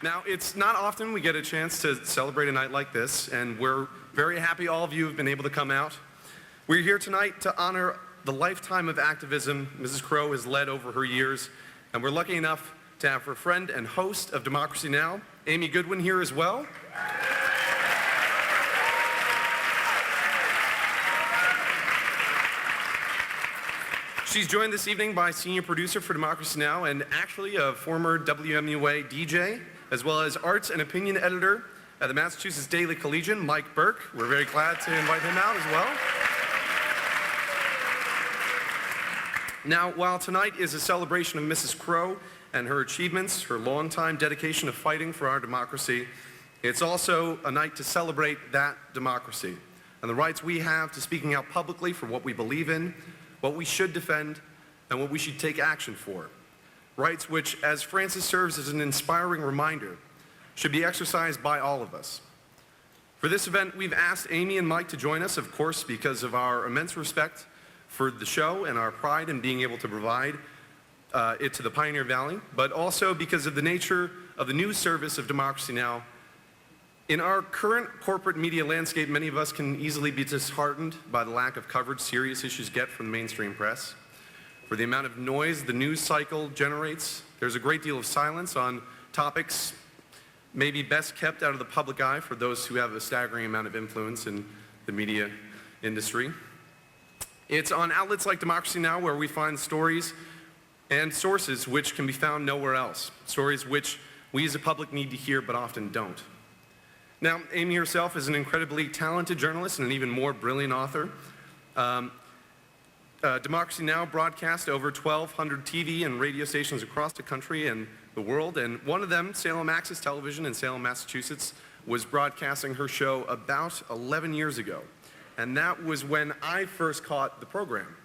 Now, it's not often we get a chance to celebrate a night like this, and we're very happy all of you have been able to come out. We're here tonight to honor the lifetime of activism Mrs. Crowe has led over her years, and we're lucky enough to have her friend and host of Democracy Now!, Amy Goodman, here as well. She's joined this evening by senior producer for Democracy Now! And actually a former WMUA DJ, as well as arts and opinion editor at the Massachusetts Daily Collegian, Mike Burke. We're very glad to invite him out as well. Now, while tonight is a celebration of Mrs. Crowe and her achievements, her longtime dedication to fighting for our democracy, it's also a night to celebrate that democracy and the rights we have to speaking out publicly for what we believe in, what we should defend, and what we should take action for. Rights which, as Francis serves as an inspiring reminder, should be exercised by all of us. For this event, we've asked Amy and Mike to join us, of course, because of our immense respect for the show and our pride in being able to provide it to the Pioneer Valley, but also because of the nature of the news service of Democracy Now! In our current corporate media landscape, many of us can easily be disheartened by the lack of coverage serious issues get from the mainstream press. For the amount of noise the news cycle generates, there's a great deal of silence on topics maybe best kept out of the public eye for those who have a staggering amount of influence in the media industry. It's on outlets like Democracy Now! Where we find stories and sources which can be found nowhere else, stories which we as a public need to hear but often don't. Now, Amy herself is an incredibly talented journalist and an even more brilliant author. Democracy Now! Broadcast over 1,200 TV and radio stations across the country and the world, and one of them, Salem Access Television in Salem, Massachusetts, was broadcasting her show about 11 years ago. And that was when I first caught the program.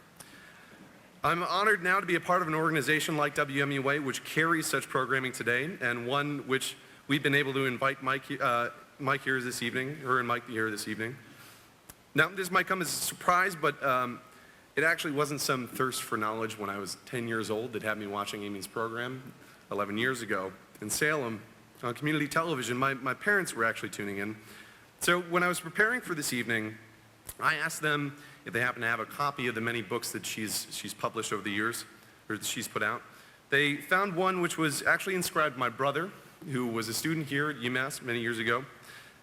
I'm honored now to be a part of an organization like WMUA, which carries such programming today, and one which we've been able to invite Mike here this evening, her and Mike here this evening. Now, this might come as a surprise, but it actually wasn't some thirst for knowledge when I was 10 years old that had me watching Amy's program 11 years ago in Salem on community television. My parents were actually tuning in. So when I was preparing for this evening, I asked them if they happen to have a copy of the many books that she's published over the years, or that she's put out. They found one which was actually inscribed my brother, who was a student here at UMass many years ago.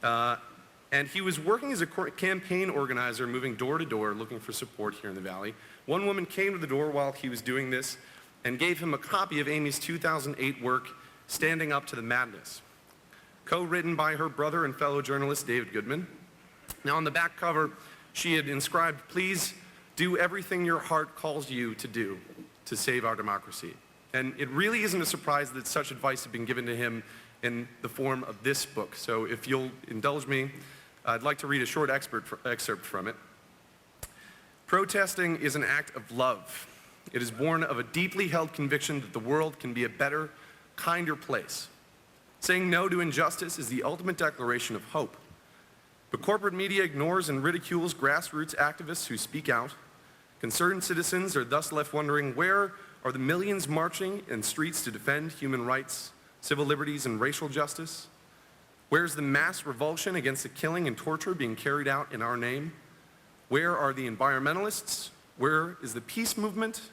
And he was working as a campaign organizer, moving door to door, looking for support here in the Valley. One woman came to the door while he was doing this and gave him a copy of Amy's 2008 work, Standing Up to the Madness, co-written by her brother and fellow journalist, David Goodman. Now, on the back cover, she had inscribed, "Please do everything your heart calls you to do to save our democracy." And it really isn't a surprise that such advice had been given to him in the form of this book. So if you'll indulge me, I'd like to read a short excerpt from it. Protesting is an act of love. It is born of a deeply held conviction that the world can be a better, kinder place. Saying no to injustice is the ultimate declaration of hope. But corporate media ignores and ridicules grassroots activists who speak out. Concerned citizens are thus left wondering, where are the millions marching in streets to defend human rights, civil liberties, and racial justice? Where's the mass revulsion against the killing and torture being carried out in our name? Where are the environmentalists? Where is the peace movement?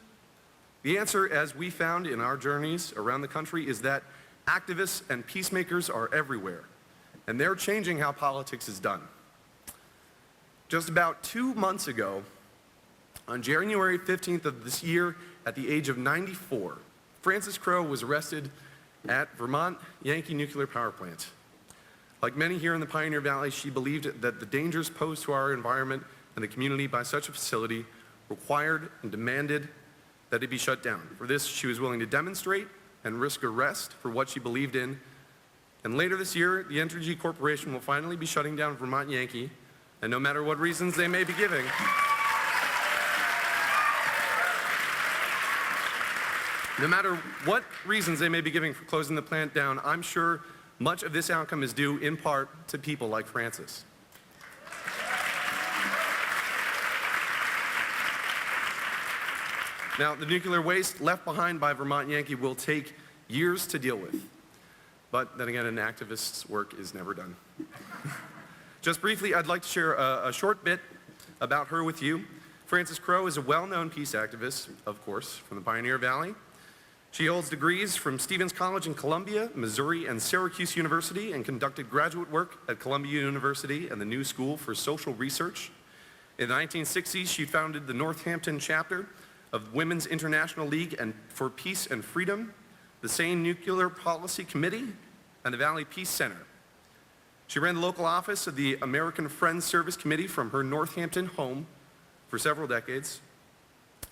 The answer, as we found in our journeys around the country, is that activists and peacemakers are everywhere, and they're changing how politics is done. Just about 2 months ago, on January 15th of this year, at the age of 94, Francis Crowe was arrested at Vermont Yankee Nuclear Power Plant. Like many here in the Pioneer Valley, she believed that the dangers posed to our environment and the community by such a facility required and demanded that it be shut down. For this, she was willing to demonstrate and risk arrest for what she believed in. And later this year, the Entergy Corporation will finally be shutting down Vermont Yankee, and no matter what reasons they may be giving, no matter what reasons they may be giving for closing the plant down, I'm sure much of this outcome is due in part to people like Francis. Now, the nuclear waste left behind by Vermont Yankee will take years to deal with. But then again, an activist's work is never done. Just briefly, I'd like to share a short bit about her with you. Frances Crowe is a well-known peace activist, of course, from the Pioneer Valley. She holds degrees from Stevens College in Columbia, Missouri, and Syracuse University, and conducted graduate work at Columbia University and the New School for Social Research. In the 1960s, she founded the Northampton chapter of Women's International League and for Peace and Freedom, the Sane Nuclear Policy Committee, and the Valley Peace Center. She ran the local office of the American Friends Service Committee from her Northampton home for several decades.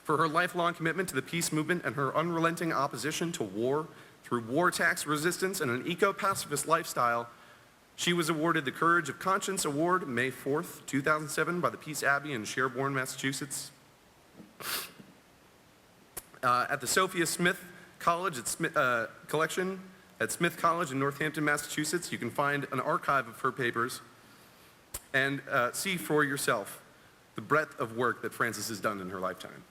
For her lifelong commitment to the peace movement and her unrelenting opposition to war through war tax resistance and an eco-pacifist lifestyle, she was awarded the Courage of Conscience Award May 4th, 2007 by the Peace Abbey in Sherborne, Massachusetts. At the Sophia Smith College collection at Smith College in Northampton, Massachusetts, you can find an archive of her papers and see for yourself the breadth of work that Frances has done in her lifetime.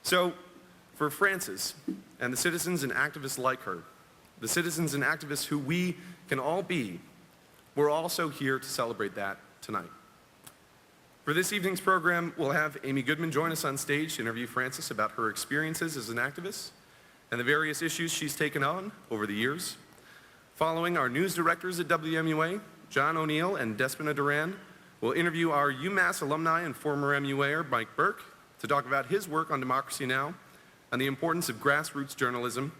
So, for Frances and the citizens and activists like her, the citizens and activists who we can all be, we're also here to celebrate that tonight. For this evening's program, we'll have Amy Goodman join us on stage to interview Frances about her experiences as an activist and the various issues she's taken on over the years. Following, our news directors at WMUA, John O'Neill and Despina Duran, will interview our UMass alumni and former MUAer, Mike Burke, to talk about his work on Democracy Now! And the importance of grassroots journalism.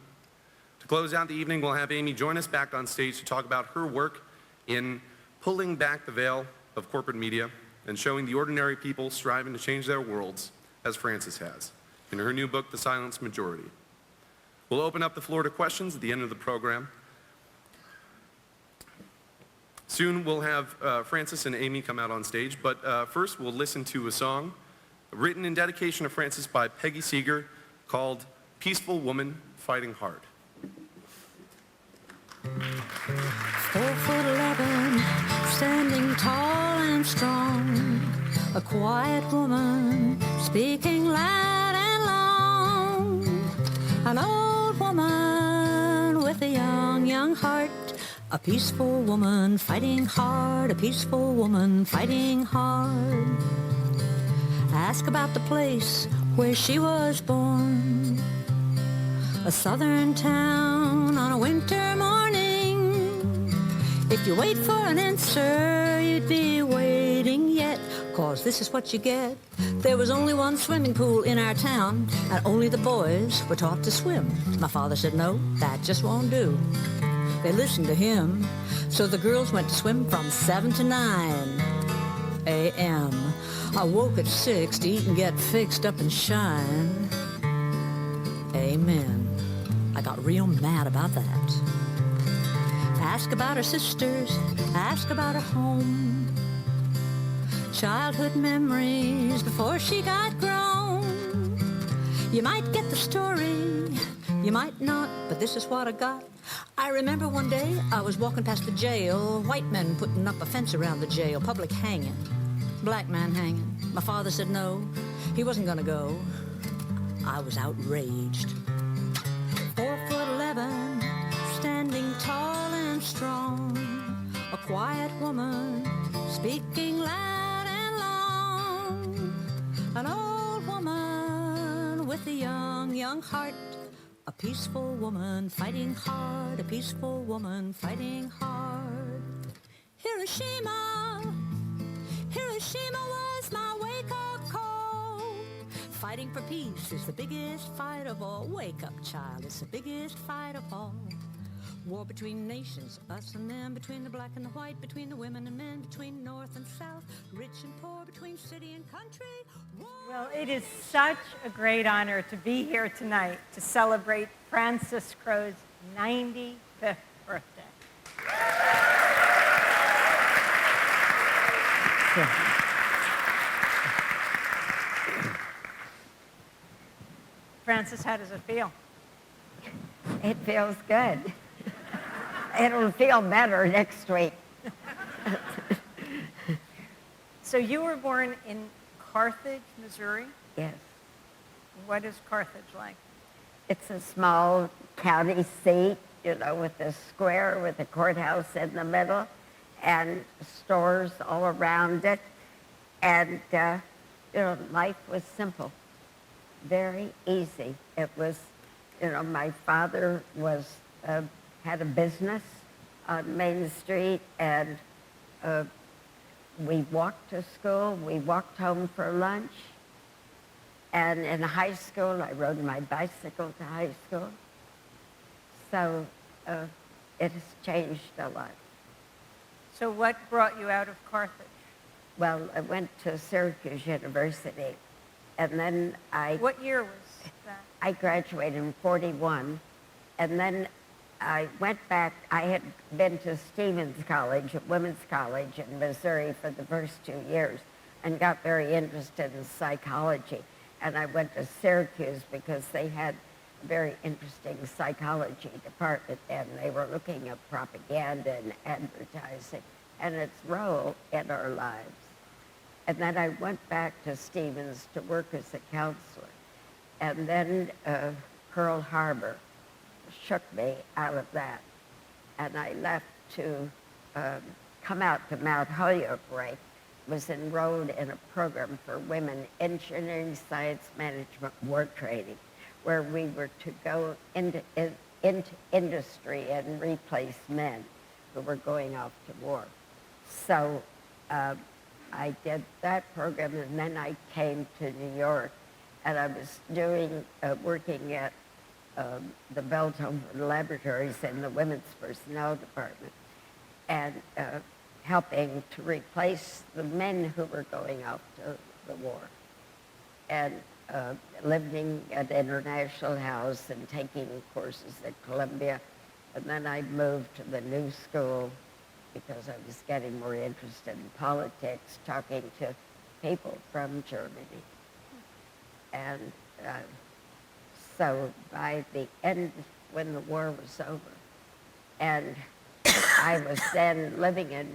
To close out the evening, we'll have Amy join us back on stage to talk about her work in pulling back the veil of corporate media and showing the ordinary people striving to change their worlds, as Frances has, in her new book, The Silenced Majority. We'll open up the floor to questions at the end of the program. Soon we'll have Frances and Amy come out on stage, but first we'll listen to a song written in dedication to Frances by Peggy Seeger called Peaceful Woman Fighting Hard. 4'11", standing tall and strong, a quiet woman speaking loud and long, an old woman with a young heart, a peaceful woman fighting hard, a peaceful woman fighting hard. Ask about the place where she was born, a southern town on a winter morning. If you wait for an answer, you'd be waiting yet, 'cause this is what you get. There was only one swimming pool in our town, and only the boys were taught to swim. My father said, no, that just won't do. They listened to him, so the girls went to swim from 7 to 9 a.m. I woke at 6 to eat and get fixed up and shine. Amen. I got real mad about that. Ask about her sisters, ask about her home, childhood memories before she got grown. You might get the story, you might not, but this is what I got. I remember one day I was walking past the jail, white men putting up a fence around the jail, public hanging, black man hanging. My father said no, he wasn't gonna go. I was outraged. 4'11", standing tall and strong, a quiet woman speaking loud and long, an old woman with a young heart, a peaceful woman fighting hard, a peaceful woman fighting hard. Hiroshima, Hiroshima was my wake-up call. Fighting for peace is the biggest fight of all. Wake up, child, it's the biggest fight of all. War between nations, us and them, between the black and the white, between the women and men, between north and south, rich and poor, between city and country. War. Well, it is such a great honor to be here tonight to celebrate Frances Crowe's 95th birthday. Frances, how does it feel? It feels good. It'll feel better next week. So you were born in Carthage, Missouri? Yes. What is Carthage like? It's a small county seat with the square with the courthouse in the middle and stores all around it. And, life was simple, very easy. It was, my father had a business on Main Street, and we walked to school, we walked home for lunch. And in high school, I rode my bicycle to high school. So it has changed a lot. So what brought you out of Carthage? Well, I went to Syracuse University, and then What year was that? I graduated in 41, and then I went back. I had been to Stevens College, a women's college in Missouri for the first 2 years, and got very interested in psychology. And I went to Syracuse because they had a very interesting psychology department, and they were looking at propaganda and advertising and its role in our lives. And then I went back to Stevens to work as a counselor. And then Pearl Harbor shook me out of that. And I left to come out to Mount Holyoke, was enrolled in a program for women, engineering, science, management, war training, where we were to go into industry and replace men who were going off to war. So I did that program, and then I came to New York, and I was working at the Belton Laboratories in the Women's Personnel Department, and helping to replace the men who were going off to the war, and living at International House and taking courses at Columbia. And then I moved to the new school because I was getting more interested in politics, talking to people from Germany. And so by the end, when the war was over, and I was then living in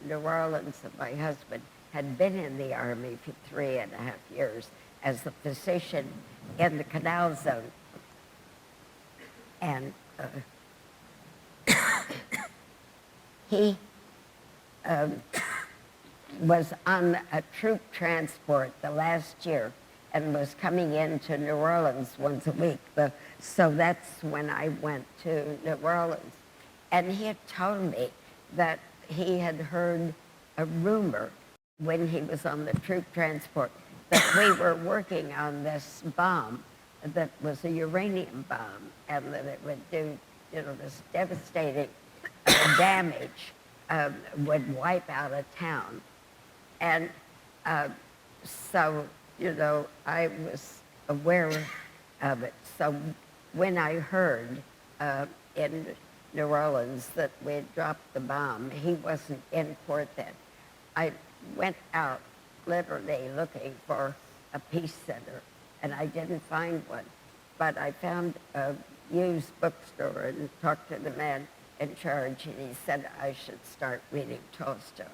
New Orleans, and my husband had been in the Army for 3.5 years as a physician in the Canal Zone. And he was on a troop transport the last year and was coming into New Orleans once a week. So that's when I went to New Orleans. And he had told me that he had heard a rumor when he was on the troop transport that we were working on this bomb that was a uranium bomb, and that it would do, this devastating damage, would wipe out a town. And so, I was aware of it. So when I heard in New Orleans that we had dropped the bomb, he wasn't in court then. I went out literally looking for a peace center, and I didn't find one. But I found a used bookstore and talked to the man in charge, and he said I should start reading Tolstoy,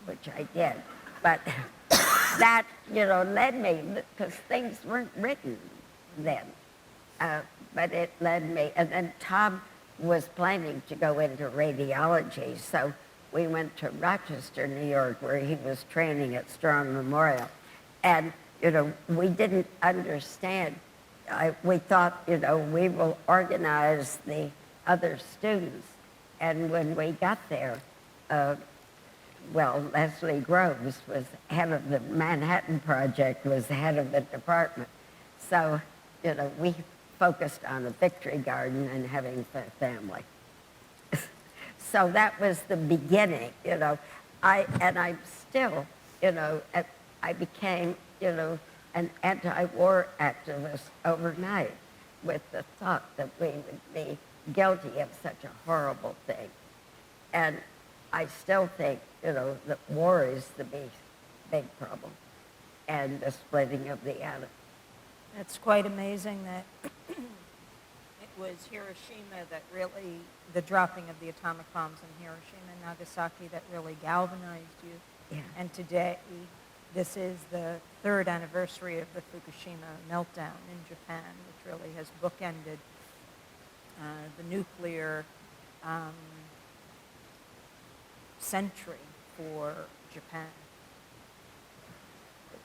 which I did. But that, led me, because things weren't written then. But it led me, and then Tom was planning to go into radiology, so we went to Rochester, New York, where he was training at Strong Memorial. And, we didn't understand. We thought, we will organize the other students. And when we got there, Leslie Groves was head of the Manhattan Project, was head of the department. So, we focused on a victory garden and having a family. So that was the beginning, I'm still, I became, an anti-war activist overnight with the thought that we would be guilty of such a horrible thing. And I still think, that war is the big problem, and the splitting of the atom. It's quite amazing that it was Hiroshima that really, the dropping of the atomic bombs in Hiroshima and Nagasaki that really galvanized you. Yeah. And today, this is the 3rd anniversary of the Fukushima meltdown in Japan, which really has bookended the nuclear century for Japan.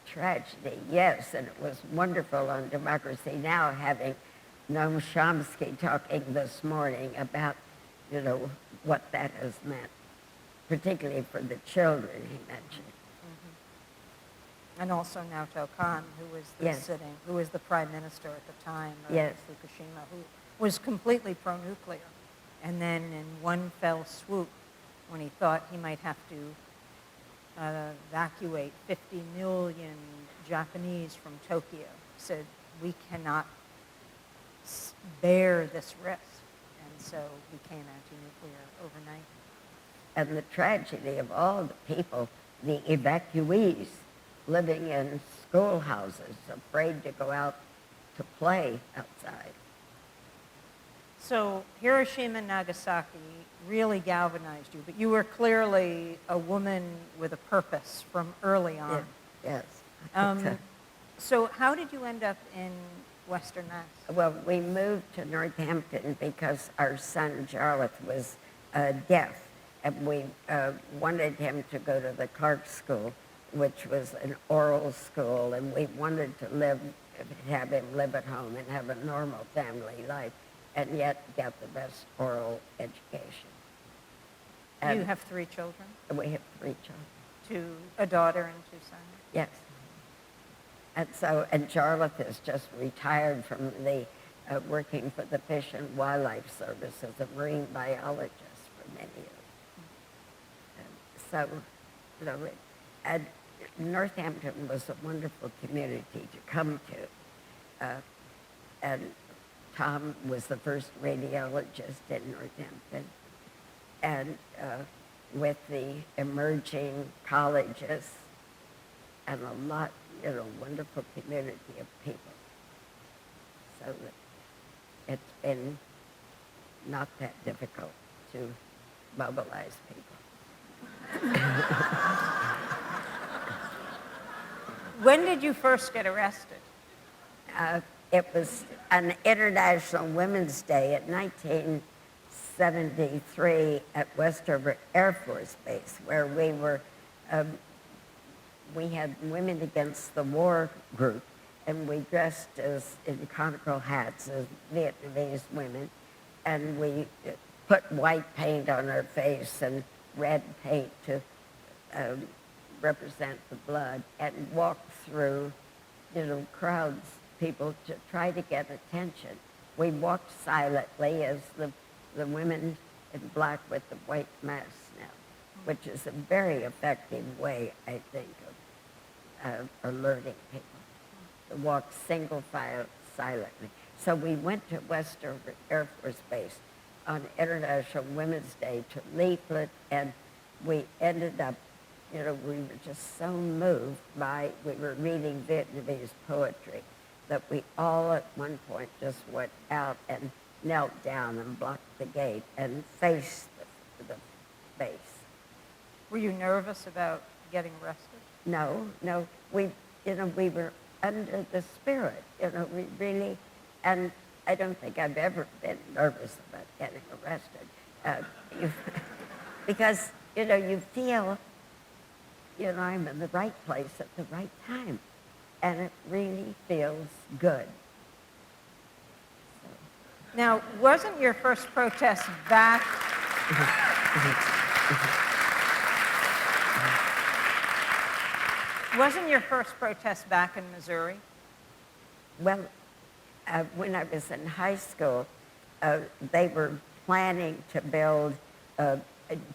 Tragedy, yes, and it was wonderful on Democracy Now! Having Noam Chomsky talking this morning about, what that has meant, particularly for the children he mentioned. And also Naoto Kan, who was Yes. who was the prime minister at the time of Yes. Fukushima, who was completely pro-nuclear. And then in one fell swoop, when he thought he might have to evacuate 50 million Japanese from Tokyo, said, we cannot bear this risk. And so became anti-nuclear overnight. And the tragedy of all the people, the evacuees living in schoolhouses, afraid to go out to play outside. So Hiroshima and Nagasaki really galvanized you, but you were clearly a woman with a purpose from early on. Yes. So how did you end up in Western Mass? Well, we moved to Northampton because our son, Jarlath, was deaf, and we wanted him to go to the Clark School, which was an oral school, and we wanted to have him live at home and have a normal family life, and yet get the best oral education. And You have 3 children, we have 3 children. a daughter and 2 sons. Yes. And Jarlath is just retired from the working for the Fish and Wildlife Service as a marine biologist for many years. And so, and Northampton was a wonderful community to come to. And Tom was the first radiologist in Northampton. And with the emerging colleges and a lot, wonderful community of people. So that it's been not that difficult to mobilize people. When did you first get arrested? It was on International Women's Day in 1973 at Westover Air Force Base, where we had Women Against the War group, and we dressed in conical hats as Vietnamese women, and we put white paint on our face and red paint to represent the blood, and walked through, crowds, people to try to get attention. We walked silently as the women in black with the white masks now, which is a very effective way, I think, of alerting people to walk single file silently. So we went to Westover Air Force Base on International Women's Day to leaflet, and we ended up, we were just so moved we were reading Vietnamese poetry that we all at one point just went out and knelt down and blocked the gate and faced the base. Were you nervous about getting arrested? No, we were under the spirit, we really, and I don't think I've ever been nervous about getting arrested. Because, you feel, I'm in the right place at the right time, and it really feels good. Now, wasn't your first protest back? Wasn't your first protest back in Missouri? Well, when I was in high school, they were planning to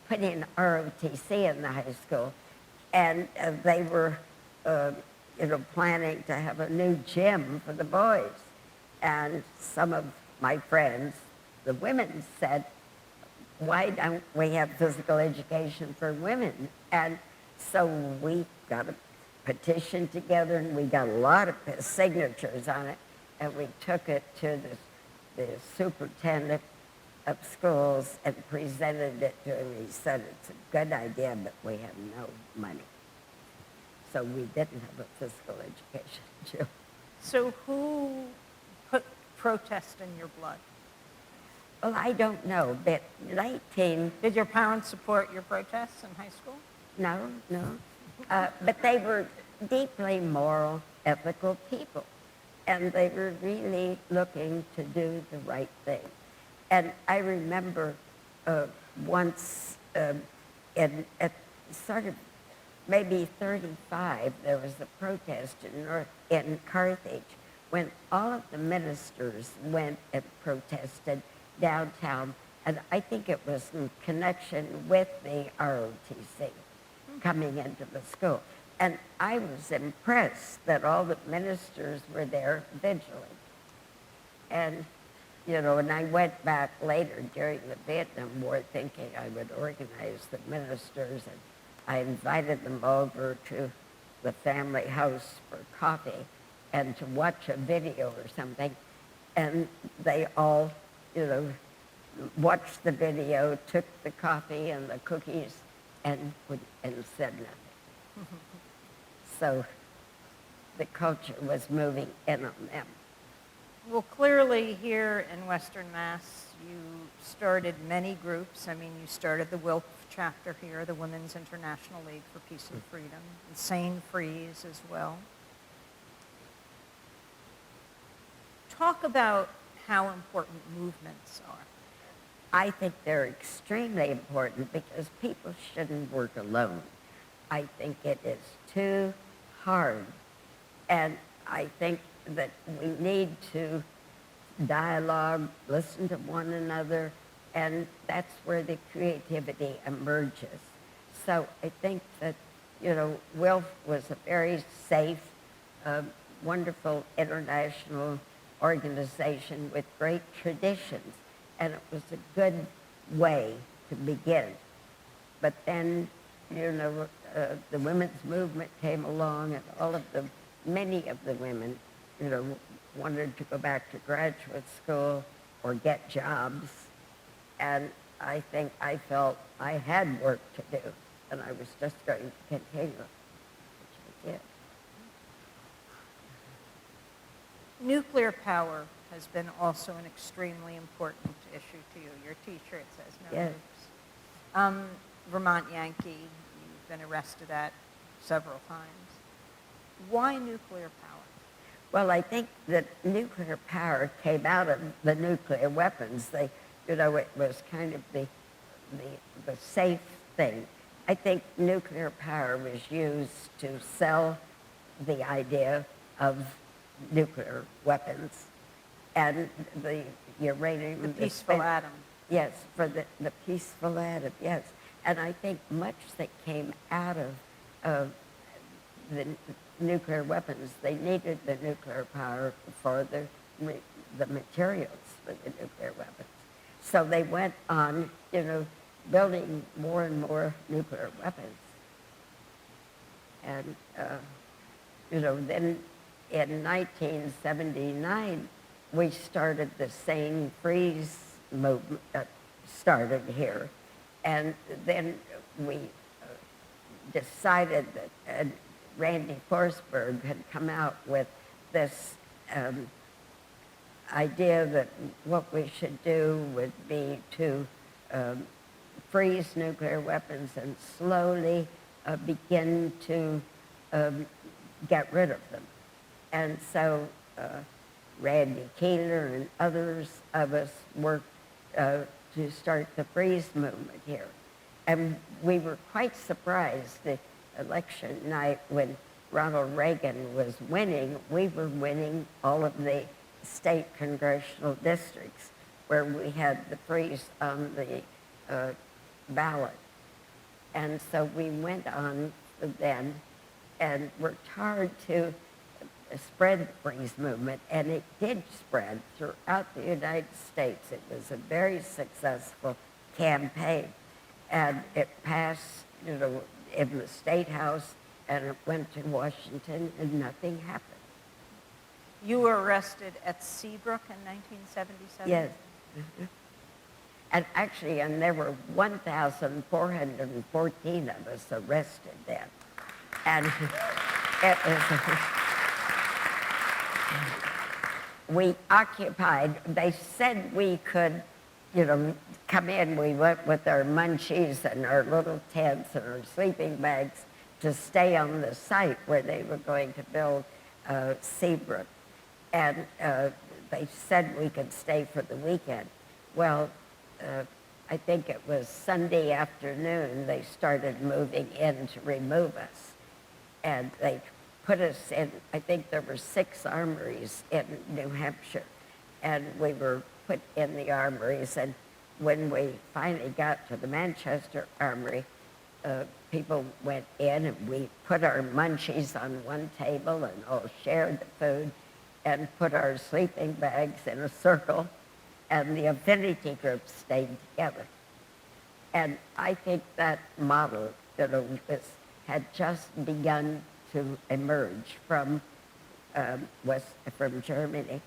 put in ROTC in the high school, and they were, planning to have a new gym for the boys. And some of my friends, the women, said, why don't we have physical education for women? And so we got a petition together, and we got a lot of signatures on it, and we took it to the superintendent of schools and presented it to him. He said, it's a good idea, but we have no money. So we didn't have a physical education. So who put protest in your blood? Well, I don't know, but 19, Did your parents support your protests in high school? no, no. But they were deeply moral, ethical people. And they were really looking to do the right thing. And I remember once at sort of maybe 35, there was a protest in Carthage when all of the ministers went and protested downtown. And I think it was in connection with the ROTC coming into the school. And I was impressed that all the ministers were there vigilant. And, you know, and I went back later during the Vietnam War thinking I would organize the ministers, and I invited them over to the family house for coffee and to watch a video or something. And they all, you know, watched the video, took the coffee and the cookies, and said nothing. So the culture was moving in on them. Well, clearly here in Western Mass, you started many groups. I mean, you started the WILF chapter here, the Women's International League for Peace and Freedom, Insane Freeze as well. Talk about how important movements are. I think they're extremely important because people shouldn't work alone. I think it is too hard. And I think that we need to dialogue, listen to one another, and that's where the creativity emerges. So I think that, you know, WILF was a very safe, wonderful international organization with great traditions, and it was a good way to begin. But then, you know, the women's movement came along, and many of the women, you know, wanted to go back to graduate school or get jobs. And I think I felt I had work to do, and I was just going to continue, which I did. Nuclear power has been also an extremely important issue to you. Your T-shirt says no Yes. nukes. Vermont Yankee, you've been arrested at several times. Why nuclear power? Well, I think that nuclear power came out of the nuclear weapons. You know, it was kind of the safe thing. I think nuclear power was used to sell the idea of nuclear weapons and the uranium. The peaceful atom. Yes, for the peaceful atom, yes. And I think much that came out of the nuclear weapons, they needed the nuclear power for the materials for the nuclear weapons. So they went on, you know, building more and more nuclear weapons. And, you know, then in 1979, we started the Sane Freeze movement, started here. And then we decided that Randy Forsberg had come out with this idea that what we should do would be to freeze nuclear weapons and slowly begin to get rid of them. And so Randy Keeler and others of us worked to start the freeze movement here. And we were quite surprised the election night when Ronald Reagan was winning. We were winning all of the state congressional districts where we had the freeze on the ballot. And so we went on then and worked hard to spread the freeze movement, and it did spread throughout the United States. It was a very successful campaign, and it passed, you know, in the State House, and it went to Washington, and nothing happened. You were arrested at Seabrook in 1977? Yes. Mm-hmm. And actually, and there were 1,414 of us arrested then. And it was, we occupied, they said we could you know, come in, we went with our munchies and our little tents and our sleeping bags to stay on the site where they were going to build Seabrook. And they said we could stay for the weekend. Well, I think it was Sunday afternoon, they started moving in to remove us. And they put us in, I think there were 6 armories in New Hampshire. And we were put in the armories. And when we finally got to the Manchester Armory, people went in and we put our munchies on one table and all shared the food and put our sleeping bags in a circle, and the affinity group stayed together. And I think that model, you know, had just begun to emerge from from Germany.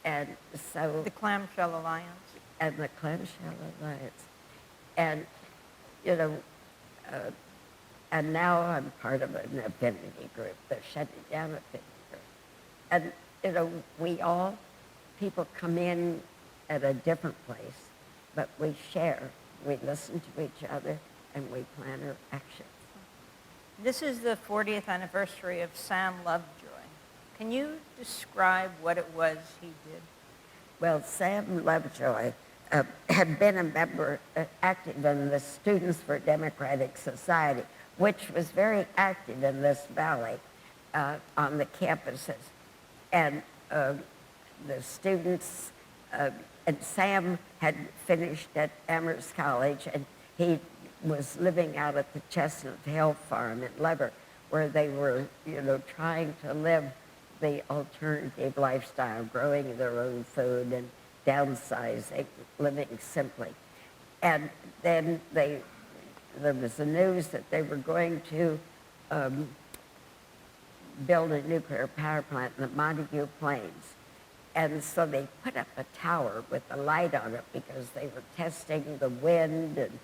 And so... The Clamshell Alliance. And the Clamshell Alliance. And, you know, and now I'm part of an affinity group. They're shutting down affinity group. And, you know, people come in at a different place, but we share, we listen to each other, and we plan our actions. This is the 40th anniversary of Sam Lovejoy. Can you describe what it was he did? Well, Sam Lovejoy had been a member, active in the Students for Democratic Society, which was very active in this valley on the campuses. And the students, and Sam had finished at Amherst College, and he was living out at the Chestnut Hill farm in Lever, where they were, you know, trying to live the alternative lifestyle, growing their own food and downsizing, living simply. And then there was the news that they were going to build a nuclear power plant in the Montague Plains. And so they put up a tower with a light on it because they were testing the wind and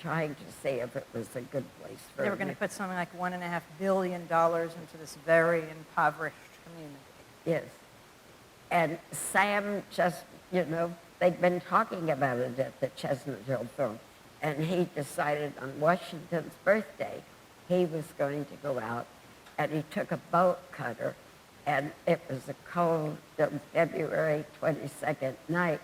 trying to see if it was a good place for They were going to put something like $1.5 billion into this very impoverished community. Yes. And Sam just, you know, they'd been talking about it at the Chestnut Hill Film, and he decided on Washington's birthday he was going to go out, and he took a boat cutter, and it was a cold February 22nd night,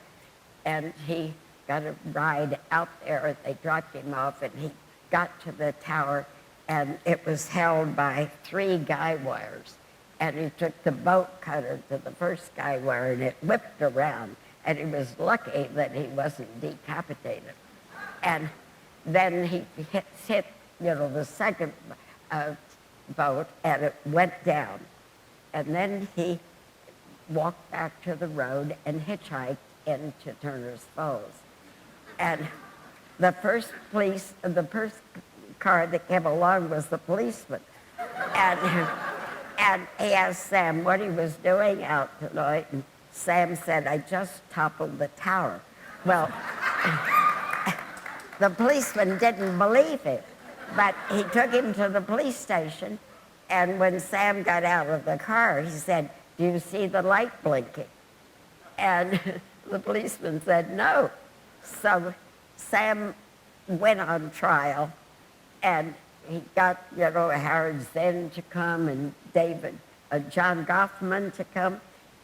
and he got a ride out there, and they dropped him off, and he got to the tower, and it was held by 3 guy wires. And he took the boat cutter to the first guy wire, and it whipped around, and he was lucky that he wasn't decapitated. And then he hit you know, the second boat, and it went down. And then he walked back to the road and hitchhiked into Turner's Falls. And the first car that came along was the policeman. And he asked Sam what he was doing out tonight, and Sam said, "I just toppled the tower." Well, the policeman didn't believe him, but he took him to the police station, and when Sam got out of the car, he said, "Do you see the light blinking?" And the policeman said, "No." So Sam went on trial, and he got, you know, Howard Zinn to come and John Goffman to come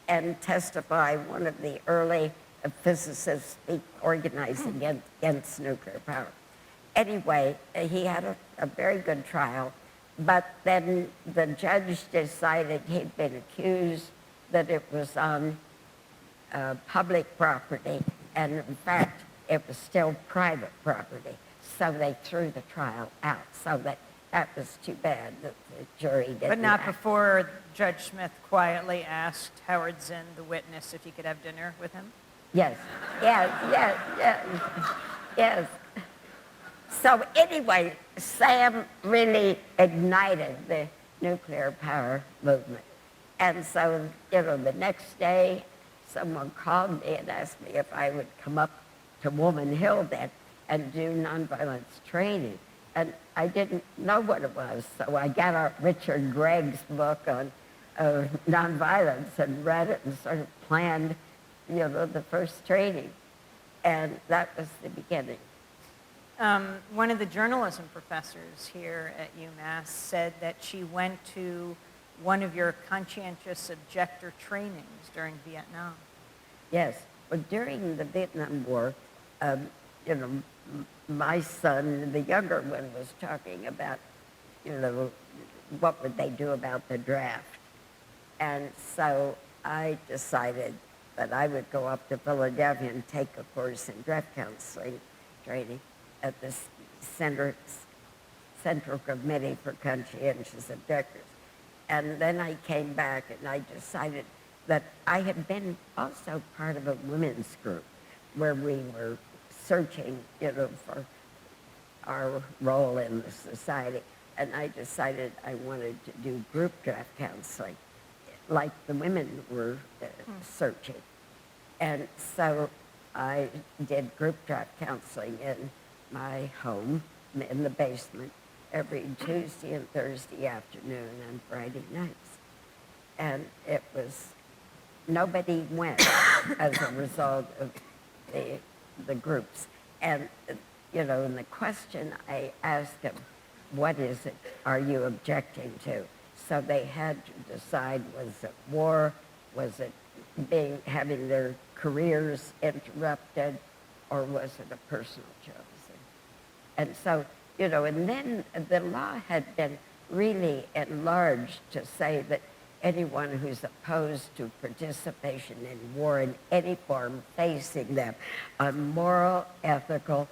and testify, one of the early physicists organizing against nuclear power. Anyway, he had a very good trial, but then the judge decided he'd been accused that it was on public property, and in fact, it was still private property. So they threw the trial out. So that was too bad that the jury didn't. But not before Judge Smith quietly asked Howard Zinn, the witness, if he could have dinner with him? Yes, yes. So anyway, Sam really ignited the nuclear power movement. And so, you know, the next day, someone called me and asked me if I would come up to Woman Hill then and do nonviolence training. And I didn't know what it was, so I got out Richard Gregg's book on nonviolence and read it and sort of planned, you know, the first training. And that was the beginning. One of the journalism professors here at UMass said that she went to one of your conscientious objector trainings during Vietnam. Yes, well, during the Vietnam War, you know, my son, the younger one, was talking about, you know, what would they do about the draft. And so I decided that I would go up to Philadelphia and take a course in draft counseling training at the Central Committee for Conscientious Objectors. And then I came back and I decided that I had been also part of a women's group where we were searching, you know, for our role in the society. And I decided I wanted to do group draft counseling, like the women were searching. And so I did group draft counseling in my home, in the basement, every Tuesday and Thursday afternoon and Friday nights. And it was, nobody went as a result of the groups. And, you know, and the question I asked them, what is it are you objecting to? So they had to decide, was it war? Was it having their careers interrupted? Or was it a personal choice? And so, you know, and then the law had been really enlarged to say that anyone who's opposed to participation in war in any form facing them on moral, ethical,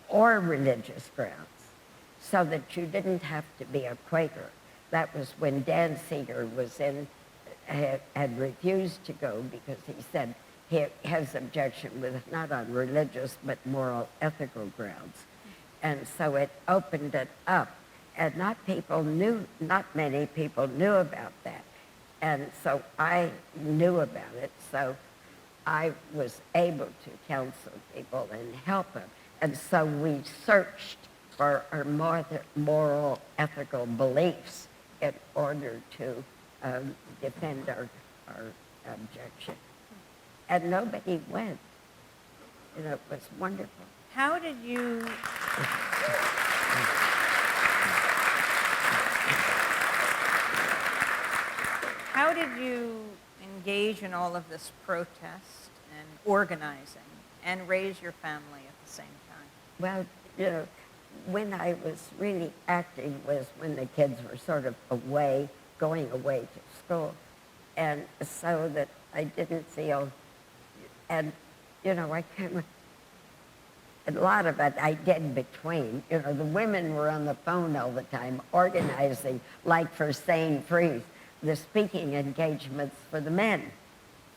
or religious grounds, so that you didn't have to be a Quaker. That was when Dan Seeger was had refused to go because he said his objection was not on religious but moral, ethical grounds. And so it opened it up. And not many people knew about that. And so I knew about it. So I was able to counsel people and help them. And so we searched for our moral, ethical beliefs in order to defend our objection. And nobody went. You know, it was wonderful. How did you... How did you engage in all of this protest and organizing and raise your family at the same time? Well, you know, when I was really acting was when the kids were sort of away, going away to school. And so that I didn't feel, and, you know, I can't, a lot of it I did between. You know, the women were on the phone all the time organizing, like for Sane Free, the speaking engagements for the men.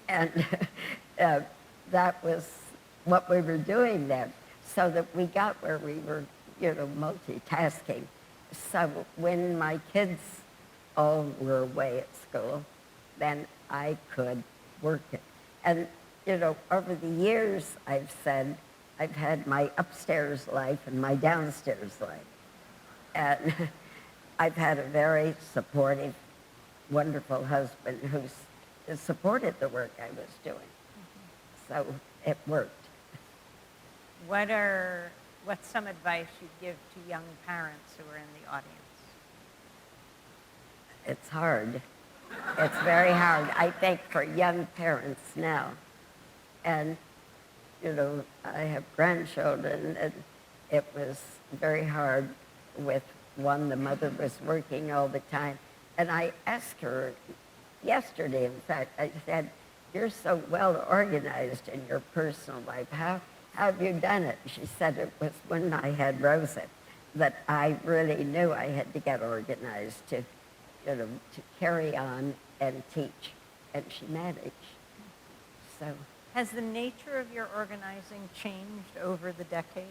And that was what we were doing then, so that we got where we were, you know, multitasking. So when my kids all were away at school, then I could work it. And, you know, over the years, I've said, I've had my upstairs life and my downstairs life. And I've had a very supportive, wonderful husband who supported the work I was doing. So it worked. What's some advice you'd give to young parents who are in the audience? It's hard. It's very hard, I think, for young parents now. And, you know, I have grandchildren, and it was very hard with one. The mother was working all the time. And I asked her yesterday, in fact, I said, you're so well organized in your personal life. How have you done it? She said it was when I had Rosa that I really knew I had to get organized to, you know, to carry on and teach. And she managed. So. Has the nature of your organizing changed over the decades?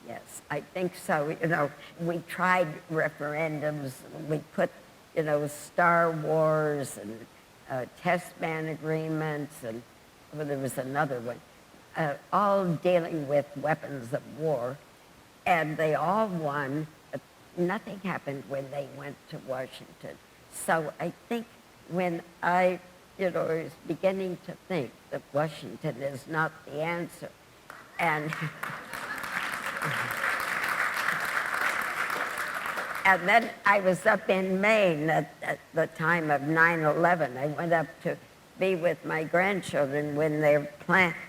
Yes, I think so. You know, we tried referendums. We put, you know, Star Wars and test ban agreements, and well, there was another one, all dealing with weapons of war. And they all won. Nothing happened when they went to Washington. So I think when I, you know, was beginning to think that Washington is not the answer, And and then I was up in Maine at the time of 9/11. I went up to be with my grandchildren when their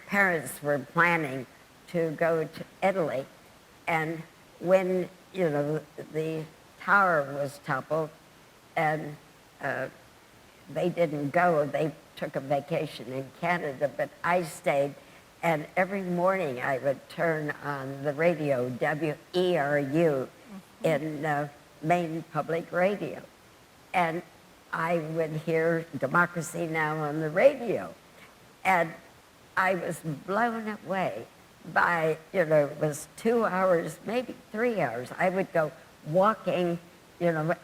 parents were planning to go to Italy. And when, the tower was toppled and they didn't go, they took a vacation in Canada, but I stayed. And every morning I would turn on the radio, WERU, in Maine Public Radio. And I would hear Democracy Now! On the radio. And I was blown away by, it was 2 hours, maybe 3 hours. I would go walking,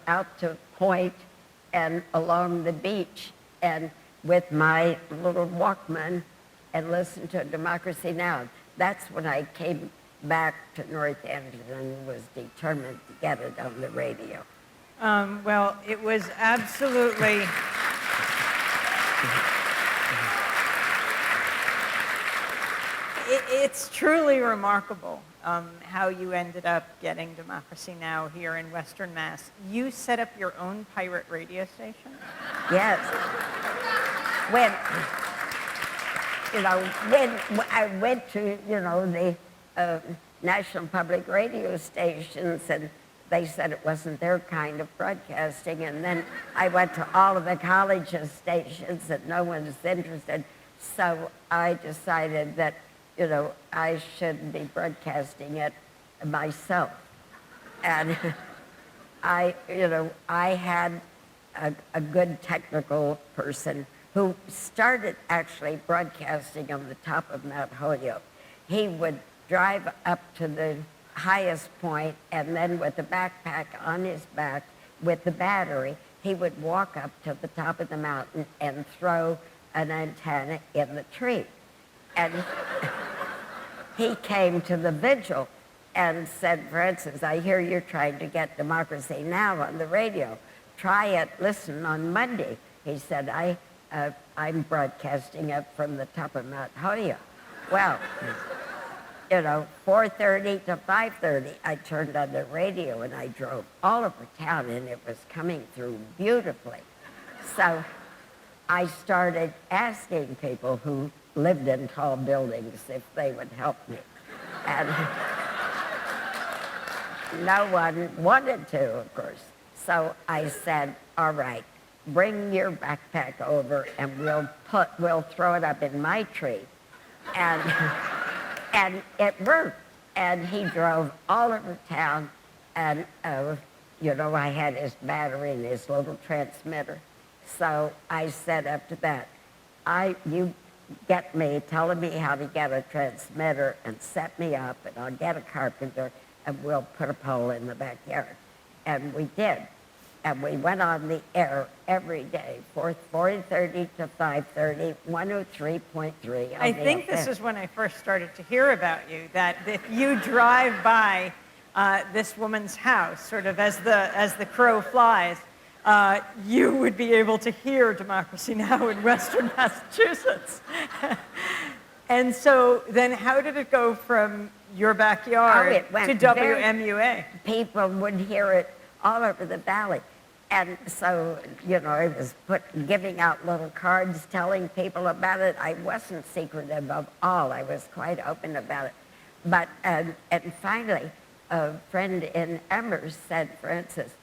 out to Point and along the beach and with my little Walkman and listen to Democracy Now! That's when I came back to Northampton and was determined to get it on the radio. Well, it was absolutely... It's truly remarkable how you ended up getting Democracy Now! Here in Western Mass. You set up your own pirate radio station? Yes. When I went to, the National Public Radio stations, and they said it wasn't their kind of broadcasting, and then I went to all of the colleges stations and no one was interested, so I decided that, I should be broadcasting it myself. And I had a good technical person who started actually broadcasting on the top of Mount Holyoke. He would drive up to the highest point, and then with the backpack on his back with the battery, he would walk up to the top of the mountain and throw an antenna in the tree. And he came to the vigil and said, Francis, I hear you're trying to get Democracy Now! On the radio. Try it, listen on Monday. He said, I'm broadcasting it from the top of Mount Holyoke. Well, 4:30 to 5:30, I turned on the radio and I drove all over town and it was coming through beautifully. So I started asking people who lived in tall buildings if they would help me. And no one wanted to, of course. So I said, all right, bring your backpack over and we'll throw it up in my tree. And it worked. And he drove all over town and, I had his battery and his little transmitter. So I said after that, you get me, telling me how to get a transmitter and set me up and I'll get a carpenter and we'll put a pole in the backyard. And we did. And we went on the air every day, 4:30 to 5:30, 103.3. I think this is when I first started to hear about you, that if you drive by this woman's house, sort of as the crow flies, you would be able to hear Democracy Now! In Western Massachusetts. And so then how did it go from your backyard to WMUA? People would hear it all over the valley. And so, I was giving out little cards telling people about it. I wasn't secretive of all. I was quite open about it. But, and finally, a friend in Emers said, Francis,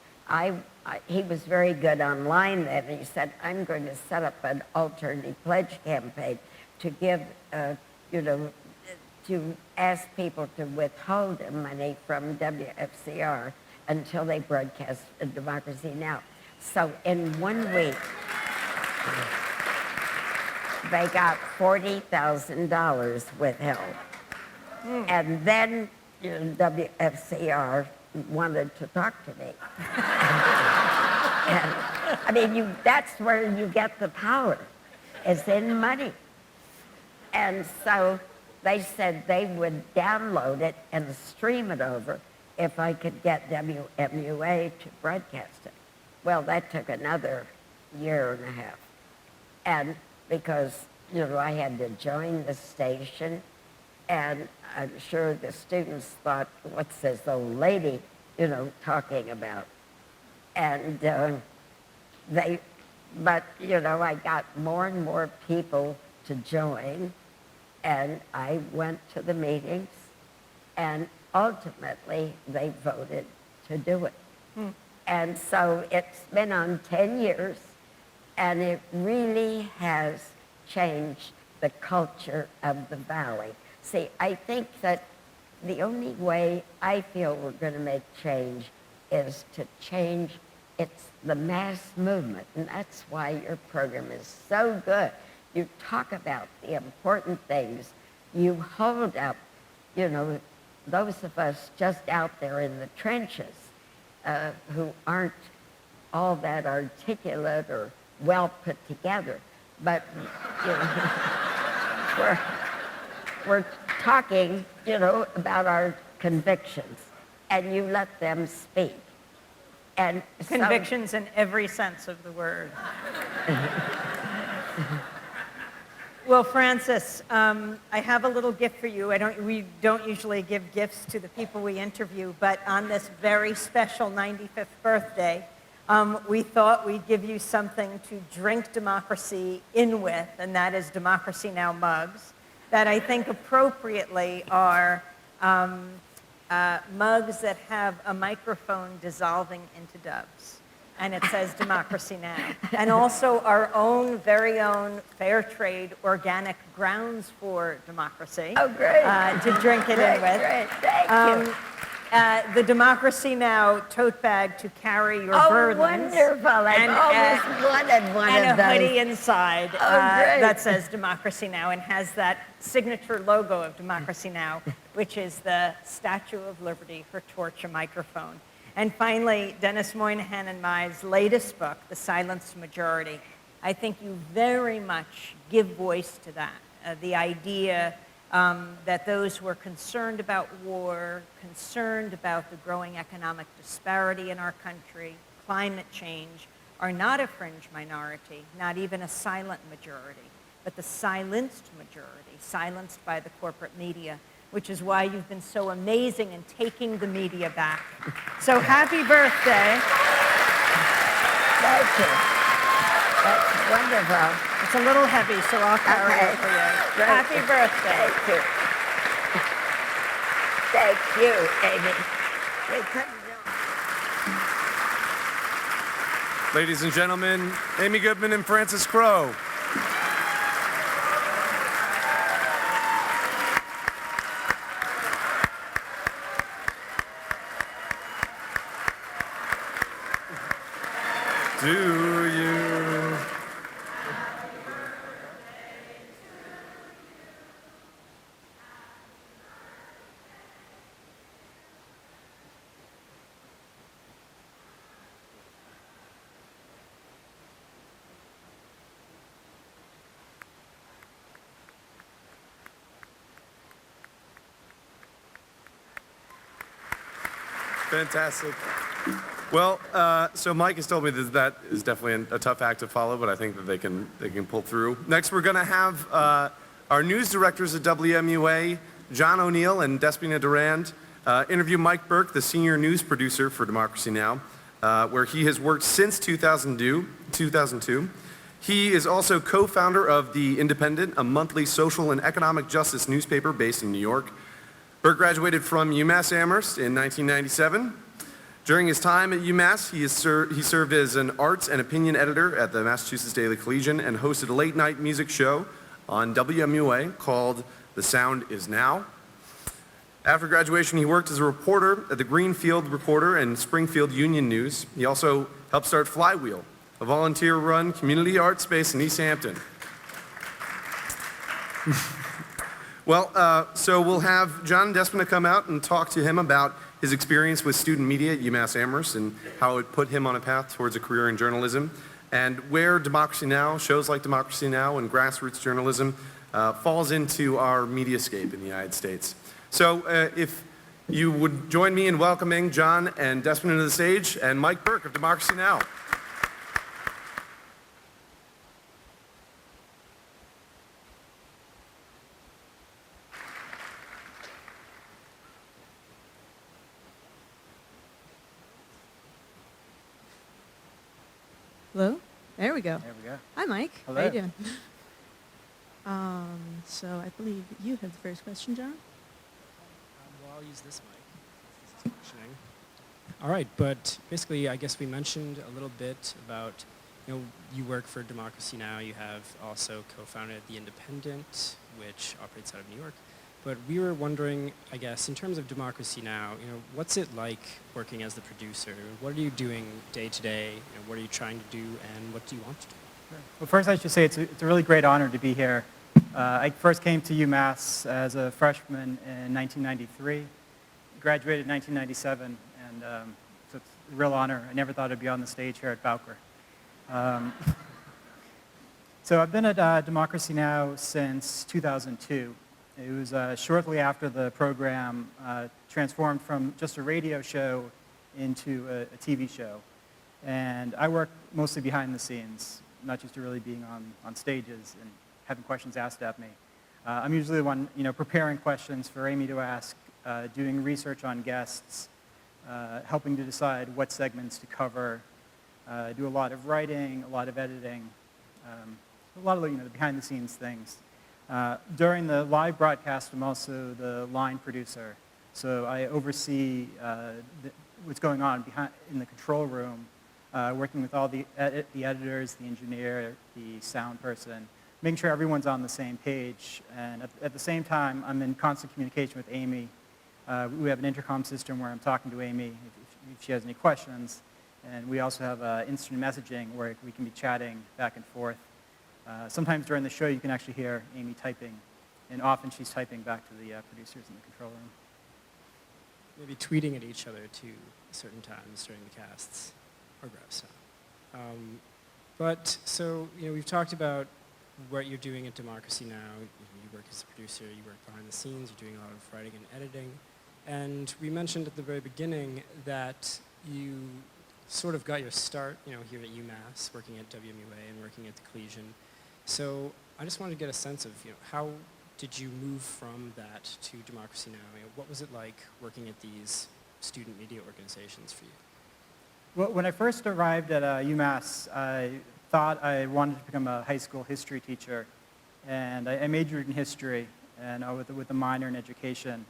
he was very good online then. He said, I'm going to set up an alternative pledge campaign to give, to ask people to withhold their money from WFCR until they broadcast Democracy Now! So in 1 week, they got $40,000 withheld. And then WFCR wanted to talk to me. And, that's where you get the power, is in money. And so they said they would download it and stream it over if I could get WMUA to broadcast it. Well, that took another year and a half. And because, I had to join the station And I'm sure the students thought, what's this old lady, talking about? And but I got more and more people to join, and I went to the meetings, and ultimately they voted to do it. And so it's been on 10 years, and it really has changed the culture of the Valley. See, I think that the only way I feel we're going to make change is to change the mass movement, and that's why your program is so good. You talk about the important things. You hold up, those of us just out there in the trenches who aren't all that articulate or well put together, but we're talking, about our convictions, and you let them speak. And Convictions in every sense of the word. Well, Frances, I have a little gift for you. We don't usually give gifts to the people we interview, but on this very special 95th birthday, we thought we'd give you something to drink democracy in with, and that is Democracy Now! Mugs, that I think appropriately are mugs that have a microphone dissolving into doves. And it says Democracy Now! And also our own, very own fair trade organic grounds for democracy. Oh, great. To drink it in with. Great, thank you. The Democracy Now! Tote bag to carry your burdens. Wonderful. I've always wanted one and of those. a hoodie inside Great. that says Democracy Now! And has that signature logo of Democracy Now!, which is the Statue of Liberty, her torch, a microphone. And finally, Dennis Moynihan and my's latest book, The Silenced Majority. I think you very much give voice to that, the idea that those who are concerned about war, concerned about the growing economic disparity in our country, climate change, are not a fringe minority, not even a silent majority, but the silenced majority, silenced by the corporate media, which is why you've been so amazing in taking the media back. So happy birthday. Thank you. That's wonderful. It's a little heavy, so I'll carry it for you. Great. Happy birthday. Thank you, Amy. They couldn't do it. Ladies and gentlemen, Amy Goodman and Frances Crowe. Do you? Fantastic. Well, so Mike has told me that is definitely a tough act to follow, but I think that they can pull through. Next, we're going to have our news directors at WMUA, John O'Neill and Despina Durand, interview Mike Burke, the senior news producer for Democracy Now!, where he has worked since 2002. He is also co-founder of The Independent, a monthly social and economic justice newspaper based in New York. Burke graduated from UMass Amherst in 1997. During his time at UMass, he served as an arts and opinion editor at the Massachusetts Daily Collegian and hosted a late-night music show on WMUA called The Sound Is Now. After graduation, he worked as a reporter at the Greenfield Recorder and Springfield Union News. He also helped start Flywheel, a volunteer-run community art space in East Hampton. Well, so we'll have John and Despina come out and talk to him about his experience with student media at UMass Amherst and how it put him on a path towards a career in journalism, and where Democracy Now!, shows like Democracy Now! And grassroots journalism falls into our mediascape in the United States. So if you would join me in welcoming John and Despina to the stage, and Mike Burke of Democracy Now! Hello? There we go. There we go. Hi, Mike. Hello. How you doing? So I believe you have the first question, John. Well, I'll use this mic. This is functioning. All right, but basically, I guess we mentioned a little bit about, you work for Democracy Now! You have also co-founded The Independent, which operates out of New York. But we were wondering, I guess, in terms of Democracy Now!, what's it like working as the producer? What are you doing day to day? What are you trying to do, and what do you want to do? Well, first I should say it's a really great honor to be here. I first came to UMass as a freshman in 1993, graduated in 1997, and so it's a real honor. I never thought I'd be on the stage here at Bowker. So I've been at Democracy Now! Since 2002. It was shortly after the program transformed from just a radio show into a TV show. And I work mostly behind the scenes, not just really being on stages and having questions asked at me. I'm usually the one, preparing questions for Amy to ask, doing research on guests, helping to decide what segments to cover, do a lot of writing, a lot of editing, a lot of the behind the scenes things. During the live broadcast, I'm also the line producer, so I oversee what's going on in the control room, working with all the editors, the engineer, the sound person, making sure everyone's on the same page. And at the same time, I'm in constant communication with Amy. We have an intercom system where I'm talking to Amy if she has any questions. And we also have instant messaging where we can be chatting back and forth. Sometimes during the show, you can actually hear Amy typing, and often she's typing back to the producers in the control room. Maybe tweeting at each other too, certain times during the casts, or graphs. But so we've talked about what you're doing at Democracy Now! You work as a producer, you work behind the scenes, you're doing a lot of writing and editing, and we mentioned at the very beginning that you sort of got your start, here at UMass, working at WMUA and working at the Collegian. So I just wanted to get a sense of, how did you move from that to Democracy Now! What was it like working at these student media organizations for you? Well, when I first arrived at UMass, I thought I wanted to become a high school history teacher, and I majored in history and with a minor in education.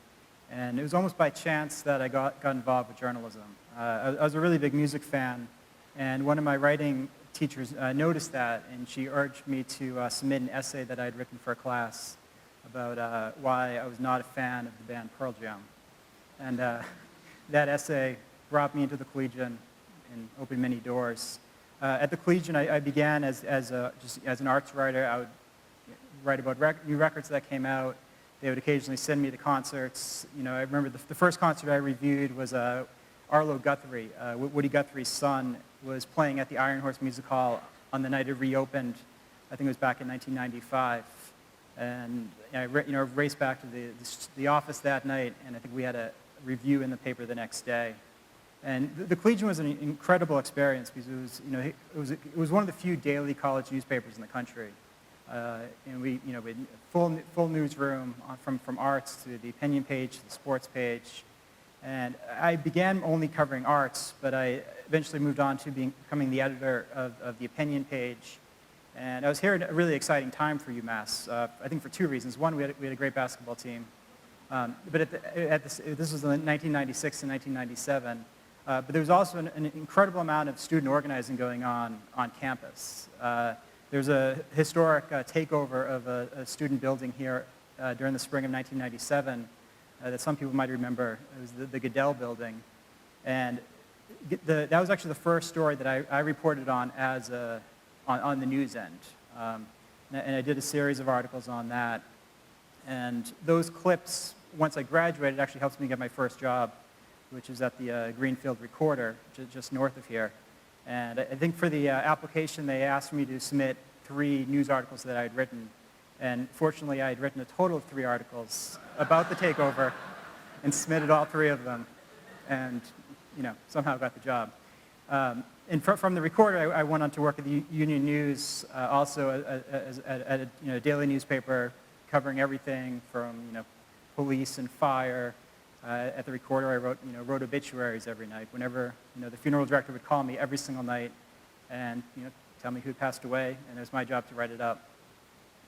And it was almost by chance that I got involved with journalism. I was a really big music fan, and one of my writing teachers noticed that, and she urged me to submit an essay that I had written for a class about why I was not a fan of the band Pearl Jam. And that essay brought me into the Collegian and opened many doors. At the Collegian, I began just as an arts writer. I would write about new records that came out. They would occasionally send me to concerts. I remember the first concert I reviewed was Arlo Guthrie. Woody Guthrie's son was playing at the Iron Horse Music Hall on the night it reopened. I think it was back in 1995. And I raced back to the office that night, and I think we had a review in the paper the next day. And the Collegian was an incredible experience because it was one of the few daily college newspapers in the country. And we had full newsroom from arts to the opinion page to the sports page. And I began only covering arts, but I eventually moved on to becoming the editor of the opinion page. And I was here at a really exciting time for UMass, I think for two reasons. One, we had a great basketball team. But this was in 1996 and 1997. But there was also an incredible amount of student organizing going on campus. There's a historic takeover of a student building here during the spring of 1997 that some people might remember. It was the Goodell building. And that was actually the first story that I reported on as on the news end. And I did a series of articles on that. And those clips, once I graduated, actually helped me get my first job, which is at the Greenfield Recorder, just north of here. And I think for the application, they asked me to submit 3 news articles that I had written. And fortunately, I had written a total of 3 articles about the takeover and submitted all 3 of them and, somehow got the job. And from the Recorder, I went on to work at the Union News, also at a daily newspaper covering everything from, police and fire. At the Recorder, I wrote obituaries every night. Whenever, the funeral director would call me every single night and tell me who passed away, and it was my job to write it up.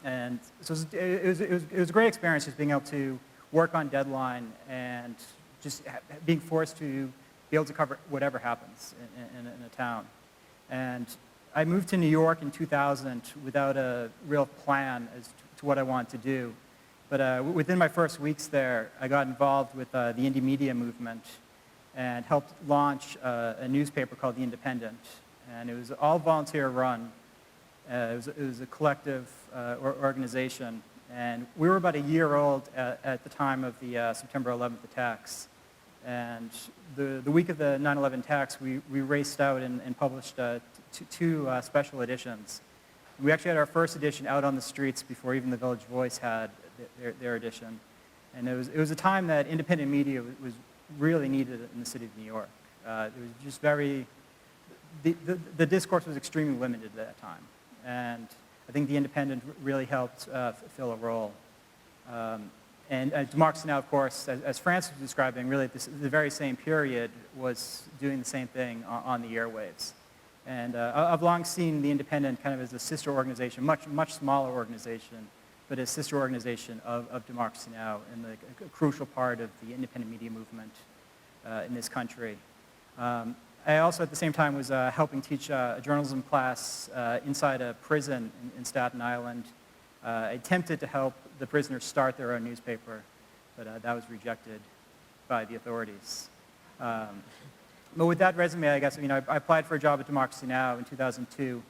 And so it was a great experience just being able to work on deadline and just being forced to be able to cover whatever happens in a town. And I moved to New York in 2000 without a real plan as to what I wanted to do. But within my first weeks there, I got involved with the indie media movement and helped launch a newspaper called The Independent. And it was all volunteer run. It was a collective organization. And we were about a year old at the time of the September 11th attacks. And the week of the 9/11 attacks, we raced out and published two special editions. We actually had our first edition out on the streets before even the Village Voice had their edition. And it was a time that independent media was really needed in the city of New York. It was just the discourse was extremely limited at that time. And I think The Independent really helped fill a role. And Democracy Now!, of course, as Francis was describing, really the very same period was doing the same thing on the airwaves. And I've long seen The Independent kind of as a sister organization, much smaller organization, but a sister organization of Democracy Now! And a crucial part of the independent media movement in this country. I also, at the same time, was helping teach a journalism class inside a prison in Staten Island. I attempted to help the prisoners start their own newspaper, but that was rejected by the authorities. But with that resume, I guess, I applied for a job at Democracy Now! In 2002.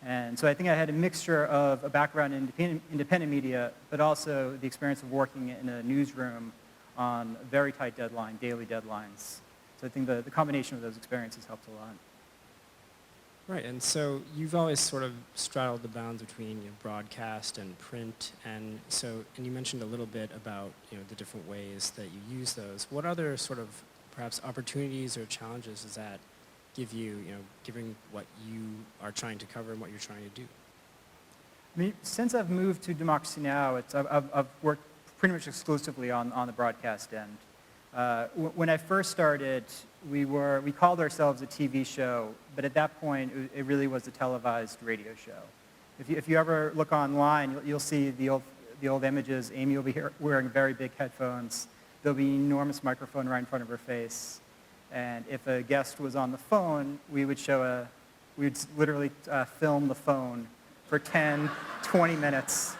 And so I think I had a mixture of a background in independent media, but also the experience of working in a newsroom on a very tight deadline, daily deadlines. So I think the combination of those experiences helped a lot. Right, and so you've always sort of straddled the bounds between broadcast and print, and you mentioned a little bit about the different ways that you use those. What other sort of perhaps opportunities or challenges does that give you, given what you are trying to cover and what you're trying to do? Since I've moved to Democracy Now!, I've worked pretty much exclusively on the broadcast end. When I first started, we called ourselves a TV show, but at that point, it really was a televised radio show. If you ever look online, you'll see the old images. Amy will be wearing very big headphones. There'll be an enormous microphone right in front of her face. And if a guest was on the phone, we would literally film the phone for 10, 20 minutes.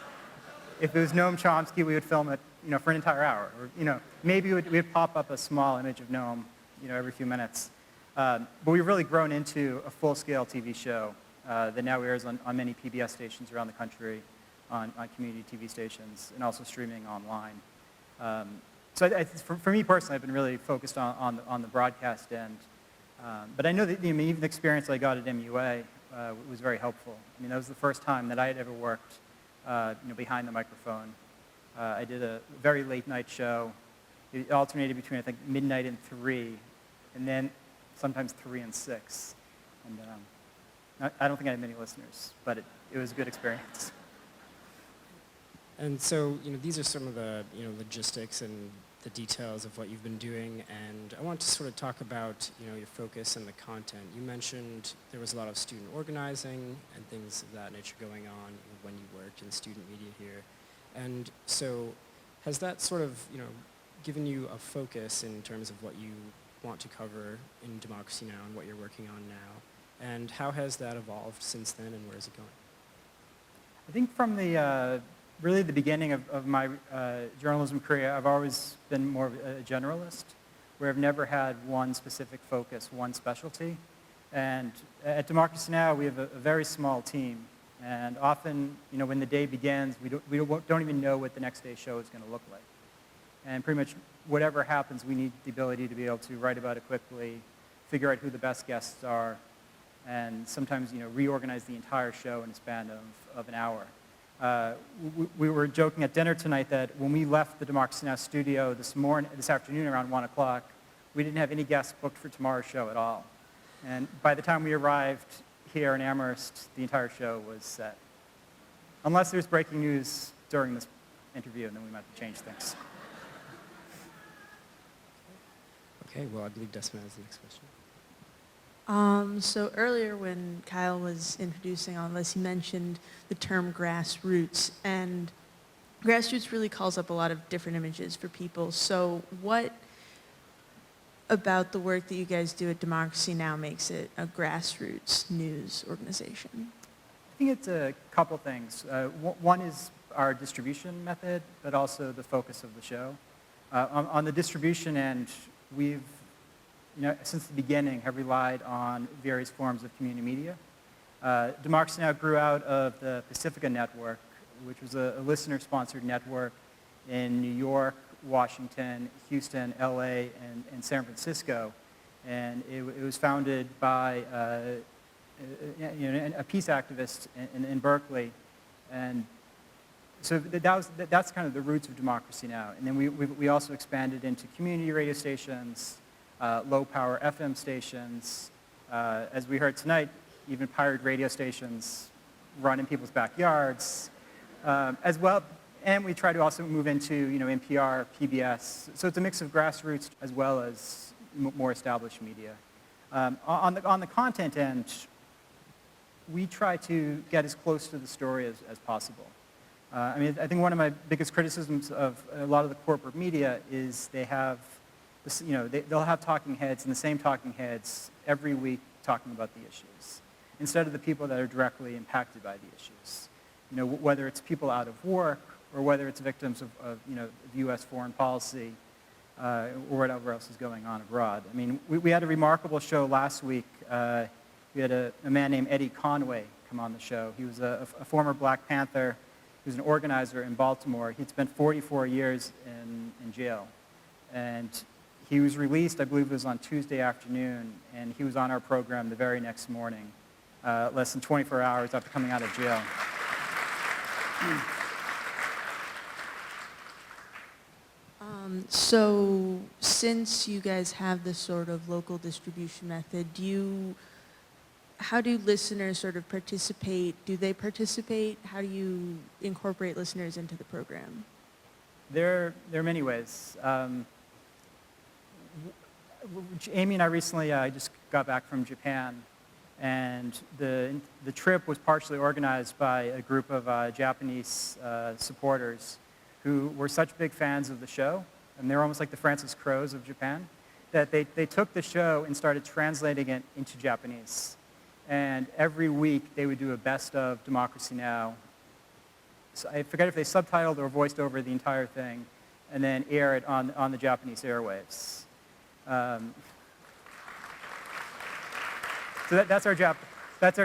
If it was Noam Chomsky, we would film it for an entire hour. Or, maybe we'd pop up a small image of Noam, every few minutes. But we've really grown into a full-scale TV show that now airs on many PBS stations around the country, on community TV stations, and also streaming online. So for me personally, I've been really focused on the broadcast end. But I know that even the experience I got at MUA was very helpful. That was the first time that I had ever worked behind the microphone. I did a very late night show. It alternated between, I think, midnight and 3, and then sometimes 3 and 6. And I don't think I had many listeners, but it was a good experience. And so, these are some of the, logistics and the details of what you've been doing, and I want to sort of talk about, your focus and the content. You mentioned there was a lot of student organizing and things of that nature going on when you worked in student media here. And so has that sort of, given you a focus in terms of what you want to cover in Democracy Now! And what you're working on now? And how has that evolved since then, and where is it going? I think from really the beginning of my journalism career, I've always been more of a generalist, where I've never had one specific focus, one specialty. And at Democracy Now!, we have a very small team. And often, when the day begins, we don't even know what the next day's show is going to look like. And pretty much whatever happens, we need the ability to be able to write about it quickly, figure out who the best guests are, and sometimes, reorganize the entire show in a span of an hour. We were joking at dinner tonight that when we left the Democracy Now! Studio this afternoon around 1 o'clock, we didn't have any guests booked for tomorrow's show at all. And by the time we arrived here in Amherst, the entire show was set. Unless there's breaking news during this interview, and then we might have to change things. Okay, well, I believe Desmond has the next question. So earlier when Kyle was introducing all this, he mentioned the term grassroots, and grassroots really calls up a lot of different images for people. So what about the work that you guys do at Democracy Now! Makes it a grassroots news organization? I think it's a couple things. One is our distribution method, but also the focus of the show. On the distribution end, we've, since the beginning, have relied on various forms of community media. Democracy Now! Grew out of the Pacifica Network, which was a listener-sponsored network in New York, Washington, Houston, LA, and San Francisco. And it was founded by a peace activist in Berkeley. And so that's kind of the roots of Democracy Now! And then we also expanded into community radio stations, low-power FM stations, as we heard tonight, even pirate radio stations run in people's backyards, as well. And we try to also move into NPR, PBS. So it's a mix of grassroots as well as more established media. On the content end, we try to get as close to the story as possible. I think one of my biggest criticisms of a lot of the corporate media is they have, they'll have talking heads, and the same talking heads every week talking about the issues, instead of the people that are directly impacted by the issues. Whether it's people out of work, or whether it's victims of U.S. foreign policy, or whatever else is going on abroad. We had a remarkable show last week. We had a man named Eddie Conway come on the show. He was a former Black Panther. He was an organizer in Baltimore. He'd spent 44 years in jail. And he was released, I believe it was on Tuesday afternoon, and he was on our program the very next morning, less than 24 hours after coming out of jail. So since you guys have this sort of local distribution method, how do listeners sort of participate? Do they participate? How do you incorporate listeners into the program? There are many ways. Amy and I recently just got back from Japan, and the trip was partially organized by a group of Japanese supporters who were such big fans of the show, and they were almost like the Francis Crowes of Japan, that they took the show and started translating it into Japanese. And every week they would do a best of Democracy Now! So I forget if they subtitled or voiced over the entire thing, and then air it on the Japanese airwaves. So that's our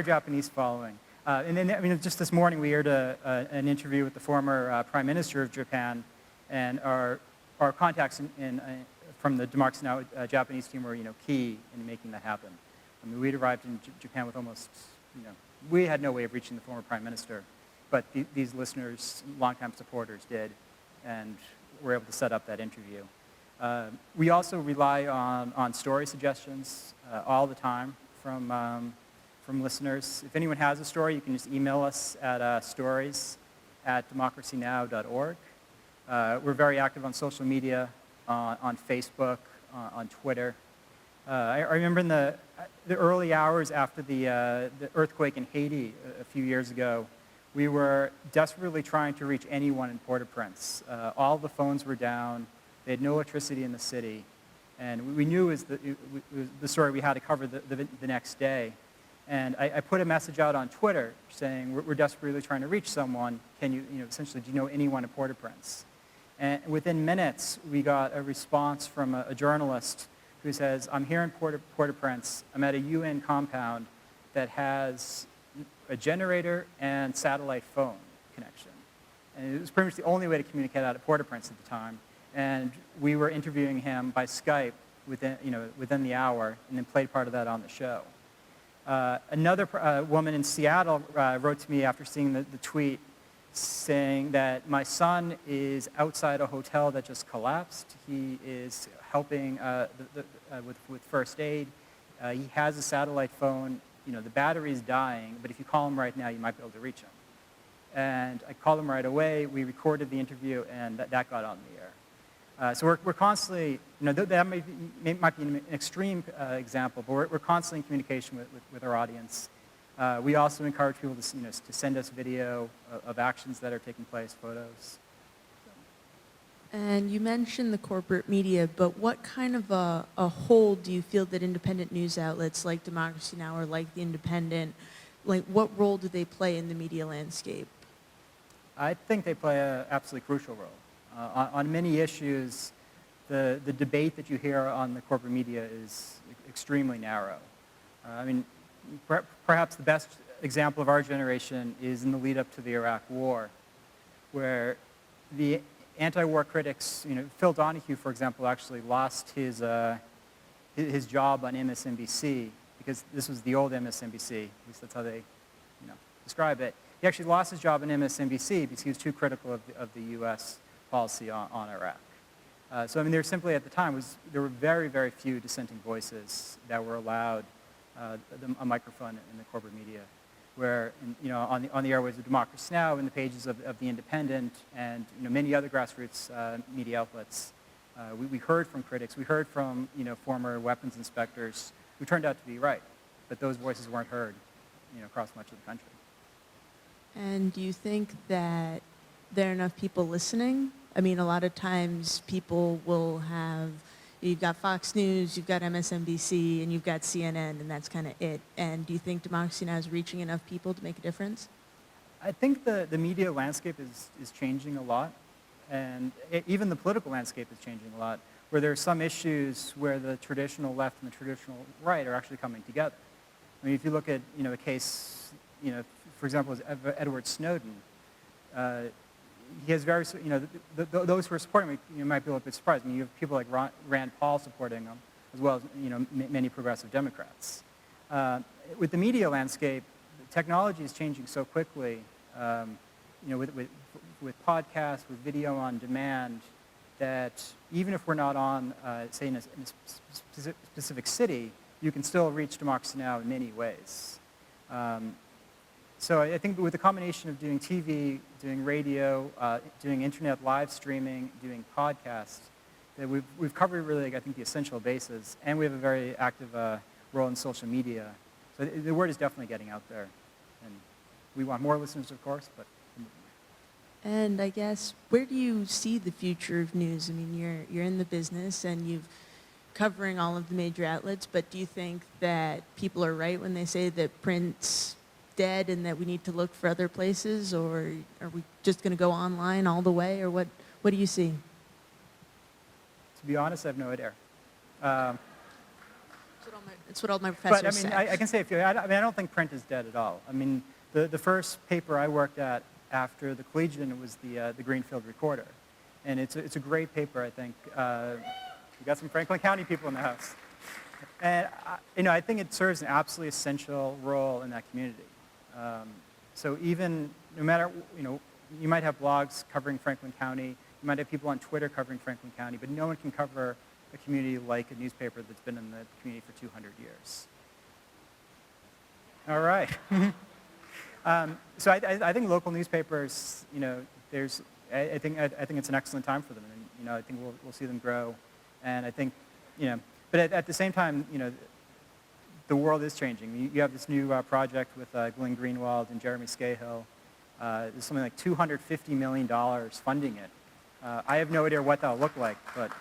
Japanese following. And then, just this morning we aired an interview with the former Prime Minister of Japan, and our contacts from the Democracy Now! Japanese team were key in making that happen. We'd arrived in Japan with almost, we had no way of reaching the former Prime Minister, but these listeners, longtime supporters did, and were able to set up that interview. We also rely on story suggestions all the time from listeners. If anyone has a story, you can just email us at stories@democracynow.org. We're very active on social media, on Facebook, on Twitter. I remember in the early hours after the earthquake in Haiti a few years ago, we were desperately trying to reach anyone in Port-au-Prince. All the phones were down. They had no electricity in the city. And we knew it was the story we had to cover the next day. And I put a message out on Twitter saying, we're desperately trying to reach someone. Can you, essentially, do you know anyone in Port-au-Prince? And within minutes, we got a response from a journalist who says, I'm here in Port-au-Prince. I'm at a UN compound that has a generator and satellite phone connection. And it was pretty much the only way to communicate out of Port-au-Prince at the time. And we were interviewing him by Skype within the hour, and then played part of that on the show. Another woman in Seattle wrote to me after seeing the tweet saying that my son is outside a hotel that just collapsed. He is helping with first aid. He has a satellite phone. The battery is dying, but if you call him right now, you might be able to reach him. And I called him right away. We recorded the interview, and that got on the air. So we're constantly, that might be an extreme example, but we're constantly in communication with our audience. We also encourage people to send us video of actions that are taking place, photos. And you mentioned the corporate media, but what kind of a hold do you feel that independent news outlets like Democracy Now! Or like The Independent, like what role do they play in the media landscape? I think they play an absolutely crucial role. On many issues, the debate that you hear on the corporate media is extremely narrow. Perhaps the best example of our generation is in the lead up to the Iraq War, where the anti-war critics, Phil Donahue, for example, actually lost his job on MSNBC, because this was the old MSNBC, at least that's how they describe it. He actually lost his job on MSNBC because he was too critical of the U.S. policy on Iraq. There simply at the time there were very, very few dissenting voices that were allowed a microphone in the corporate media, where on the airwaves of Democracy Now! In the pages of The Independent and many other grassroots media outlets, we heard from critics, we heard from former weapons inspectors who turned out to be right, but those voices weren't heard across much of the country. And do you think that there are enough people listening? I mean, a lot of times people will have, you've got Fox News, you've got MSNBC, and you've got CNN, and that's kind of it. And do you think Democracy Now! Is reaching enough people to make a difference? I think the media landscape is changing a lot, and even the political landscape is changing a lot, where there are some issues where the traditional left and the traditional right are actually coming together. I mean, if you look at a case, for example, as Edward Snowden, he has very, those who are supporting him, you might be a little bit surprised. I mean, you have people like Rand Paul supporting him, as well as many progressive Democrats. With the media landscape, technology is changing so quickly. With podcasts, with video on demand, that even if we're not on, say, in a specific city, you can still reach Democracy Now! In many ways. So I think with the combination of doing TV, doing radio, doing internet live streaming, doing podcasts, that we've covered really, I think, the essential bases, and we have a very active role in social media. So the word is definitely getting out there, and we want more listeners, of course, but. And I guess, where do you see the future of news? I mean, you're in the business and you've covering all of the major outlets, but do you think that people are right when they say that print's dead and that we need to look for other places, or are we just going to go online all the way, or what do you see? To be honest, I have no idea. It's what all my professors say. But I can say I don't think print is dead at all. I mean, the first paper I worked at after the Collegian was the Greenfield Recorder, and it's a great paper. I think we got some Franklin County people in the house, and I think it serves an absolutely essential role in that community. So even no matter you might have blogs covering Franklin County, you might have people on Twitter covering Franklin County, but no one can cover a community like a newspaper that's been in the community for 200 years. All right. So I think local newspapers, I think it's an excellent time for them, and I think we'll see them grow, and I think but at the same time, the world is changing. You have this new project with Glenn Greenwald and Jeremy Scahill. There's something like $250 million funding it. I have no idea what that'll look like, but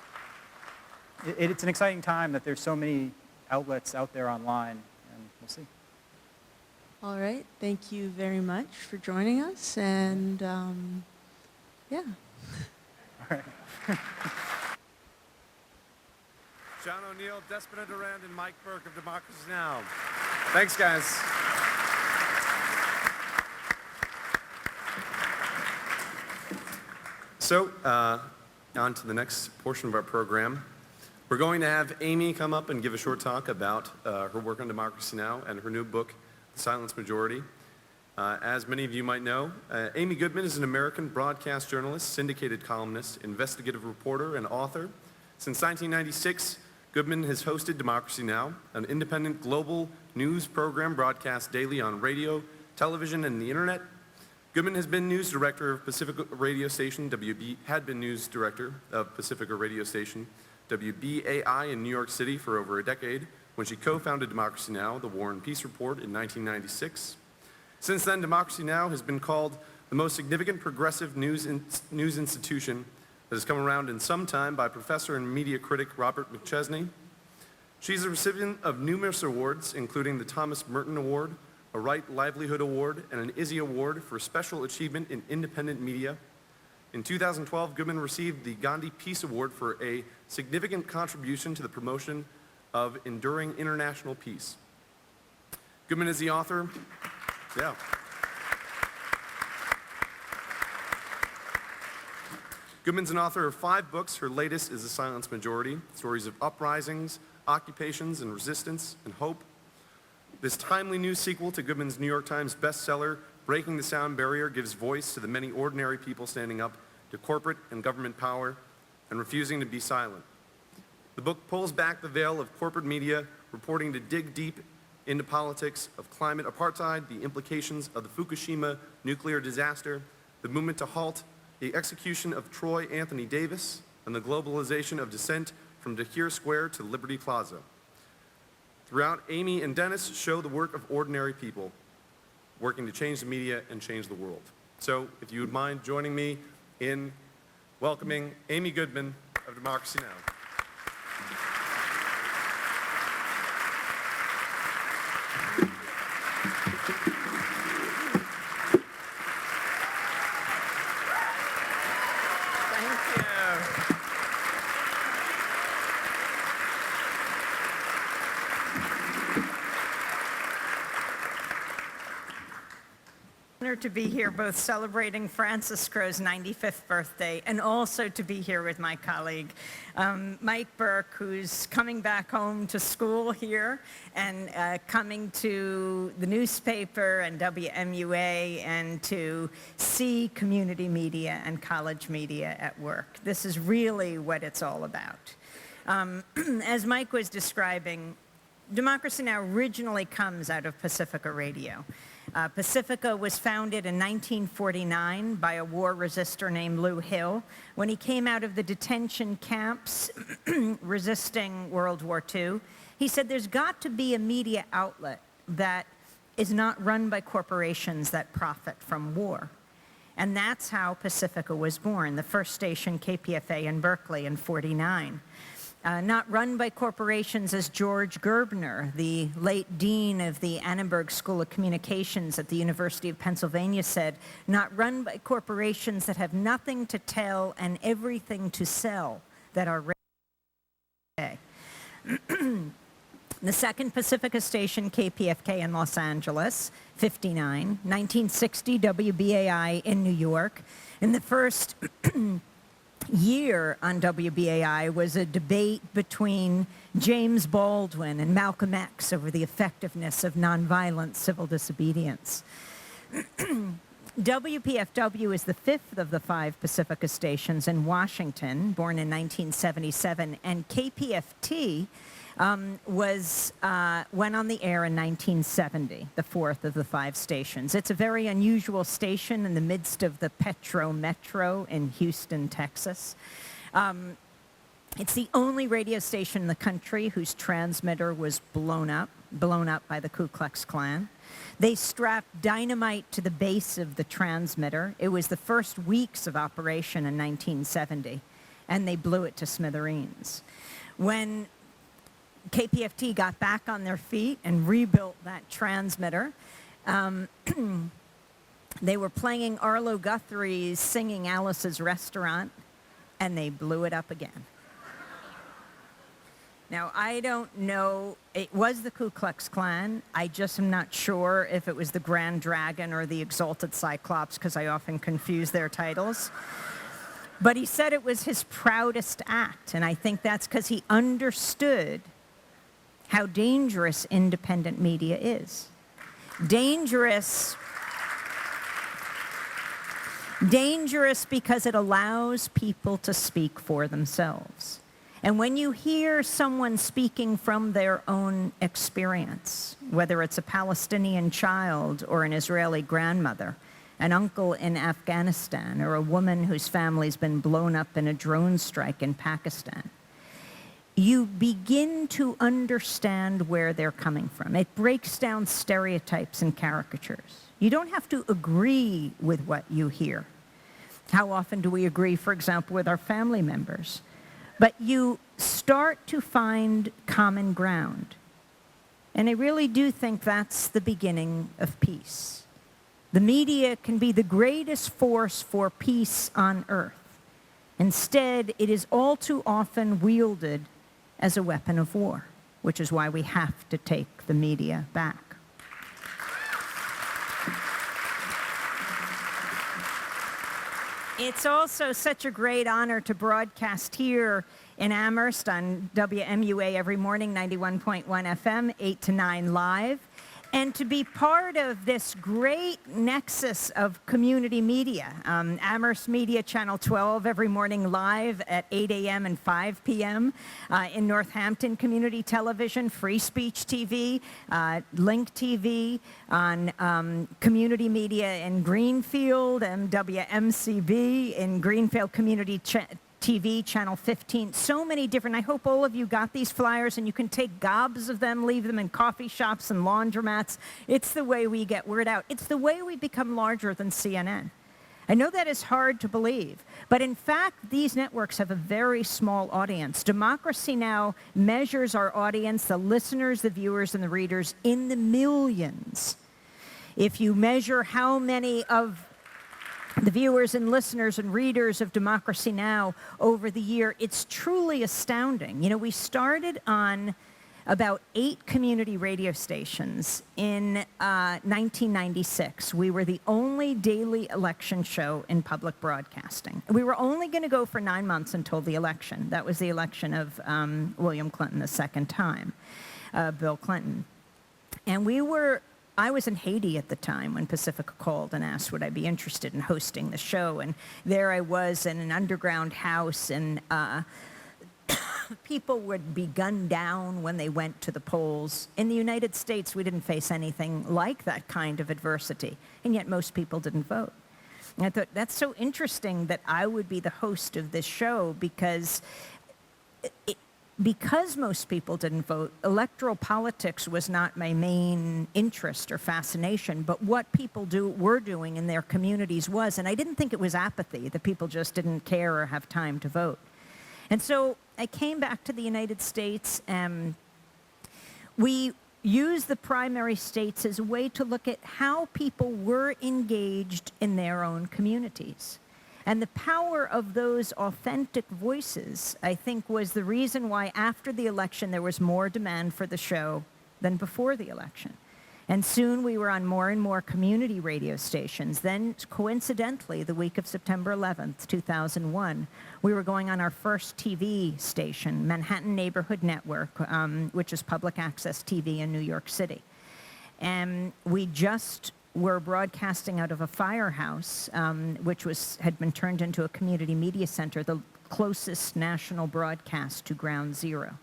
it's an exciting time that there's so many outlets out there online, and we'll see. All right. Thank you very much for joining us, and yeah. All right. John O'Neill, Despina Durand, and Mike Burke of Democracy Now! Thanks, guys. So, on to the next portion of our program. We're going to have Amy come up and give a short talk about her work on Democracy Now! And her new book, The Silent Majority. As many of you might know, Amy Goodman is an American broadcast journalist, syndicated columnist, investigative reporter, and author. Since 1996, Goodman has hosted Democracy Now!, an independent global news program broadcast daily on radio, television, and the internet. Goodman has been news director of Pacifica radio station, had been news director of Pacifica radio station, WBAI in New York City for over a decade, when she co-founded Democracy Now!, the War and Peace Report, in 1996. Since then, Democracy Now! Has been called the most significant progressive news institution that has come around in some time by professor and media critic Robert McChesney. She's a recipient of numerous awards, including the Thomas Merton Award, a Right Livelihood Award, and an Izzy Award for Special Achievement in Independent Media. In 2012, Goodman received the Gandhi Peace Award for a significant contribution to the promotion of enduring international peace. Goodman is the author, Goodman's an author of 5 books. Her latest is The Silence Majority, stories of uprisings, occupations, and resistance and hope. This timely new sequel to Goodman's New York Times bestseller, Breaking the Sound Barrier, gives voice to the many ordinary people standing up to corporate and government power and refusing to be silent. The book pulls back the veil of corporate media, reporting to dig deep into politics of climate apartheid, the implications of the Fukushima nuclear disaster, the movement to halt the execution of Troy Anthony Davis, and the globalization of dissent from Tahrir Square to Liberty Plaza. Throughout, Amy and Dennis show the work of ordinary people working to change the media and change the world. So, if you would mind joining me in welcoming Amy Goodman of Democracy Now! Honored to be here, both celebrating Francis Crowe's 95th birthday and also to be here with my colleague, Mike Burke, who's coming back home to school here and coming to the newspaper and WMUA and to see community media and college media at work. This is really what it's all about. As Mike was describing, Democracy Now! Originally comes out of Pacifica Radio. Pacifica was founded in 1949 by a war resistor named Lou Hill. When he came out of the detention camps resisting World War II, he said there's got to be a media outlet that is not run by corporations that profit from war. And that's how Pacifica was born, the first station, KPFA in Berkeley, in '49. Not run by corporations, as George Gerbner, the late dean of the Annenberg School of Communications at the University of Pennsylvania, said, not run by corporations that have nothing to tell and everything to sell that are today. The second Pacifica station, KPFK in Los Angeles, 59, 1960 WBAI in New York, and the first year on WBAI was a debate between James Baldwin and Malcolm X over the effectiveness of nonviolent civil disobedience. WPFW is the 5th of the 5 Pacifica stations in Washington, born in 1977, and KPFT went on the air in 1970, the 4th of the 5 stations. It's a very unusual station in the midst of the Petro Metro in Houston, Texas. It's the only radio station in the country whose transmitter was blown up by the Ku Klux Klan. They strapped dynamite to the base of the transmitter. It was the first weeks of operation in 1970, and they blew it to smithereens. When KPFT got back on their feet and rebuilt that transmitter, they were playing Arlo Guthrie's Singing Alice's Restaurant, and they blew it up again. Now, I don't know, it was the Ku Klux Klan. I just am not sure if it was the Grand Dragon or the Exalted Cyclops, because I often confuse their titles. But he said it was his proudest act, and I think that's because he understood how dangerous independent media is. Dangerous because it allows people to speak for themselves. And when you hear someone speaking from their own experience, whether it's a Palestinian child or an Israeli grandmother, an uncle in Afghanistan, or a woman whose family's been blown up in a drone strike in Pakistan, you begin to understand where they're coming from. It breaks down stereotypes and caricatures. You don't have to agree with what you hear. How often do we agree, for example, with our family members? But you start to find common ground. And I really do think that's the beginning of peace. The media can be the greatest force for peace on earth. Instead, it is all too often wielded as a weapon of war, which is why we have to take the media back. It's also such a great honor to broadcast here in Amherst on WMUA every morning, 91.1 FM, 8 to 9 live, and to be part of this great nexus of community media. Amherst Media Channel 12 every morning live at 8 a.m. and 5 p.m. In Northampton Community Television, Free Speech TV, Link TV, on community media in Greenfield, and WMCB in Greenfield Community TV, Channel 15, so many different. I hope all of you got these flyers and you can take gobs of them, leave them in coffee shops and laundromats. It's the way we get word out. It's the way we become larger than CNN. I know that is hard to believe, but in fact, these networks have a very small audience. Democracy Now! Measures our audience, the listeners, the viewers, and the readers, in the millions. If you measure how many of the viewers and listeners and readers of Democracy Now! Over the year, it's truly astounding. You know, we started on about 8 community radio stations in 1996. We were the only daily election show in public broadcasting. We were only going to go for 9 months until the election. That was the election of William Clinton the second time, Bill Clinton. And I was in Haiti at the time when Pacifica called and asked would I be interested in hosting the show. And there I was in an underground house, and people would be gunned down when they went to the polls. In the United States, we didn't face anything like that kind of adversity, and yet most people didn't vote. And I thought, that's so interesting that I would be the host of this show, because most people didn't vote, electoral politics was not my main interest or fascination, but what people were doing in their communities was, and I didn't think it was apathy, that people just didn't care or have time to vote. And so I came back to the United States, and we used the primary states as a way to look at how people were engaged in their own communities. And the power of those authentic voices, I think, was the reason why after the election there was more demand for the show than before the election. And soon we were on more and more community radio stations. Then, coincidentally, the week of September 11th, 2001, we were going on our first TV station, Manhattan Neighborhood Network, which is public access TV in New York City. And we just were broadcasting out of a firehouse, which had been turned into a community media center, the closest national broadcast to Ground Zero.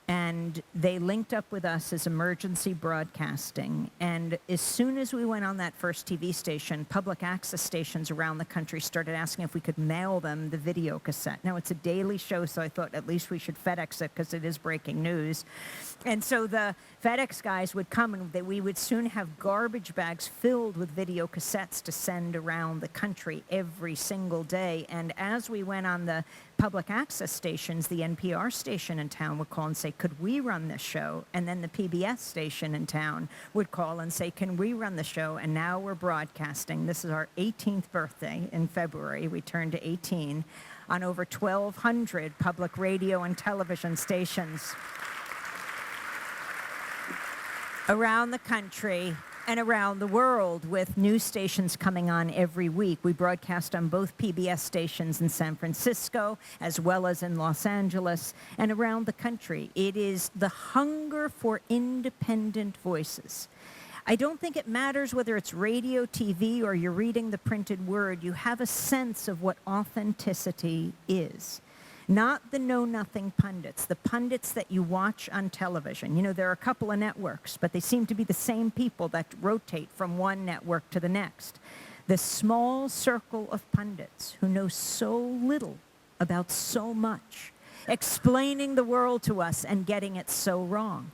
And they linked up with us as emergency broadcasting. And as soon as we went on that first TV station, public access stations around the country started asking if we could mail them the video cassette. Now, it's a daily show, so I thought at least we should FedEx it because it is breaking news. And so the FedEx guys would come, and we would soon have garbage bags filled with video cassettes to send around the country every single day. And as we went on the public access stations, the NPR station in town would call and say, could we run this show? And then the PBS station in town would call and say, can we run the show? And now we're broadcasting. This is our 18th birthday in February. We turned to 18 on over 1,200 public radio and television stations around the country and around the world, with news stations coming on every week. We broadcast on both PBS stations in San Francisco as well as in Los Angeles and around the country. It is the hunger for independent voices. I don't think it matters whether it's radio, TV, or you're reading the printed word. You have a sense of what authenticity is. Not the know-nothing pundits, the pundits that you watch on television. You know, there are a couple of networks, but they seem to be the same people that rotate from one network to the next. This small circle of pundits who know so little about so much, explaining the world to us and getting it so wrong?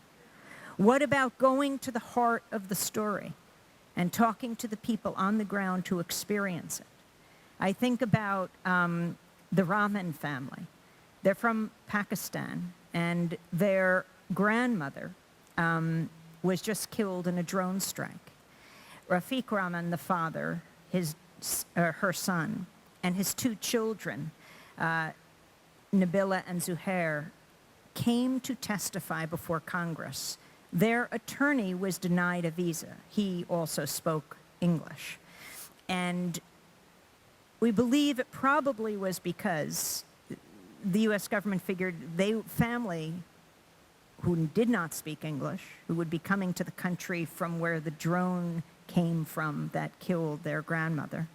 What about going to the heart of the story and talking to the people on the ground to experience it? I think about the Rahman family. They're from Pakistan, and their grandmother was just killed in a drone strike. Rafiq Rahman, the father, her son, and his two children, Nabila and Zuhair, came to testify before Congress. Their attorney was denied a visa. He also spoke English. And we believe it probably was because the U.S. government figured family who did not speak English, who would be coming to the country from where the drone came from that killed their grandmother,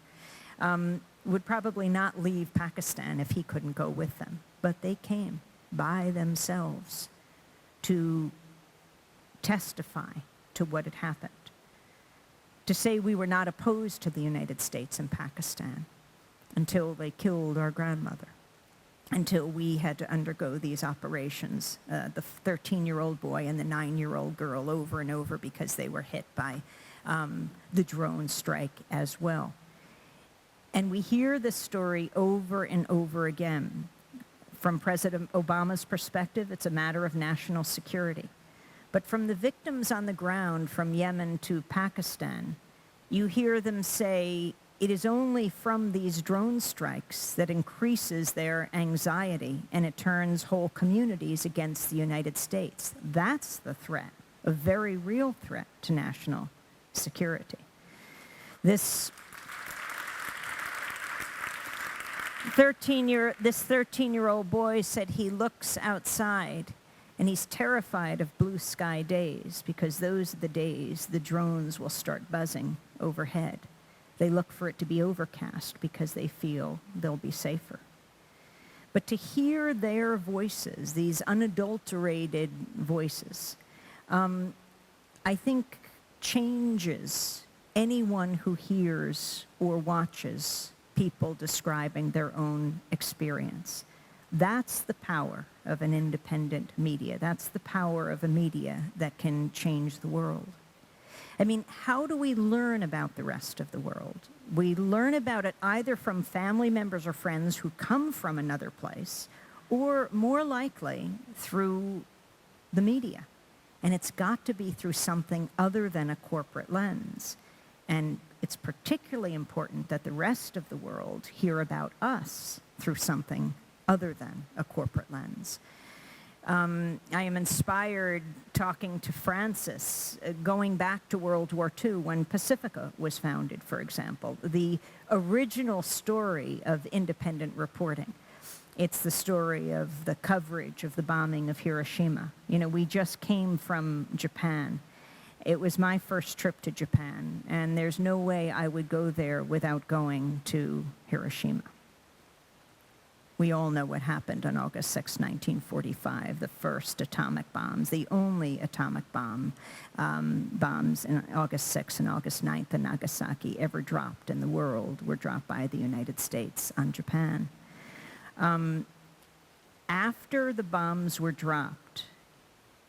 would probably not leave Pakistan if he couldn't go with them. But they came by themselves to testify to what had happened, to say we were not opposed to the United States and Pakistan until they killed our grandmother, until we had to undergo these operations, the 13-year-old boy and the 9-year-old girl, over and over because they were hit by the drone strike as well. And we hear this story over and over again. From President Obama's perspective, it's a matter of national security. But from the victims on the ground from Yemen to Pakistan, you hear them say it is only from these drone strikes that increases their anxiety and it turns whole communities against the United States. That's the threat, a very real threat to national security. This 13-year-old boy said he looks outside and he's terrified of blue sky days because those are the days the drones will start buzzing overhead. They look for it to be overcast because they feel they'll be safer. But to hear their voices, these unadulterated voices, I think changes anyone who hears or watches people describing their own experience. That's the power of an independent media. That's the power of a media that can change the world. I mean, how do we learn about the rest of the world? We learn about it either from family members or friends who come from another place, or more likely through the media. And it's got to be through something other than a corporate lens. And it's particularly important that the rest of the world hear about us through something other than a corporate lens. I am inspired talking to Francis, going back to World War II when Pacifica was founded, for example, the original story of independent reporting. It's the story of the coverage of the bombing of Hiroshima. You know, we just came from Japan. It was my first trip to Japan, and there's no way I would go there without going to Hiroshima. We all know what happened on August 6, 1945, the first atomic bombs, the only atomic bombs in August 6 and August 9th in Nagasaki ever dropped in the world were dropped by the United States on Japan. After the bombs were dropped,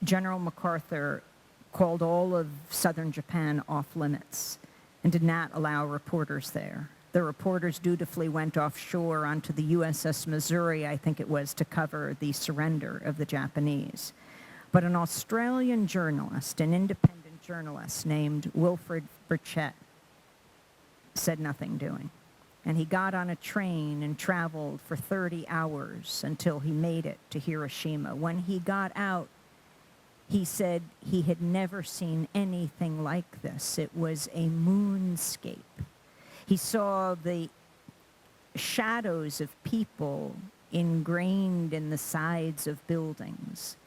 General MacArthur called all of southern Japan off limits and did not allow reporters there. The reporters dutifully went offshore onto the USS Missouri, I think it was, to cover the surrender of the Japanese. But an Australian journalist, an independent journalist named Wilfred Burchett, said nothing doing. And he got on a train and traveled for 30 hours until he made it to Hiroshima. When he got out, he said he had never seen anything like this. It was a moonscape. He saw the shadows of people ingrained in the sides of buildings.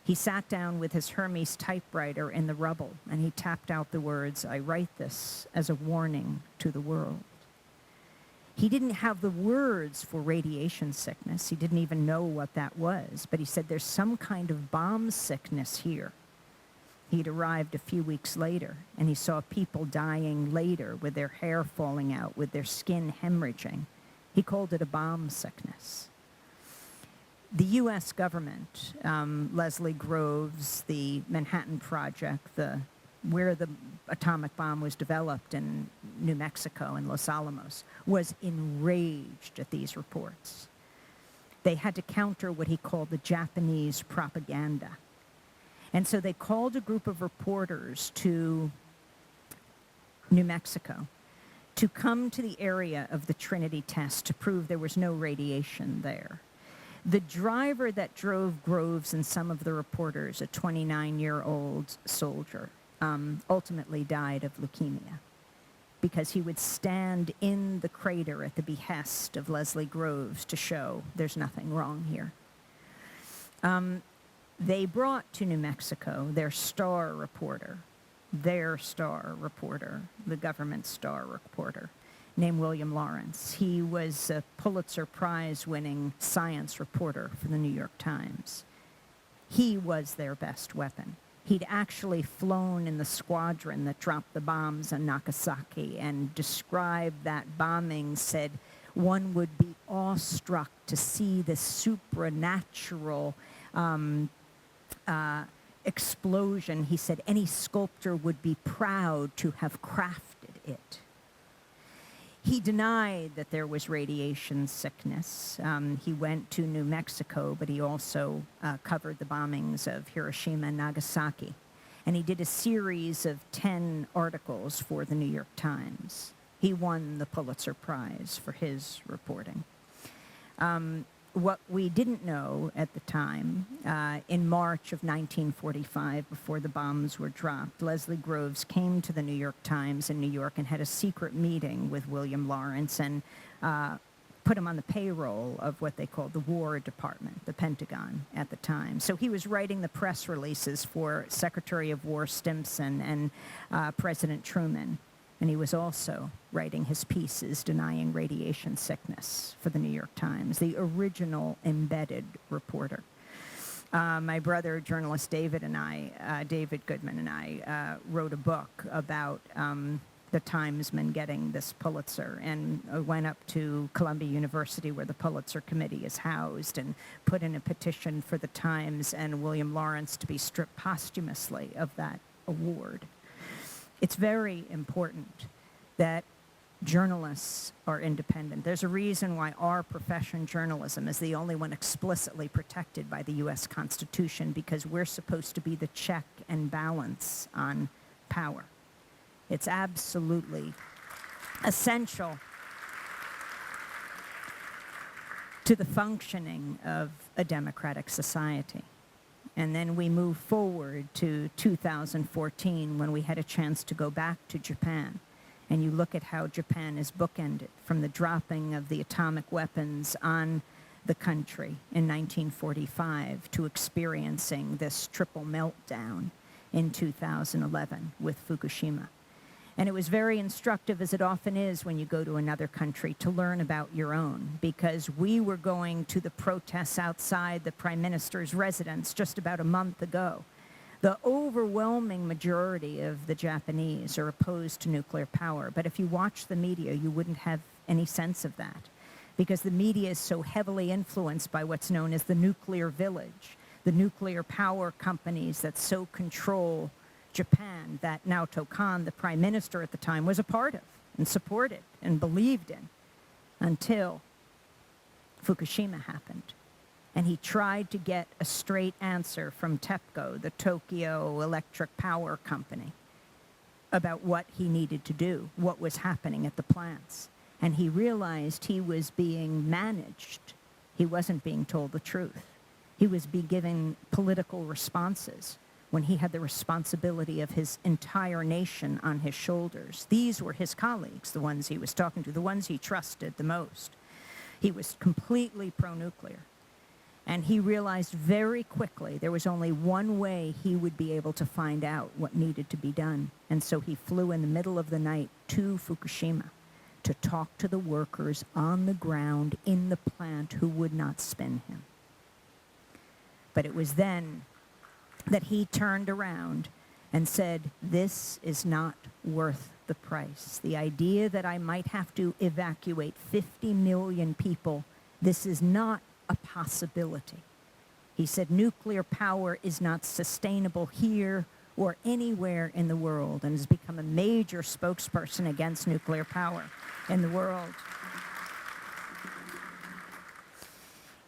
He sat down with his Hermes typewriter in the rubble, and he tapped out the words, "I write this as a warning to the world." He didn't have the words for radiation sickness. He didn't even know what that was, but he said there's some kind of bomb sickness here. He'd arrived a few weeks later, and he saw people dying later with their hair falling out, with their skin hemorrhaging. He called it a bomb sickness. The U.S. government, Leslie Groves, the Manhattan Project, where the atomic bomb was developed in New Mexico and Los Alamos, was enraged at these reports. They had to counter what he called the Japanese propaganda. And so they called a group of reporters to New Mexico to come to the area of the Trinity test to prove there was no radiation there. The driver that drove Groves and some of the reporters, a 29-year-old soldier, ultimately died of leukemia because he would stand in the crater at the behest of Leslie Groves to show there's nothing wrong here. They brought to New Mexico their star reporter, the government star reporter, named William Lawrence. He was a Pulitzer Prize-winning science reporter for the New York Times. He was their best weapon. He'd actually flown in the squadron that dropped the bombs on Nagasaki and described that bombing, said one would be awestruck to see the supernatural explosion. He said any sculptor would be proud to have crafted it. He denied that there was radiation sickness. He went to New Mexico, but he also covered the bombings of Hiroshima and Nagasaki. And he did a series of 10 articles for the New York Times. He won the Pulitzer Prize for his reporting. What we didn't know at the time, in March of 1945, before the bombs were dropped, Leslie Groves came to the New York Times in New York and had a secret meeting with William Lawrence and put him on the payroll of what they called the War Department, the Pentagon at the time. So he was writing the press releases for Secretary of War Stimson and President Truman. And he was also writing his pieces denying radiation sickness for the New York Times, the original embedded reporter. My brother, journalist David Goodman and I, wrote a book about the Timesman getting this Pulitzer, and went up to Columbia University where the Pulitzer Committee is housed and put in a petition for the Times and William Lawrence to be stripped posthumously of that award. It's very important that journalists are independent. There's a reason why our profession, journalism, is the only one explicitly protected by the U.S. Constitution, because we're supposed to be the check and balance on power. It's absolutely essential to the functioning of a democratic society. And then we move forward to 2014 when we had a chance to go back to Japan. And you look at how Japan is bookended from the dropping of the atomic weapons on the country in 1945 to experiencing this triple meltdown in 2011 with Fukushima. And it was very instructive, as it often is when you go to another country, to learn about your own, because we were going to the protests outside the Prime Minister's residence just about a month ago. The overwhelming majority of the Japanese are opposed to nuclear power, but if you watch the media, you wouldn't have any sense of that, because the media is so heavily influenced by what's known as the nuclear village, the nuclear power companies that so control Japan, that Naoto Kan, the prime minister at the time, was a part of and supported and believed in, until Fukushima happened. And he tried to get a straight answer from TEPCO, the Tokyo Electric Power Company, about what he needed to do, what was happening at the plants. And he realized he was being managed. He wasn't being told the truth. He was being given political responses when he had the responsibility of his entire nation on his shoulders. These were his colleagues, the ones he was talking to, the ones he trusted the most. He was completely pro-nuclear. And he realized very quickly there was only one way he would be able to find out what needed to be done. And so he flew in the middle of the night to Fukushima to talk to the workers on the ground in the plant who would not spin him. But it was then that he turned around and said, "This is not worth the price. The idea that I might have to evacuate 50 million people, this is not a possibility." He said, "Nuclear power is not sustainable here or anywhere in the world," and has become a major spokesperson against nuclear power in the world.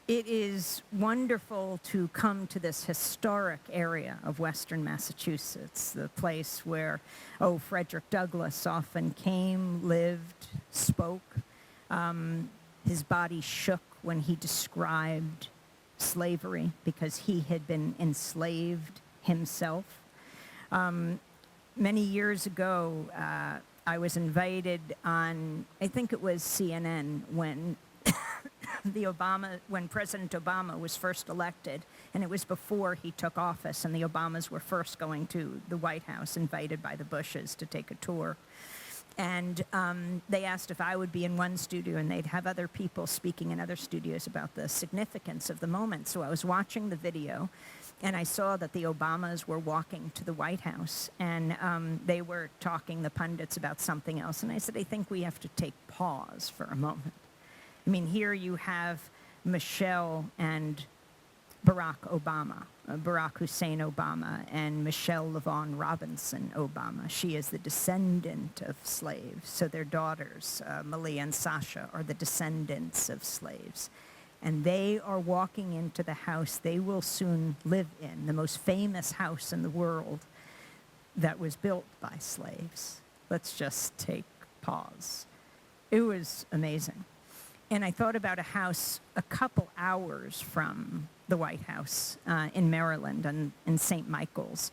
It is wonderful to come to this historic area of Western Massachusetts, the place where, Frederick Douglass often came, lived, spoke. His body shook when he described slavery because he had been enslaved himself. Many years ago, I was invited on, I think it was CNN, when when President Obama was first elected, and it was before he took office, and the Obamas were first going to the White House, invited by the Bushes to take a tour. And they asked if I would be in one studio, and they'd have other people speaking in other studios about the significance of the moment. So I was watching the video, and I saw that the Obamas were walking to the White House, and they were talking, the pundits, about something else. And I said, I think we have to take pause for a moment. I mean, here you have Michelle and Barack Obama, Barack Hussein Obama, and Michelle LaVaughn Robinson Obama. She is the descendant of slaves. So their daughters, Malia and Sasha, are the descendants of slaves. And they are walking into the house they will soon live in, the most famous house in the world that was built by slaves. Let's just take pause. It was amazing. And I thought about a house a couple hours from the White House in Maryland and in St. Michael's.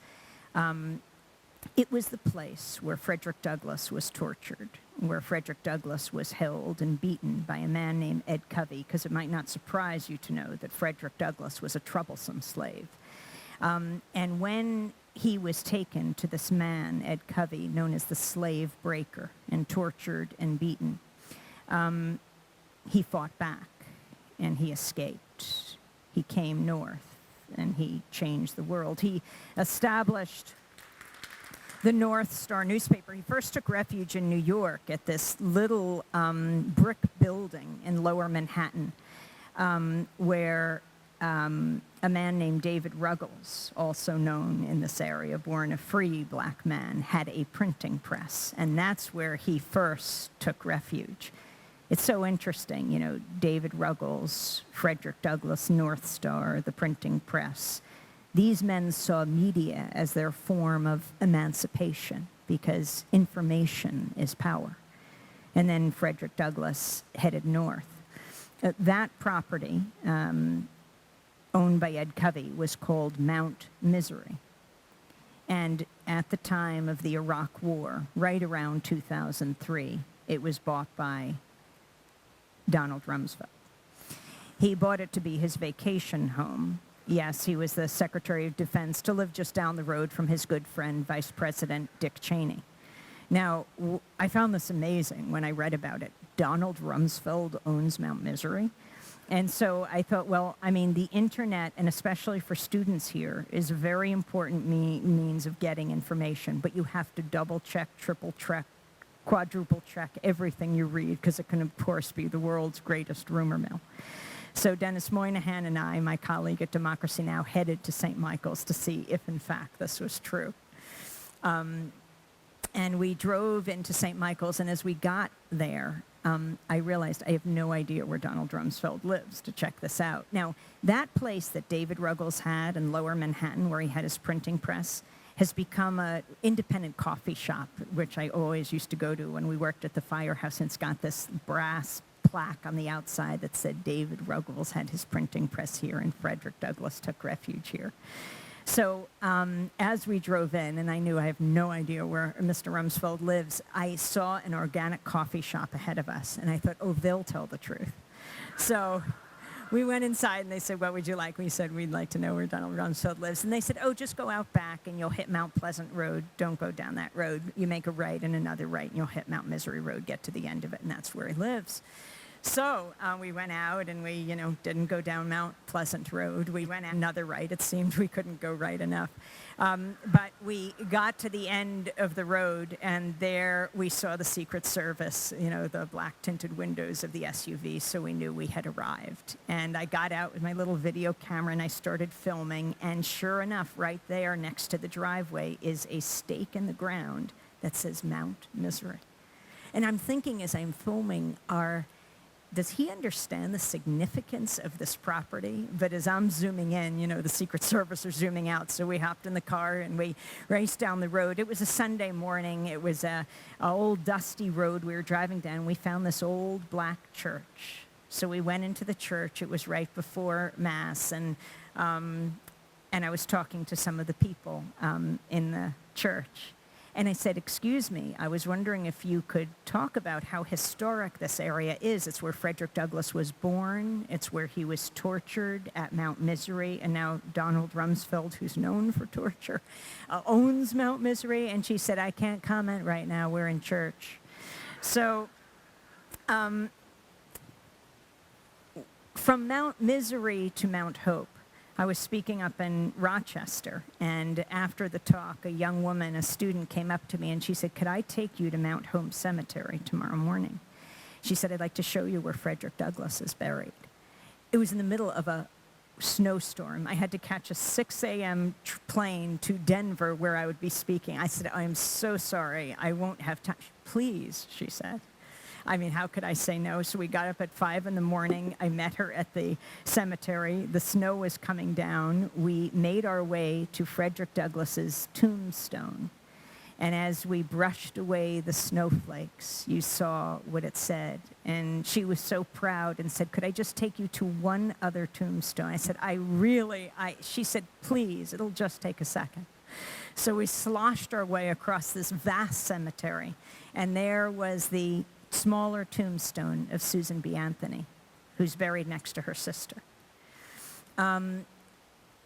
It was the place where Frederick Douglass was tortured, where Frederick Douglass was held and beaten by a man named Ed Covey, because it might not surprise you to know that Frederick Douglass was a troublesome slave. And when he was taken to this man, Ed Covey, known as the slave breaker, and tortured and beaten, he fought back, and he escaped. He came north, and he changed the world. He established the North Star newspaper. He first took refuge in New York at this little brick building in Lower Manhattan, where a man named David Ruggles, also known in this area, born a free black man, had a printing press, and that's where he first took refuge. It's so interesting, you know, David Ruggles, Frederick Douglass, North Star, the printing press. These men saw media as their form of emancipation because information is power. And then Frederick Douglass headed north. That property, owned by Ed Covey, was called Mount Misery. And at the time of the Iraq War, right around 2003, it was bought by Donald Rumsfeld. He bought it to be his vacation home. Yes, he was the Secretary of Defense, to live just down the road from his good friend, Vice President Dick Cheney. Now, I found this amazing when I read about it. Donald Rumsfeld owns Mount Misery. And so I thought, well, I mean, the internet, and especially for students here, is a very important means of getting information. But you have to double check, triple check, quadruple check everything you read, because it can, of course, be the world's greatest rumor mill. So Dennis Moynihan and I, my colleague at Democracy Now!, headed to St. Michael's to see if, in fact, this was true. And we drove into St. Michael's, and as we got there, I realized I have no idea where Donald Rumsfeld lives to check this out. Now, that place that David Ruggles had in Lower Manhattan, where he had his printing press, has become an independent coffee shop, which I always used to go to when we worked at the firehouse, and it's got this brass plaque on the outside that said David Ruggles had his printing press here and Frederick Douglass took refuge here. So as we drove in, and I knew I have no idea where Mr. Rumsfeld lives, I saw an organic coffee shop ahead of us, and I thought, oh, they'll tell the truth. So we went inside, and they said, what would you like? We said, we'd like to know where Donald Rumsfeld lives. And they said, oh, just go out back, and you'll hit Mount Pleasant Road. Don't go down that road. You make a right and another right, and you'll hit Mount Misery Road, get to the end of it, and that's where he lives. So we went out and we, didn't go down Mount Pleasant Road. We went another right. It seemed we couldn't go right enough. But we got to the end of the road, and there we saw the Secret Service, the black tinted windows of the SUV, so we knew we had arrived. And I got out with my little video camera and I started filming, and sure enough, right there next to the driveway is a stake in the ground that says Mount Misery. And I'm thinking as I'm filming, does he understand the significance of this property? But as I'm zooming in, the Secret Service are zooming out. So we hopped in the car and we raced down the road. It was a Sunday morning. It was a old dusty road we were driving down. We found this old black church. So we went into the church. It was right before Mass. And I was talking to some of the people in the church. And I said, excuse me, I was wondering if you could talk about how historic this area is. It's where Frederick Douglass was born. It's where he was tortured at Mount Misery. And now Donald Rumsfeld, who's known for torture, owns Mount Misery. And she said, I can't comment right now. We're in church. So from Mount Misery to Mount Hope, I was speaking up in Rochester, and after the talk, a young woman, a student, came up to me and she said, could I take you to Mount Hope Cemetery tomorrow morning? She said, I'd like to show you where Frederick Douglass is buried. It was in the middle of a snowstorm. I had to catch a 6 a.m. plane to Denver where I would be speaking. I said, I'm so sorry. I won't have time. Please, she said. I mean, how could I say no? So we got up at 5 in the morning. I met her at the cemetery. The snow was coming down. We made our way to Frederick Douglass's tombstone. And as we brushed away the snowflakes, you saw what it said. And she was so proud and said, could I just take you to one other tombstone? I said, she said, please, it'll just take a second. So we sloshed our way across this vast cemetery. And there was the smaller tombstone of Susan B. Anthony, who's buried next to her sister. And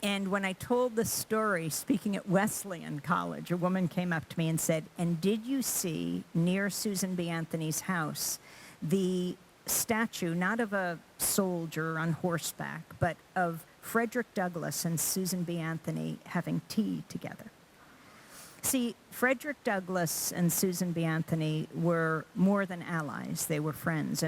when I told the story, speaking at Wesleyan College, a woman came up to me and said, and did you see near Susan B. Anthony's house the statue, not of a soldier on horseback, but of Frederick Douglass and Susan B. Anthony having tea together? See, Frederick Douglass and Susan B. Anthony were more than allies. They were friends.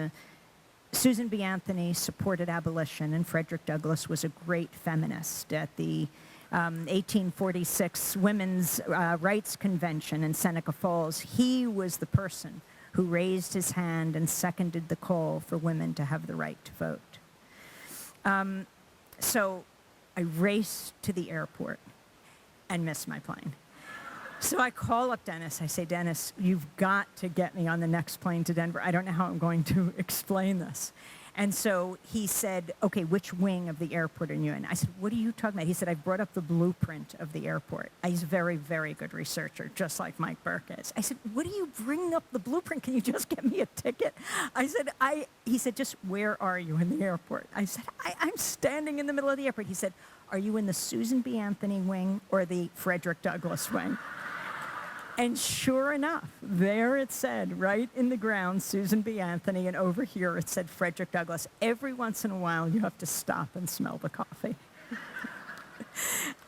Susan B. Anthony supported abolition, and Frederick Douglass was a great feminist. At the 1846 Women's Rights Convention in Seneca Falls, he was the person who raised his hand and seconded the call for women to have the right to vote. So I raced to the airport and missed my plane. So I call up Dennis. I say, Dennis, you've got to get me on the next plane to Denver. I don't know how I'm going to explain this. And so he said, okay, which wing of the airport are you in? I said, what are you talking about? He said, I brought up the blueprint of the airport. He's a very, very good researcher, just like Mike Burke is. I said, what are you bringing up the blueprint? Can you just get me a ticket? He said, just where are you in the airport? I said, I'm standing in the middle of the airport. He said, are you in the Susan B. Anthony wing or the Frederick Douglass wing? And sure enough, there it said, right in the ground, Susan B. Anthony, and over here it said Frederick Douglass. Every once in a while, you have to stop and smell the coffee.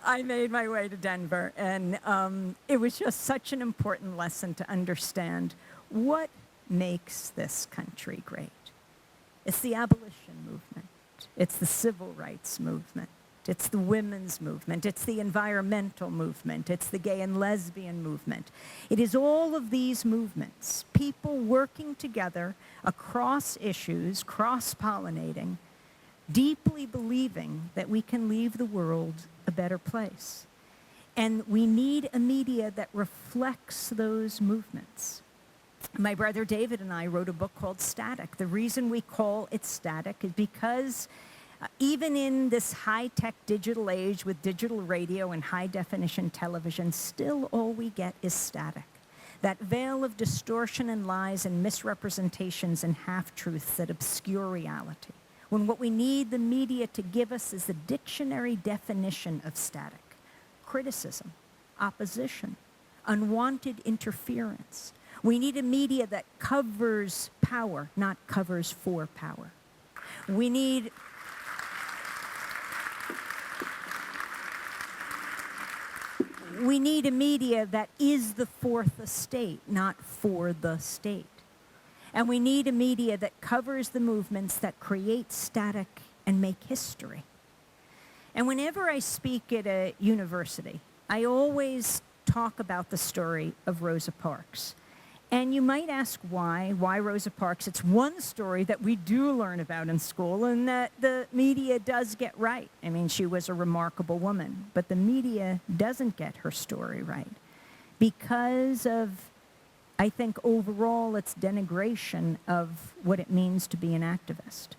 I made my way to Denver, and it was just such an important lesson to understand what makes this country great. It's the abolition movement. It's the civil rights movement. It's the women's movement. It's the environmental movement. It's the gay and lesbian movement. It is all of these movements, people working together across issues, cross-pollinating, deeply believing that we can leave the world a better place. And we need a media that reflects those movements. My brother David and I wrote a book called Static. The reason we call it Static is because even in this high-tech digital age with digital radio and high-definition television, still all we get is static. That veil of distortion and lies and misrepresentations and half-truths that obscure reality. When what we need the media to give us is the dictionary definition of static. Criticism, opposition, unwanted interference. We need a media that covers power, not covers for power. We need a media that is the fourth estate, not for the state. And we need a media that covers the movements that create static and make history. And whenever I speak at a university, I always talk about the story of Rosa Parks. And you might ask why Rosa Parks? It's one story that we do learn about in school and that the media does get right. I mean, she was a remarkable woman, but the media doesn't get her story right because of, I think, overall, its denigration of what it means to be an activist.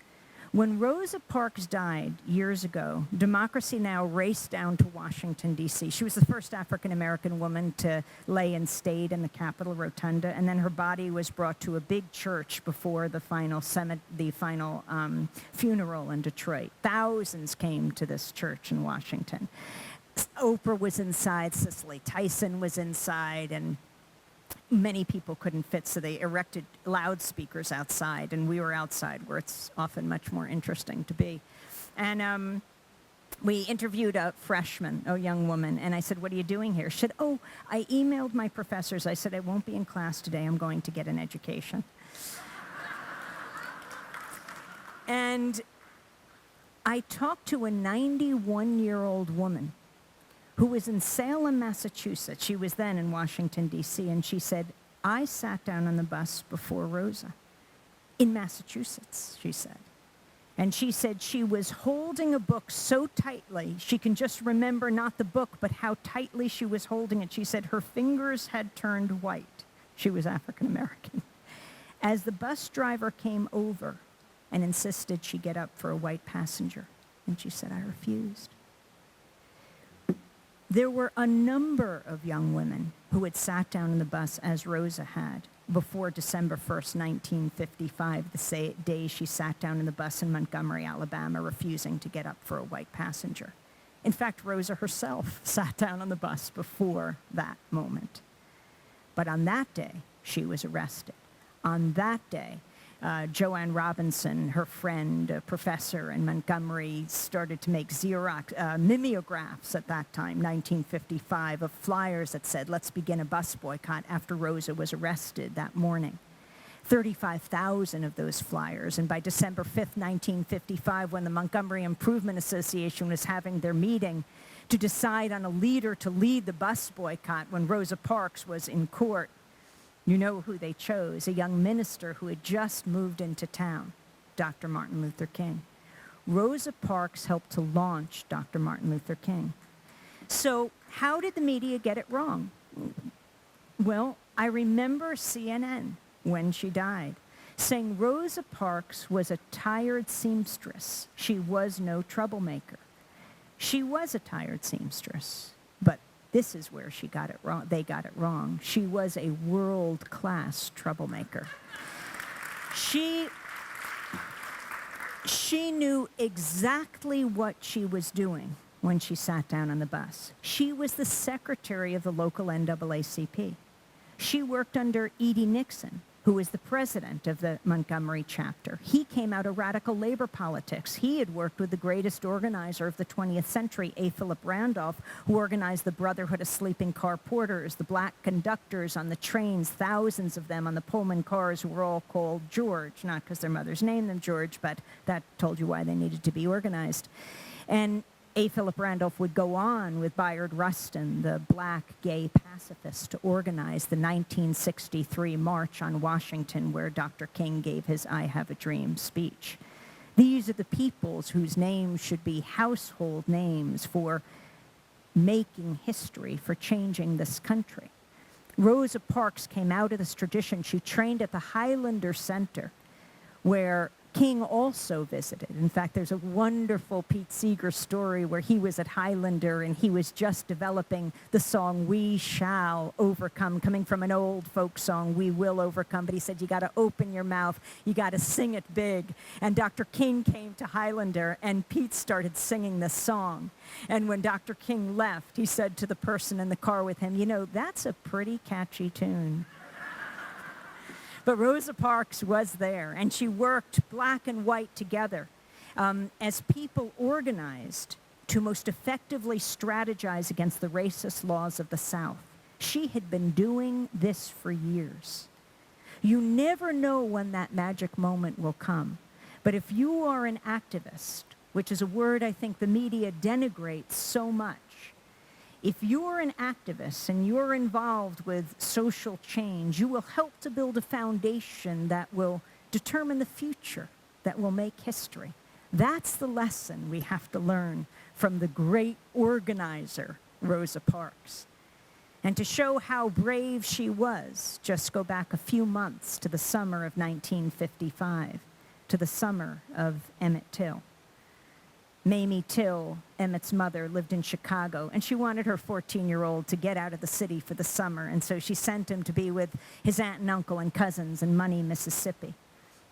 When Rosa Parks died years ago, Democracy Now! Raced down to Washington, D.C. She was the first African-American woman to lay in state in the Capitol Rotunda, and then her body was brought to a big church before the final funeral in Detroit. Thousands came to this church in Washington. Oprah was inside, Cicely Tyson was inside, and many people couldn't fit, so they erected loudspeakers outside, and we were outside where it's often much more interesting to be. And we interviewed a freshman, a young woman, and I said, "What are you doing here?" She said, "Oh, I emailed my professors. I said, I won't be in class today. I'm going to get an education." And I talked to a 91-year-old woman who was in Salem, Massachusetts. She was then in Washington, D.C., and she said, "I sat down on the bus before Rosa in Massachusetts," she said. And she said she was holding a book so tightly, she can just remember not the book, but how tightly she was holding it. She said her fingers had turned white. She was African American. As the bus driver came over and insisted she get up for a white passenger, and she said, "I refused." There were a number of young women who had sat down in the bus as Rosa had before December 1st, 1955, the day she sat down in the bus in Montgomery, Alabama, refusing to get up for a white passenger. In fact, Rosa herself sat down on the bus before that moment. But on that day, she was arrested. On that day, Joanne Robinson, her friend, a professor in Montgomery, started to make mimeographs at that time, 1955, of flyers that said, "Let's begin a bus boycott," after Rosa was arrested that morning. 35,000 of those flyers, and by December 5th, 1955, when the Montgomery Improvement Association was having their meeting to decide on a leader to lead the bus boycott when Rosa Parks was in court, you know who they chose, a young minister who had just moved into town, Dr. Martin Luther King. Rosa Parks helped to launch Dr. Martin Luther King. So how did the media get it wrong? Well, I remember CNN, when she died, saying Rosa Parks was a tired seamstress. She was no troublemaker. She was a tired seamstress, but this is where she got it wrong. They got it wrong. She was a world-class troublemaker. She knew exactly what she was doing when she sat down on the bus. She was the secretary of the local NAACP. She worked under E.D. Nixon, who was the president of the Montgomery chapter. He came out of radical labor politics. He had worked with the greatest organizer of the 20th century, A. Philip Randolph, who organized the Brotherhood of Sleeping Car Porters, the black conductors on the trains, thousands of them on the Pullman cars who were all called George, not because their mothers named them George, but that told you why they needed to be organized. And A. Philip Randolph would go on with Bayard Rustin, the black gay pacifist, to organize the 1963 March on Washington, where Dr. King gave his "I Have a Dream" speech. These are the peoples whose names should be household names for making history, for changing this country. Rosa Parks came out of this tradition. She trained at the Highlander Center, where King also visited. In fact, there's a wonderful Pete Seeger story where he was at Highlander and he was just developing the song "We Shall Overcome," coming from an old folk song, "We Will Overcome." But he said, you got to open your mouth, you got to sing it big. And Dr. King came to Highlander and Pete started singing this song. And when Dr. King left, he said to the person in the car with him, "You know, that's a pretty catchy tune." But Rosa Parks was there, and she worked black and white together as people organized to most effectively strategize against the racist laws of the South. She had been doing this for years. You never know when that magic moment will come. But if you are an activist, which is a word I think the media denigrates so much, if you're an activist and you're involved with social change, you will help to build a foundation that will determine the future, that will make history. That's the lesson we have to learn from the great organizer, Rosa Parks. And to show how brave she was, just go back a few months to the summer of 1955, to the summer of Emmett Till. Mamie Till, Emmett's mother, lived in Chicago, and she wanted her 14-year-old to get out of the city for the summer, and so she sent him to be with his aunt and uncle and cousins in Money, Mississippi.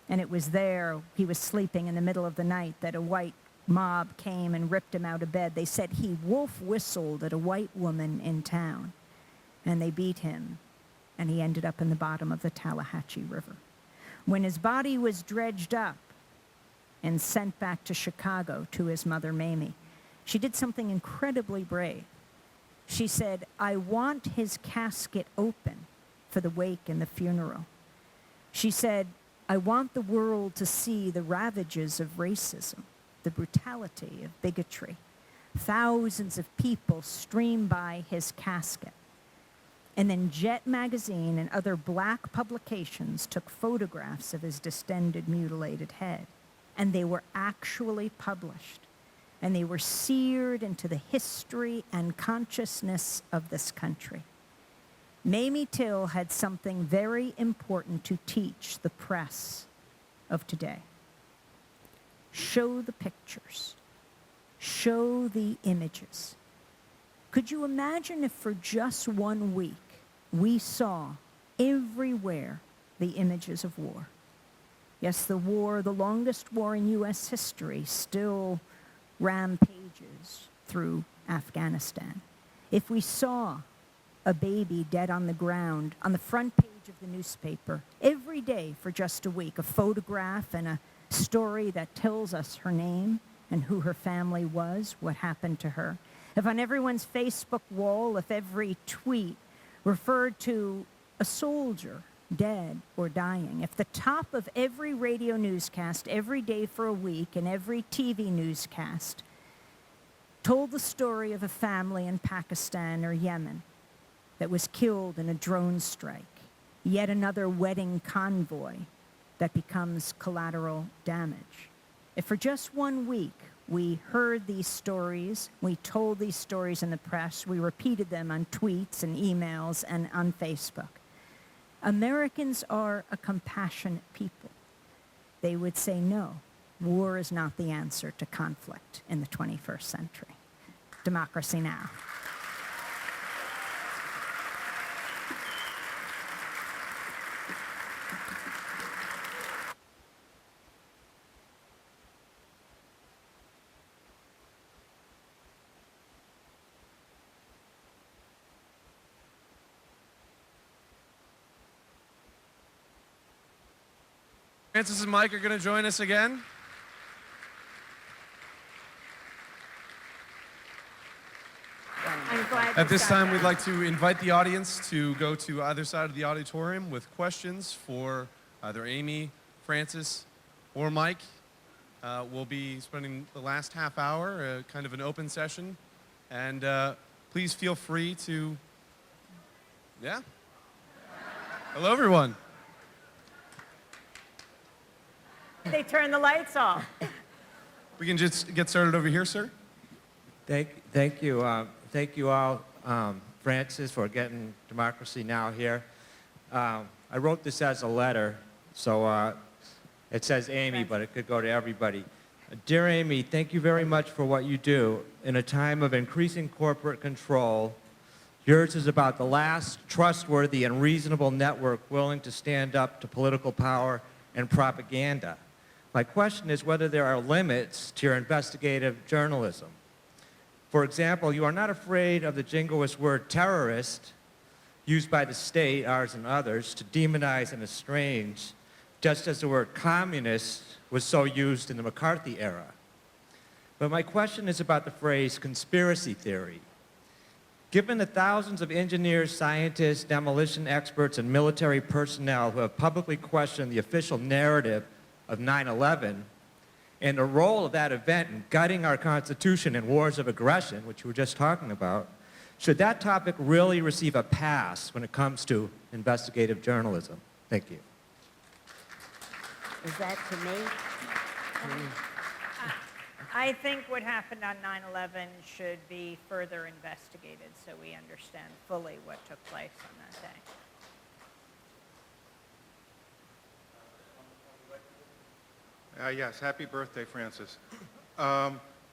And it was there, he was sleeping in the middle of the night, that a white mob came and ripped him out of bed. They said he wolf whistled at a white woman in town, and they beat him, and he ended up in the bottom of the Tallahatchie River. When his body was dredged up and sent back to Chicago to his mother, Mamie, she did something incredibly brave. She said, "I want his casket open for the wake and the funeral." She said, "I want the world to see the ravages of racism, the brutality of bigotry." Thousands of people streamed by his casket. And then Jet magazine and other black publications took photographs of his distended, mutilated head. And they were actually published. And they were seared into the history and consciousness of this country. Mamie Till had something very important to teach the press of today. Show the pictures. Show the images. Could you imagine if for just 1 week we saw everywhere the images of war? Yes, the war, the longest war in U.S. history, still rampages through Afghanistan. If we saw a baby dead on the ground on the front page of the newspaper every day for just a week, a photograph and a story that tells us her name and who her family was, what happened to her. If on everyone's Facebook wall, if every tweet referred to a soldier dead or dying, if the top of every radio newscast every day for a week and every TV newscast told the story of a family in Pakistan or Yemen that was killed in a drone strike, yet another wedding convoy that becomes collateral damage. If for just 1 week we heard these stories, we told these stories in the press, we repeated them on tweets and emails and on Facebook, Americans are a compassionate people. They would say, no, war is not the answer to conflict in the 21st century. Democracy Now! Francis and Mike are going to join us again. I'm glad At you this got time, that. we'd like to invite the audience to go to either side of the auditorium with questions for either Amy, Francis, or Mike. We'll be spending the last half hour, kind of an open session. And please feel free to, yeah? Hello, everyone. They turn the lights off. We can just get started over here, sir. Thank you all, Francis, for getting Democracy Now! Here. I wrote this as a letter, so it says Amy, but it could go to everybody. Dear Amy, thank you very much for what you do. In a time of increasing corporate control, yours is about the last trustworthy and reasonable network willing to stand up to political power and propaganda. My question is whether there are limits to your investigative journalism. For example, you are not afraid of the jingoist word terrorist, used by the state, ours and others, to demonize and estrange, just as the word communist was so used in the McCarthy era. But my question is about the phrase conspiracy theory. Given the thousands of engineers, scientists, demolition experts, and military personnel who have publicly questioned the official narrative of 9/11 and the role of that event in gutting our Constitution and wars of aggression, which we were just talking about, should that topic really receive a pass when it comes to investigative journalism? Thank you. Is that to me? I think what happened on 9/11 should be further investigated so we understand fully what took place on that day. Yes, happy birthday, Francis.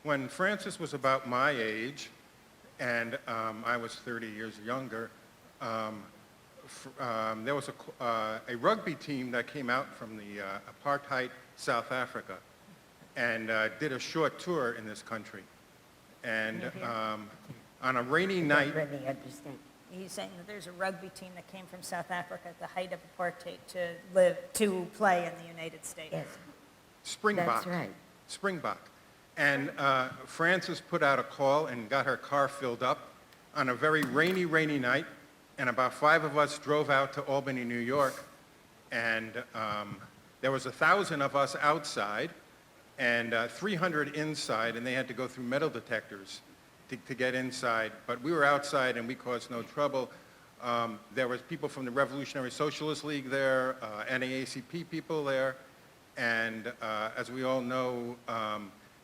When Francis was about my age, and I was 30 years younger, there was a rugby team that came out from the apartheid South Africa and did a short tour in this country. And on a rainy I night, don't really understand. He's saying that there's a rugby team that came from South Africa at the height of apartheid to play in the United States. Yes, Springbok. that's right. Springbok. And Frances put out a call and got her car filled up on a very rainy night. And about 5 of us drove out to Albany, New York. And there was 1,000 of us outside and 300 inside. And they had to go through metal detectors to get inside. But we were outside and we caused no trouble. There was people from the Revolutionary Socialist League there, NAACP people there. And as we all know,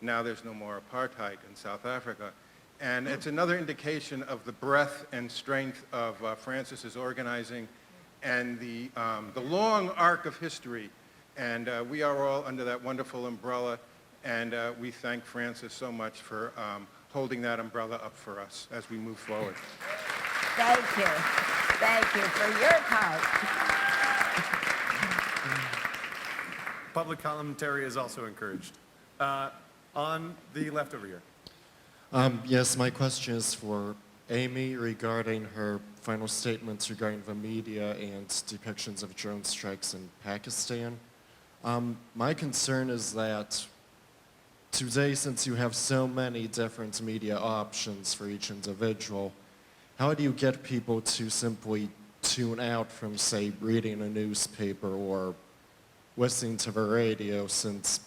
now there's no more apartheid in South Africa. And it's another indication of the breadth and strength of Francis's organizing and the long arc of history. And we are all under that wonderful umbrella. And we thank Francis so much for holding that umbrella up for us as we move forward. Thank you. Thank you for your part. Public commentary is also encouraged. On the left over here. Yes, my question is for Amy regarding her final statements regarding the media and depictions of drone strikes in Pakistan. My concern is that today, since you have so many different media options for each individual, how do you get people to simply tune out from, say, reading a newspaper or listening to the radio, since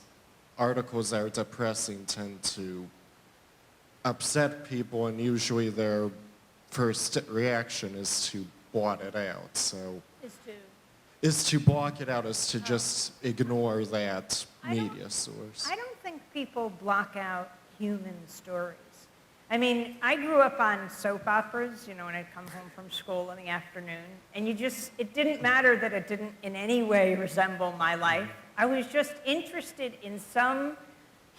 articles that are depressing tend to upset people, and usually their first reaction is to blot it out. So is to block it out, is to just ignore that media source. I don't think people block out human stories. I mean, I grew up on soap operas, you know, when I'd come home from school in the afternoon, and it didn't matter that it didn't in any way resemble my life. I was just interested in some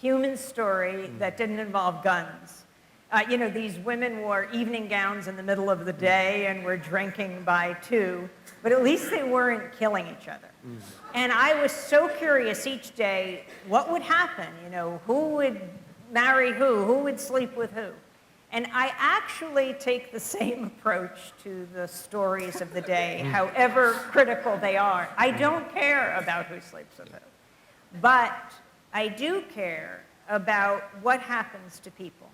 human story that didn't involve guns. You know, these women wore evening gowns in the middle of the day and were drinking by 2, but at least they weren't killing each other. And I was so curious each day, what would happen? You know, who would marry who would sleep with who? And I actually take the same approach to the stories of the day, however critical they are. I don't care about who sleeps with who, but I do care about what happens to people.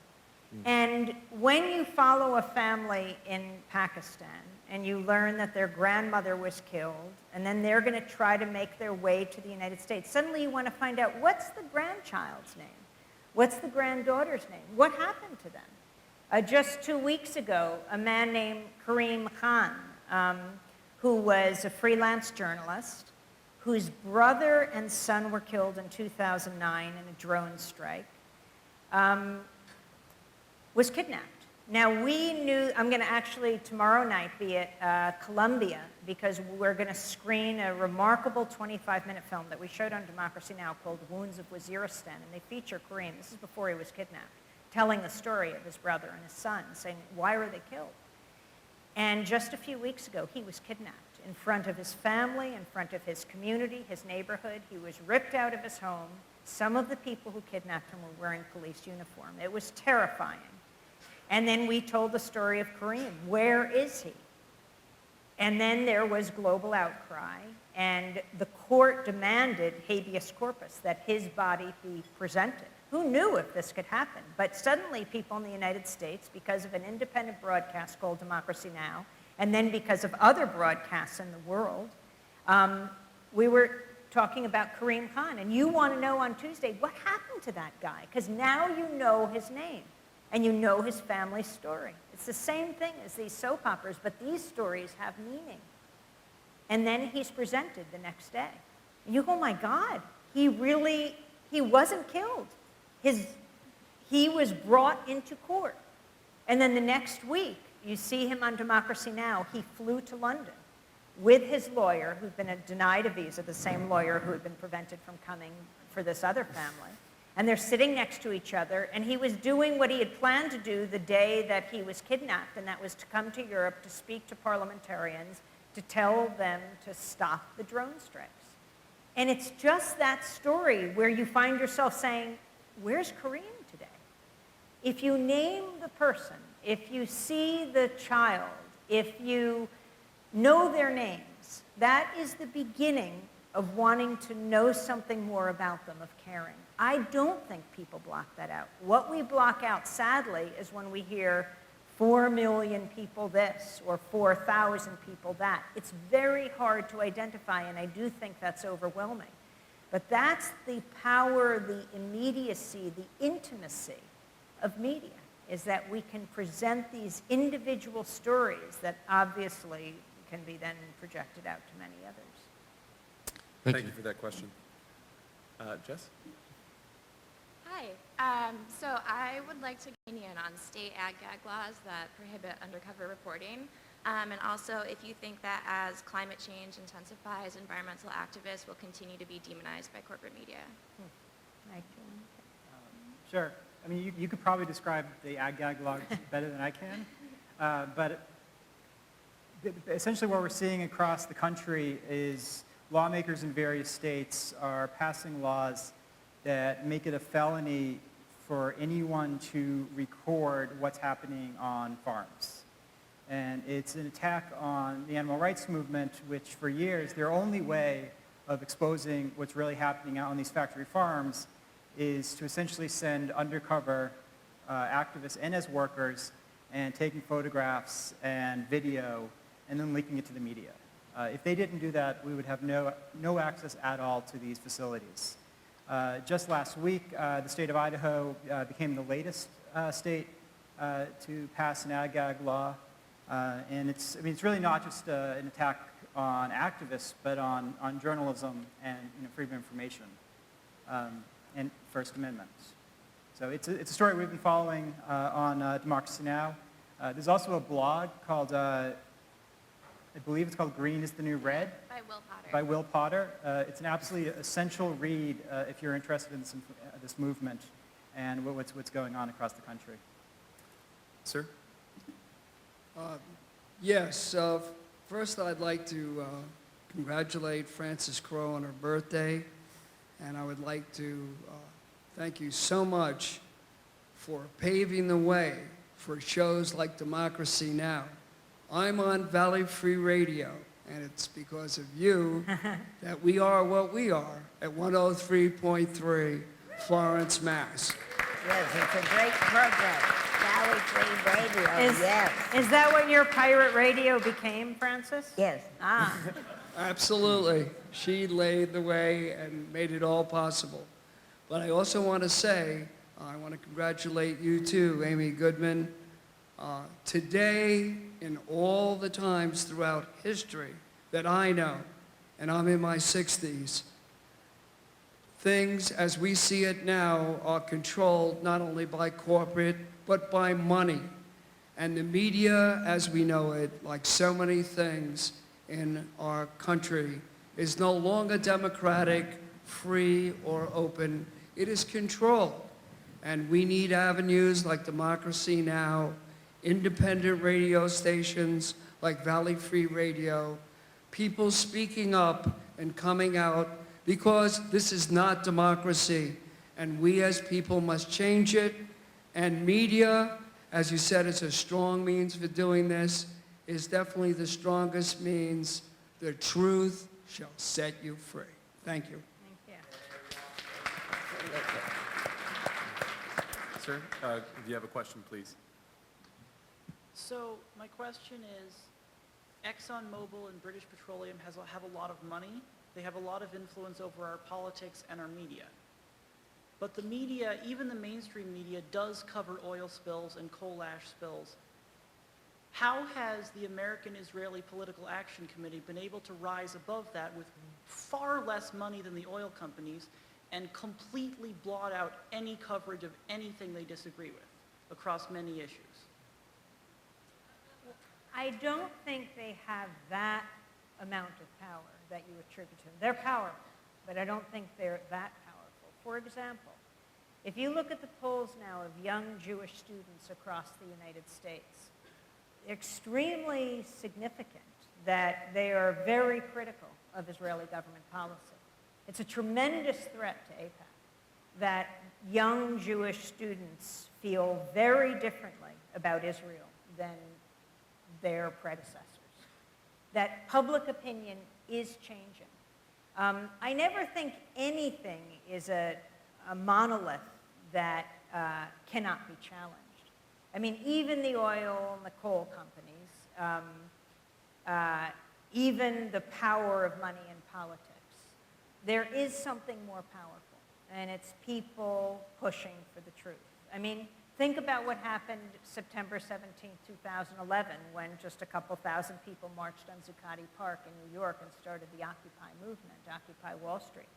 And when you follow a family in Pakistan and you learn that their grandmother was killed, and then they're going to try to make their way to the United States, suddenly you want to find out, what's the grandchild's name? What's the granddaughter's name? What happened to them? Just 2 weeks ago, a man named Kareem Khan, who was a freelance journalist, whose brother and son were killed in 2009 in a drone strike, was kidnapped. Now, we knew, I'm going to actually tomorrow night be at Columbia, because we're going to screen a remarkable 25-minute film that we showed on Democracy Now! Called Wounds of Waziristan, and they feature Kareem, this is before he was kidnapped, telling the story of his brother and his son, saying, why were they killed? And just a few weeks ago, he was kidnapped in front of his family, in front of his community, his neighborhood. He was ripped out of his home. Some of the people who kidnapped him were wearing police uniform. It was terrifying. And then we told the story of Kareem. Where is he? And then there was global outcry, and the court demanded habeas corpus, that his body be presented. Who knew if this could happen? But suddenly people in the United States, because of an independent broadcast called Democracy Now!, and then because of other broadcasts in the world, we were talking about Kareem Khan. And you want to know on Tuesday, what happened to that guy? Because now you know his name, and you know his family story. It's the same thing as these soap operas, but these stories have meaning. And then he's presented the next day. And you go, oh my God, he wasn't killed. He was brought into court. And then the next week, you see him on Democracy Now! He flew to London with his lawyer, who'd been denied a visa, the same lawyer who had been prevented from coming for this other family. And they're sitting next to each other, and he was doing what he had planned to do the day that he was kidnapped, and that was to come to Europe to speak to parliamentarians, to tell them to stop the drone strikes. And it's just that story where you find yourself saying, where's Kareem today? If you name the person, if you see the child, if you know their names, that is the beginning of wanting to know something more about them, of caring. I don't think people block that out. What we block out, sadly, is when we hear 4 million people this or 4,000 people that. It's very hard to identify, and I do think that's overwhelming. But that's the power, the immediacy, the intimacy of media, is that we can present these individual stories that obviously can be then projected out to many others. Thank you for that question. Jess? Hi. So I would like to get an opinion on state ag-gag laws that prohibit undercover reporting. And also if you think that as climate change intensifies, environmental activists will continue to be demonized by corporate media. Sure. I mean, you could probably describe the ag-gag laws better than I can. But essentially what we're seeing across the country is lawmakers in various states are passing laws that make it a felony for anyone to record what's happening on farms. And it's an attack on the animal rights movement, which for years, their only way of exposing what's really happening out on these factory farms is to essentially send undercover activists in as workers and taking photographs and video and then leaking it to the media. If they didn't do that, we would have no access at all to these facilities. Just last week, the state of Idaho became the latest state to pass an ag-gag law. And it's really not just an attack on activists, but on journalism and freedom of information and First Amendment. So it's a story we've been following on Democracy Now! There's also a blog called, I believe it's called Green is the New Red. By Will Potter. By Will Potter. It's an absolutely essential read if you're interested in this movement and what's going on across the country. Sir? Yes, first I'd like to congratulate Frances Crowe on her birthday, and I would like to thank you so much for paving the way for shows like Democracy Now! I'm on Valley Free Radio, and it's because of you that we are what we are at 103.3 Florence, Mass. Yes, it's a great program. Valley Free Radio, yes. Is that what your pirate radio became, Frances? Yes. Ah. Absolutely. She laid the way and made it all possible. But I also want to say, I want to congratulate you too, Amy Goodman. Today, in all the times throughout history that I know, and I'm in my 60s, things as we see it now are controlled not only by corporate, but by money. And the media, as we know it, like so many things in our country, is no longer democratic, free, or open. It is controlled. And we need avenues like Democracy Now!, independent radio stations like Valley Free Radio, people speaking up and coming out, because this is not democracy, and we as people must change it. And media, as you said, it's a strong means for doing this. is definitely the strongest means. The truth shall set you free. Thank you. Thank you. Sir, do you have a question, please? So my question is, ExxonMobil and British Petroleum have a lot of money. They have a lot of influence over our politics and our media. But the media, even the mainstream media, does cover oil spills and coal ash spills. How has the American-Israeli Political Action Committee been able to rise above that with far less money than the oil companies and completely blot out any coverage of anything they disagree with across many issues? I don't think they have that amount of power that you attribute to them. They're powerful, but I don't think they're that powerful. For example, if you look at the polls now of young Jewish students across the United States, extremely significant that they are very critical of Israeli government policy. It's a tremendous threat to AIPAC that young Jewish students feel very differently about Israel than their predecessors. That public opinion is changing. I never think anything is a monolith that cannot be challenged. I mean, even the oil and the coal companies, even the power of money in politics, there is something more powerful, and it's people pushing for the truth. I mean, think about what happened September 17, 2011, when just a couple thousand people marched on Zuccotti Park in New York and started the Occupy movement, Occupy Wall Street.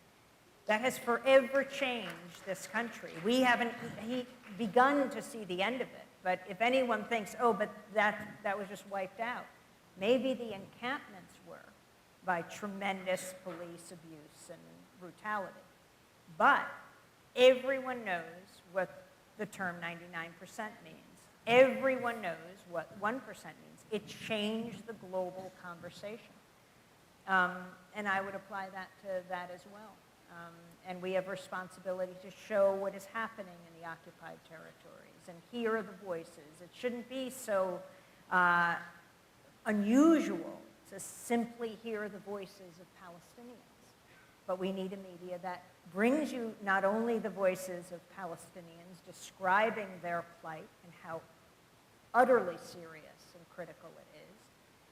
That has forever changed this country. We haven't begun to see the end of it. But if anyone thinks, oh, but that was just wiped out, maybe the encampments were by tremendous police abuse and brutality. But everyone knows what the term 99% means. Everyone knows what 1% means. It changed the global conversation. And I would apply that to that as well. And we have a responsibility to show what is happening in the occupied territories and hear the voices. It shouldn't be so unusual to simply hear the voices of Palestinians. But we need a media that brings you not only the voices of Palestinians describing their plight and how utterly serious and critical it is,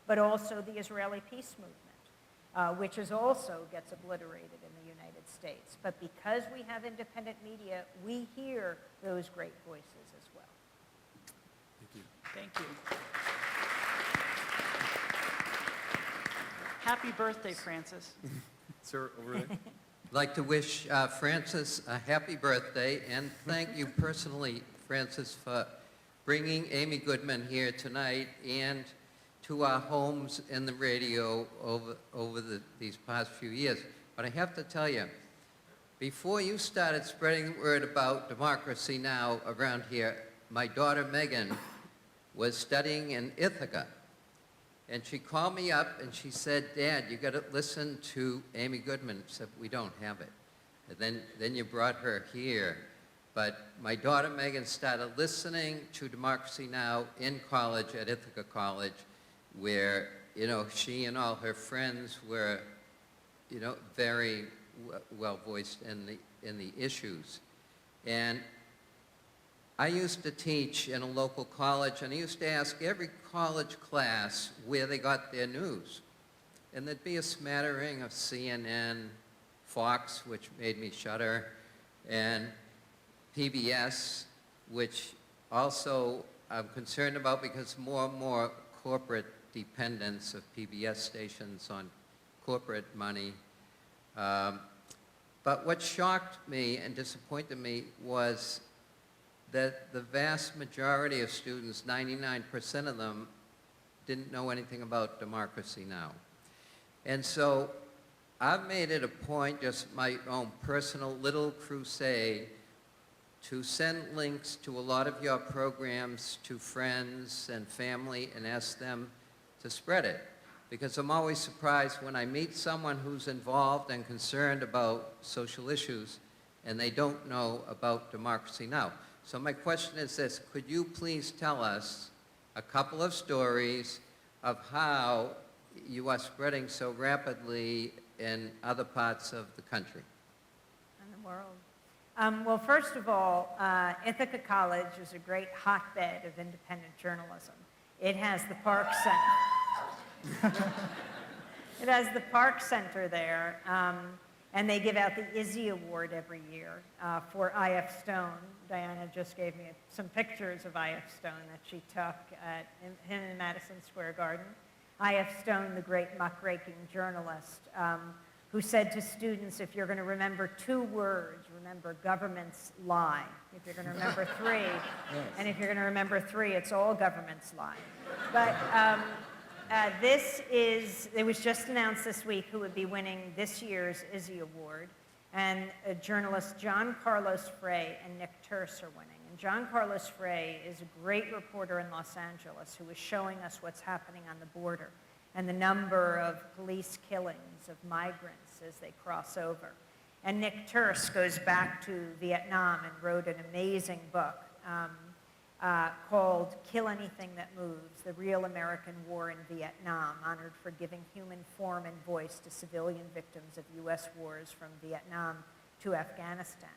but also the Israeli peace movement, which is also gets obliterated in the United States. But because we have independent media, we hear those great voices as well. Thank you. Thank you. Happy birthday, Francis. Sir, over there. I'd like to wish Francis a happy birthday and thank you personally, Francis, for bringing Amy Goodman here tonight and to our homes and the radio over these past few years. But I have to tell you, before you started spreading the word about Democracy Now! Around here, my daughter Megan was studying in Ithaca. And she called me up and she said, Dad, you got to listen to Amy Goodman. I said, we don't have it. And then you brought her here. But my daughter Megan started listening to Democracy Now! In college at Ithaca College, where, you know, she and all her friends were, you know, very well voiced in the issues. And I used to teach in a local college, and I used to ask every college class where they got their news. And there'd be a smattering of CNN, Fox, which made me shudder, and PBS, which also I'm concerned about because more and more corporate dependence of PBS stations on corporate money. But what shocked me and disappointed me was that the vast majority of students, 99% of them, didn't know anything about Democracy Now! And so I've made it a point, just my own personal little crusade, to send links to a lot of your programs to friends and family and ask them to spread it. Because I'm always surprised when I meet someone who's involved and concerned about social issues and they don't know about Democracy Now! So my question is this: could you please tell us a couple of stories of how you are spreading so rapidly in other parts of the country? In the world. Well, first of all, Ithaca College is a great hotbed of independent journalism. It has the Park Center. It has the Park Center there, and they give out the Izzy Award every year for I.F. Stone. Diana just gave me some pictures of I.F. Stone that she took at him in Madison Square Garden. I.F. Stone, the great muckraking journalist, who said to students, if you're going to remember 2 words, remember governments lie. If you're going to remember 3, and if you're going to remember 3, it's all governments lie. But it was just announced this week who would be winning this year's Izzy Award. And journalists John Carlos Frey and Nick Turse are winning. And John Carlos Frey is a great reporter in Los Angeles who is showing us what's happening on the border and the number of police killings of migrants as they cross over. And Nick Turse goes back to Vietnam and wrote an amazing book called Kill Anything That Moves, The Real American War in Vietnam, honored for giving human form and voice to civilian victims of U.S. wars from Vietnam to Afghanistan.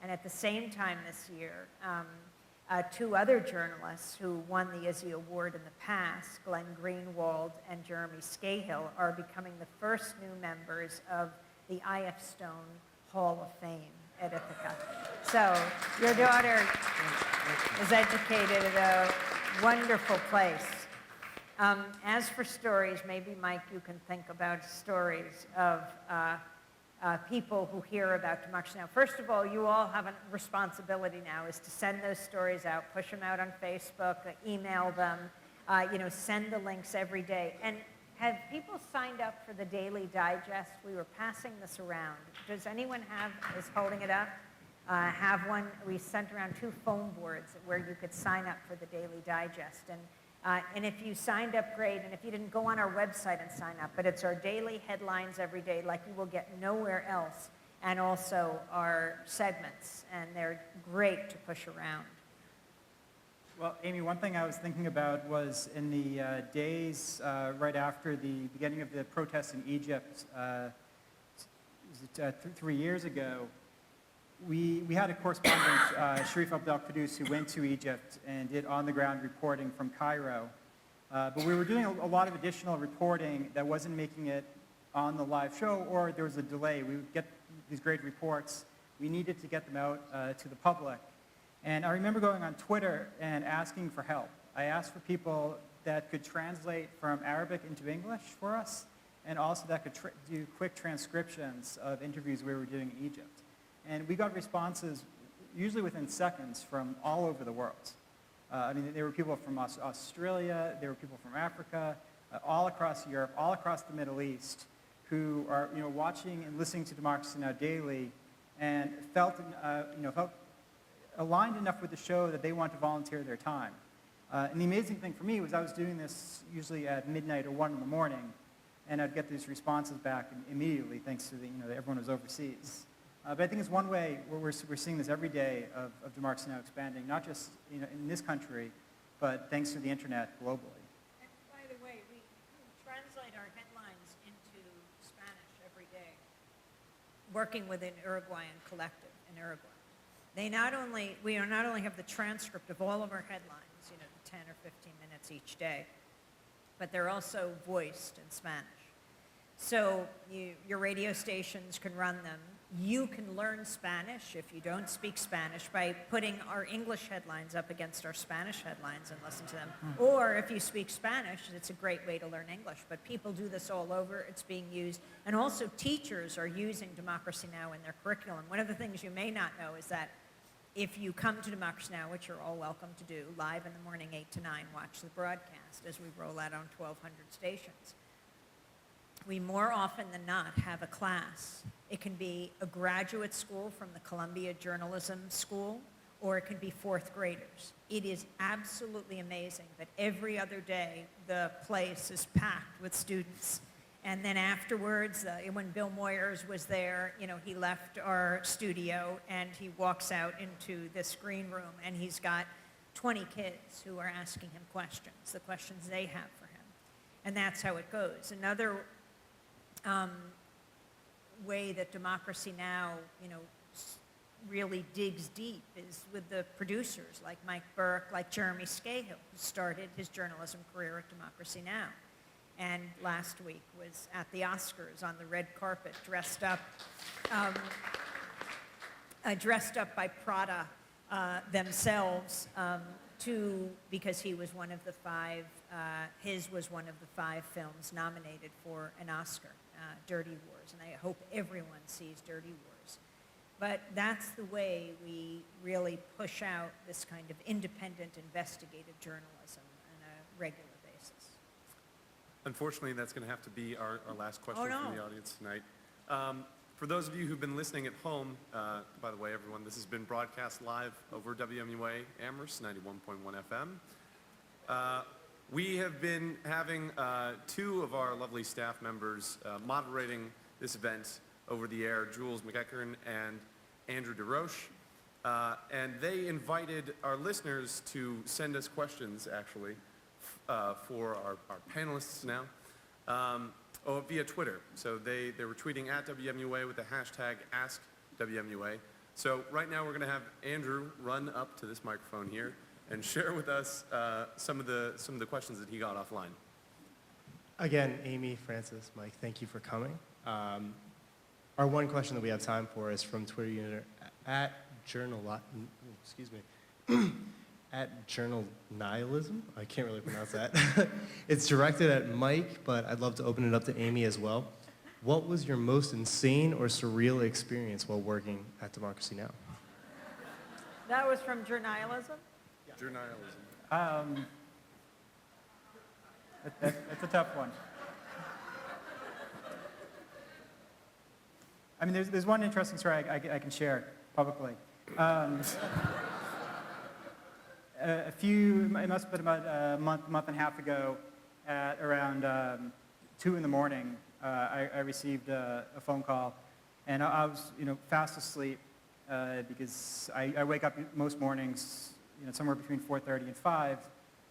And at the same time this year, 2 other journalists who won the Izzy Award in the past, Glenn Greenwald and Jeremy Scahill, are becoming the first new members of the I.F. Stone Hall of Fame at Ithaca. So your daughter is educated at a wonderful place. As for stories, maybe, Mike, you can think about stories of people who hear about democracy now. First of all, you all have a responsibility now is to send those stories out, push them out on Facebook, email them, send the links every day. And have people signed up for the Daily Digest? We were passing this around. Does anyone is holding it up? Have one? We sent around 2 phone boards where you could sign up for the Daily Digest. And if you signed up, great. And if you didn't, go on our website and sign up. But it's our daily headlines every day like you will get nowhere else. And also our segments. And they're great to push around. Well, Amy, one thing I was thinking about was in the days right after the beginning of the protests in Egypt, 3 years ago, we had a correspondent, Sharif Abdel-Quddus, who went to Egypt and did on-the-ground reporting from Cairo. But we were doing a lot of additional reporting that wasn't making it on the live show, or there was a delay. We would get these great reports. We needed to get them out to the public. And I remember going on Twitter and asking for help. I asked for people that could translate from Arabic into English for us, and also that could do quick transcriptions of interviews we were doing in Egypt. And we got responses usually within seconds from all over the world. There were people from Australia, there were people from Africa, all across Europe, all across the Middle East, who are watching and listening to Democracy Now! Daily and felt aligned enough with the show that they want to volunteer their time. And the amazing thing for me was I was doing this usually at midnight or 1 in the morning, and I'd get these responses back immediately thanks to everyone was overseas. But I think it's one way where we're seeing this every day of Democracy Now! Expanding, not just in this country, but thanks to the internet globally. And by the way, we translate our headlines into Spanish every day, working with an Uruguayan collective in Uruguay. We not only have the transcript of all of our headlines, the 10 or 15 minutes each day, but they're also voiced in Spanish. So your radio stations can run them. You can learn Spanish if you don't speak Spanish by putting our English headlines up against our Spanish headlines and listen to them. Or if you speak Spanish, it's a great way to learn English. But people do this all over. It's being used. And also teachers are using Democracy Now! In their curriculum. One of the things you may not know is that if you come to Democracy Now!, which you're all welcome to do, live in the morning, 8 to 9, watch the broadcast as we roll out on 1,200 stations. We more often than not have a class. It can be a graduate school from the Columbia Journalism School, or it can be 4th graders. It is absolutely amazing that every other day the place is packed with students. And then afterwards, when Bill Moyers was there, he left our studio and he walks out into this green room and he's got 20 kids who are asking him questions, the questions they have for him. And that's how it goes. Another way that Democracy Now, really digs deep is with the producers like Mike Burke, like Jeremy Scahill, who started his journalism career at Democracy Now. And last week was at the Oscars on the red carpet, dressed up by Prada themselves, because he was one of the five. His was one of the 5 films nominated for an Oscar, Dirty Wars, and I hope everyone sees Dirty Wars. But that's the way we really push out this kind of independent, investigative journalism on a regular basis. Unfortunately, that's going to have to be our last question Oh, no. from the audience tonight. For those of you who've been listening at home, by the way, everyone, this has been broadcast live over WMUA Amherst 91.1 FM. We have been having 2 of our lovely staff members moderating this event over the air, Jules McEachern and Andrew DeRoche. And they invited our listeners to send us questions, actually, for our panelists now, via Twitter. So they were tweeting at WMUA with the hashtag AskWMUA. So right now we're going to have Andrew run up to this microphone here and share with us some of the questions that he got offline. Again, Amy, Francis, Mike, thank you for coming. Our one question that we have time for is from Twitter user at at Journal Nihilism. I can't really pronounce that. It's directed at Mike, but I'd love to open it up to Amy as well. What was your most insane or surreal experience while working at Democracy Now? That was from Journalism? Journalism. That's a tough one. I mean, there's one interesting story I can share publicly. It must have been about a month and a half ago, at around 2 in the morning, I received a phone call, and I was, fast asleep because I wake up most mornings, somewhere between 4:30 and 5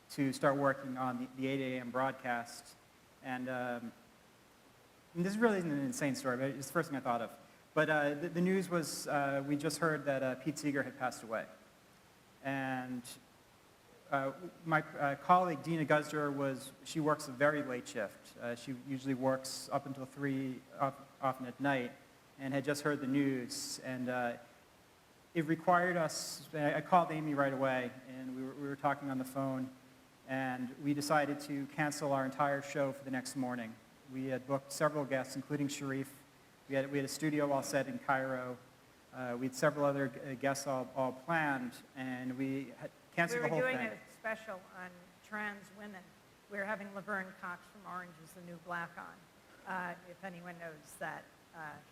to start working on the 8 a.m. broadcast. And this really isn't an insane story, but it's the first thing I thought of. But the news was, we just heard that Pete Seeger had passed away. And my colleague, Dina Guzder, she works a very late shift. She usually works up until 3, often at night, and had just heard the news. And it required us, I called Amy right away, and we were talking on the phone, and we decided to cancel our entire show for the next morning. We had booked several guests, including Sharif. We had a studio all set in Cairo. We had several other guests all planned, and we had canceled the whole thing. We were doing a special on trans women. We were having Laverne Cox from Orange is the New Black on, if anyone knows that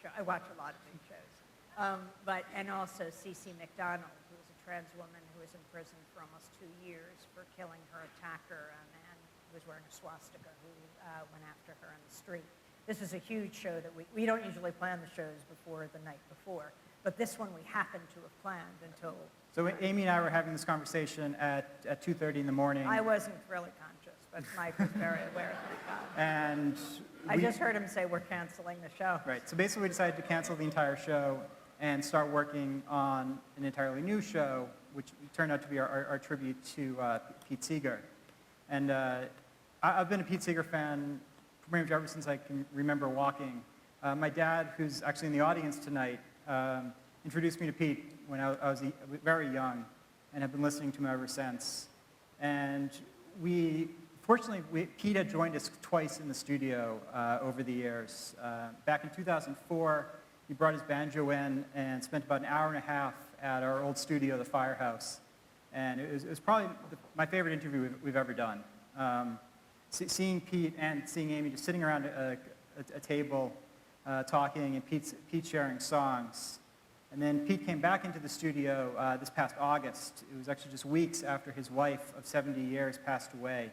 show. I watch a lot of big shows. And also Cece McDonald, who was a trans woman who was in prison for almost 2 years for killing her attacker, a man who was wearing a swastika who went after her on the street. This is a huge show that we don't usually plan the shows before the night before, but this one we happened to have planned until... So Amy and I were having this conversation at 2:30 in the morning. I wasn't really conscious, but Mike was very aware of it. And I just heard him say, we're canceling the show. Right, so basically we decided to cancel the entire show and start working on an entirely new show, which turned out to be our tribute to Pete Seeger. And I've been a Pete Seeger fan pretty much ever since I can remember walking. My dad, who's actually in the audience tonight, introduced me to Pete when I was very young, and have been listening to him ever since. And fortunately, Pete had joined us twice in the studio over the years. Back in 2004, he brought his banjo in and spent about an hour and a half at our old studio, the Firehouse. And it was probably my favorite interview we've ever done. Seeing Pete and seeing Amy just sitting around a table talking, and Pete sharing songs. And then Pete came back into the studio this past August. It was actually just weeks after his wife of 70 years passed away.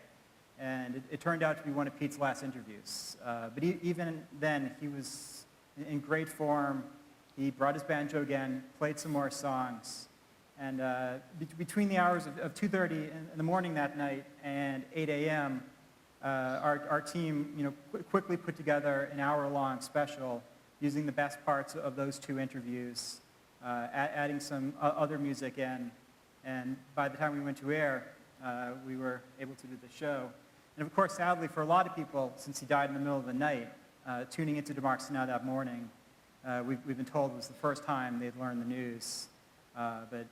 And it turned out to be one of Pete's last interviews. But even then, he was in great form. He brought his banjo again, played some more songs. And between the hours of 2:30 in the morning that night and 8 a.m., our team, quickly put together an hour-long special using the best parts of those 2 interviews, adding some other music in, and by the time we went to air, we were able to do the show. And of course, sadly, for a lot of people, since he died in the middle of the night, tuning into Democracy Now! That morning, we've been told it was the first time they'd learned the news. But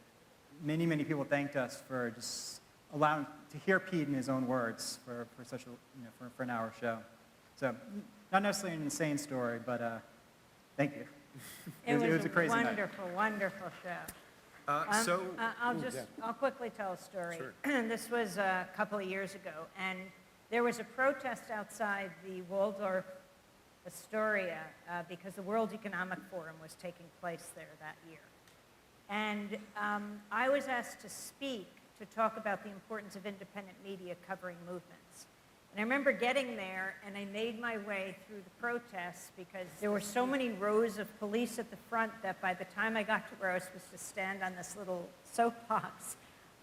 many, many people thanked us for just allowing to hear Pete in his own words for such a, for an hour show. So, not necessarily an insane story, but thank you. It was a crazy night. wonderful, wonderful show. I'll quickly tell a story. Sure. This was a couple of years ago, and there was a protest outside the Waldorf Astoria because the World Economic Forum was taking place there that year. And I was asked to speak to talk about the importance of independent media covering movements. And I remember getting there, and I made my way through the protests because there were so many rows of police at the front that by the time I got to where I was supposed to stand on this little soapbox,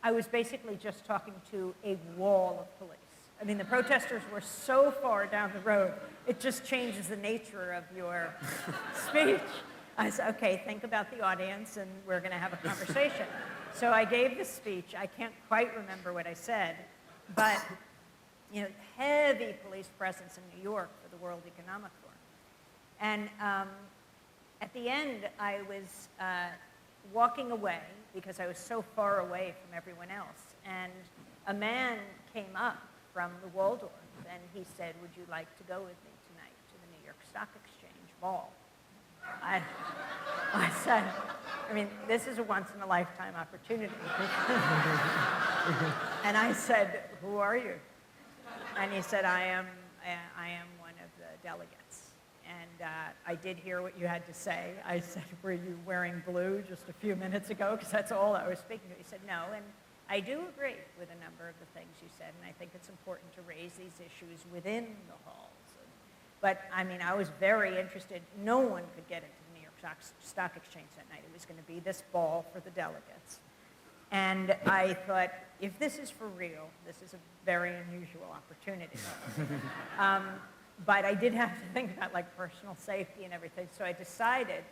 I was basically just talking to a wall of police. I mean, the protesters were so far down the road, it just changes the nature of your speech. I said, okay, think about the audience, and we're going to have a conversation. So I gave this speech. I can't quite remember what I said, but heavy police presence in New York for the World Economic Forum. And at the end, I was walking away because I was so far away from everyone else. And a man came up from the Waldorf, and he said, would you like to go with me tonight to the New York Stock Exchange ball? I said, this is a once-in-a-lifetime opportunity. And I said, who are you? And he said, I am one of the delegates. And I did hear what you had to say. I said, were you wearing blue just a few minutes ago? Because that's all I was speaking to. He said, no. And I do agree with a number of the things you said, and I think it's important to raise these issues within the halls. But, I was very interested. No one could get into the New York Stock Exchange that night. It was going to be this ball for the delegates. And I thought, if this is for real, this is a very unusual opportunity. But I did have to think about personal safety and everything. So I decided,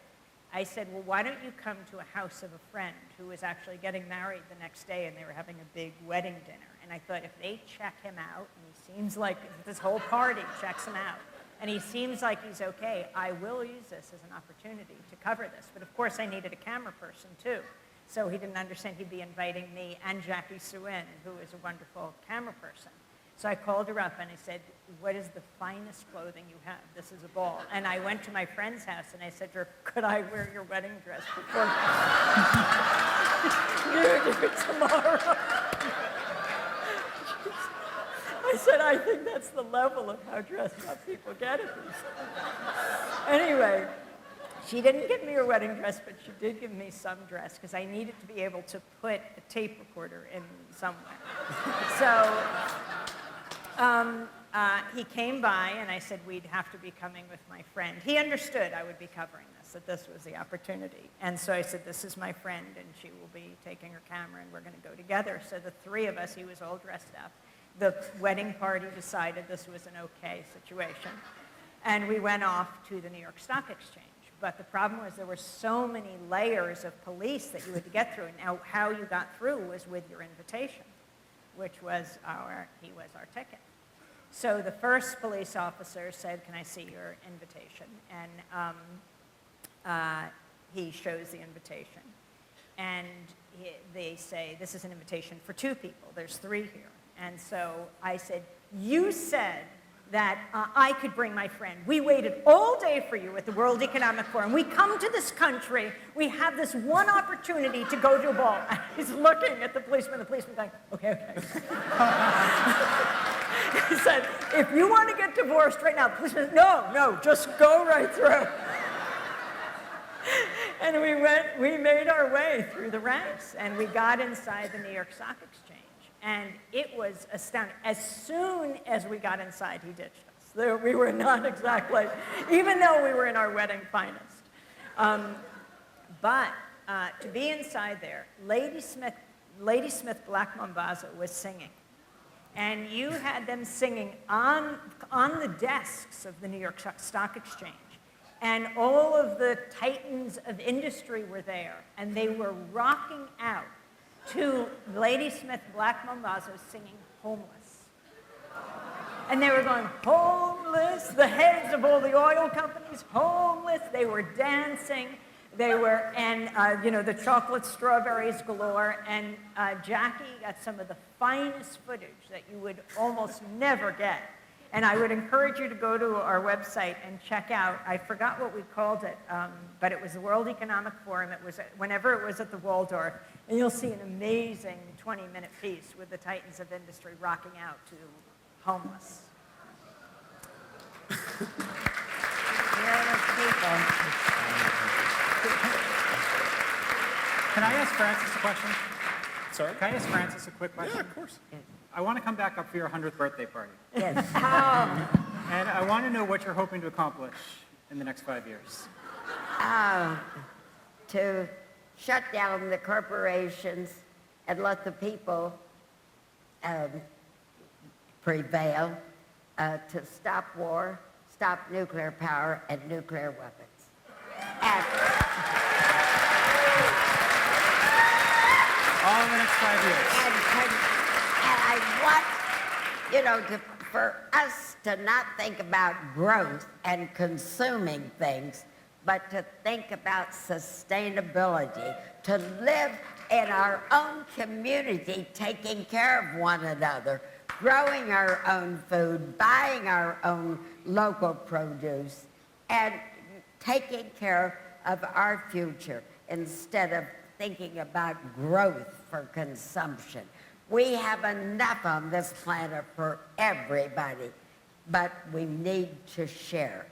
I said, well, why don't you come to a house of a friend who was actually getting married the next day, and they were having a big wedding dinner. And I thought, if they check him out, and he seems like this whole party checks him out, and he seems like he's okay, I will use this as an opportunity to cover this. But of course, I needed a camera person too. So he didn't understand he'd be inviting me and Jackie Suin, who is a wonderful camera person. So I called her up and I said, what is the finest clothing you have? This is a ball. And I went to my friend's house and I said to her, could I wear your wedding dress before you do tomorrow? I said, I think that's the level of how dressed up people get at these things. Anyway, she didn't give me her wedding dress, but she did give me some dress because I needed to be able to put a tape recorder in somewhere. So he came by and I said we'd have to be coming with my friend. He understood I would be covering this, that this was the opportunity. And so I said, this is my friend and she will be taking her camera and we're going to go together. So the three of us, he was all dressed up. The wedding party decided this was an okay situation. And we went off to the New York Stock Exchange. But the problem was there were so many layers of police that you had to get through. Now, how you got through was with your invitation, which was our ticket. So the first police officer said, can I see your invitation? And he shows the invitation. And they say, this is an invitation for 2 people. There's 3 here. And so I said, you said that I could bring my friend. We waited all day for you at the World Economic Forum. We come to this country. We have this one opportunity to go to a ball. And he's looking at the policeman going, okay. He said, if you want to get divorced right now, the policeman said, no, just go right through. And we made our way through the ranks, and we got inside the New York Stock Exchange. And it was astounding. As soon as we got inside, he ditched us. We were not exactly, even though we were in our wedding finest. But to be inside there, Lady Smith Black Mambazo was singing. And you had them singing on the desks of the New York Stock Exchange. And all of the titans of industry were there, and they were rocking out to Ladysmith Black Mambazo singing Homeless. And they were going, homeless, the heads of all the oil companies, homeless. They were dancing. They were, and the chocolate strawberries galore. And Jackie got some of the finest footage that you would almost never get. And I would encourage you to go to our website and check out, I forgot what we called it, but it was the World Economic Forum. It was whenever it was at the Waldorf. And you'll see an amazing 20-minute piece with the titans of industry rocking out to Homeless. Can I ask Francis a question? Sorry? Can I ask Francis a quick question? Yeah, of course. I want to come back up for your 100th birthday party. Yes. And I want to know what you're hoping to accomplish in the next 5 years. To shut down the corporations and let the people prevail, to stop war, stop nuclear power and nuclear weapons. And all in the next 5 years. And I want, for us to not think about growth and consuming things, but to think about sustainability, to live in our own community, taking care of one another, growing our own food, buying our own local produce, and taking care of our future instead of thinking about growth for consumption. We have enough on this planet for everybody, but we need to share.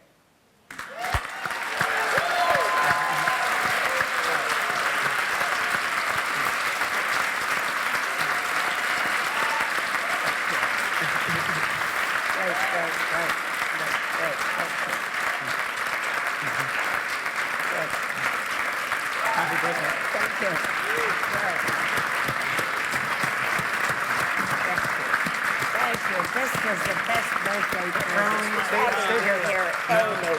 Happy birthday. Thank you. Thank you. This was the best birthday present. You're here, Amy.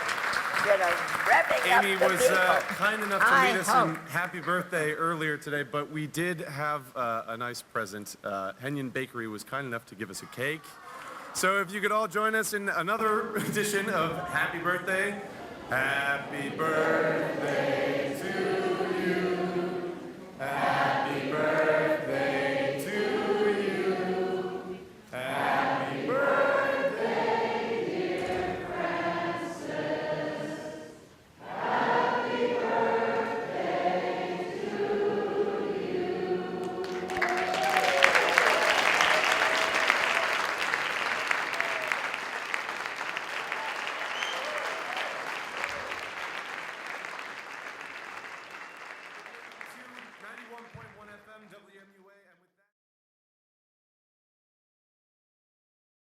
Revving Amy up the was people. kind enough to I lead us hope. in happy birthday earlier today, but we did have a nice present. Henyon Bakery was kind enough to give us a cake. So if you could all join us in another edition of Happy Birthday. Happy birthday to you. Happy birthday.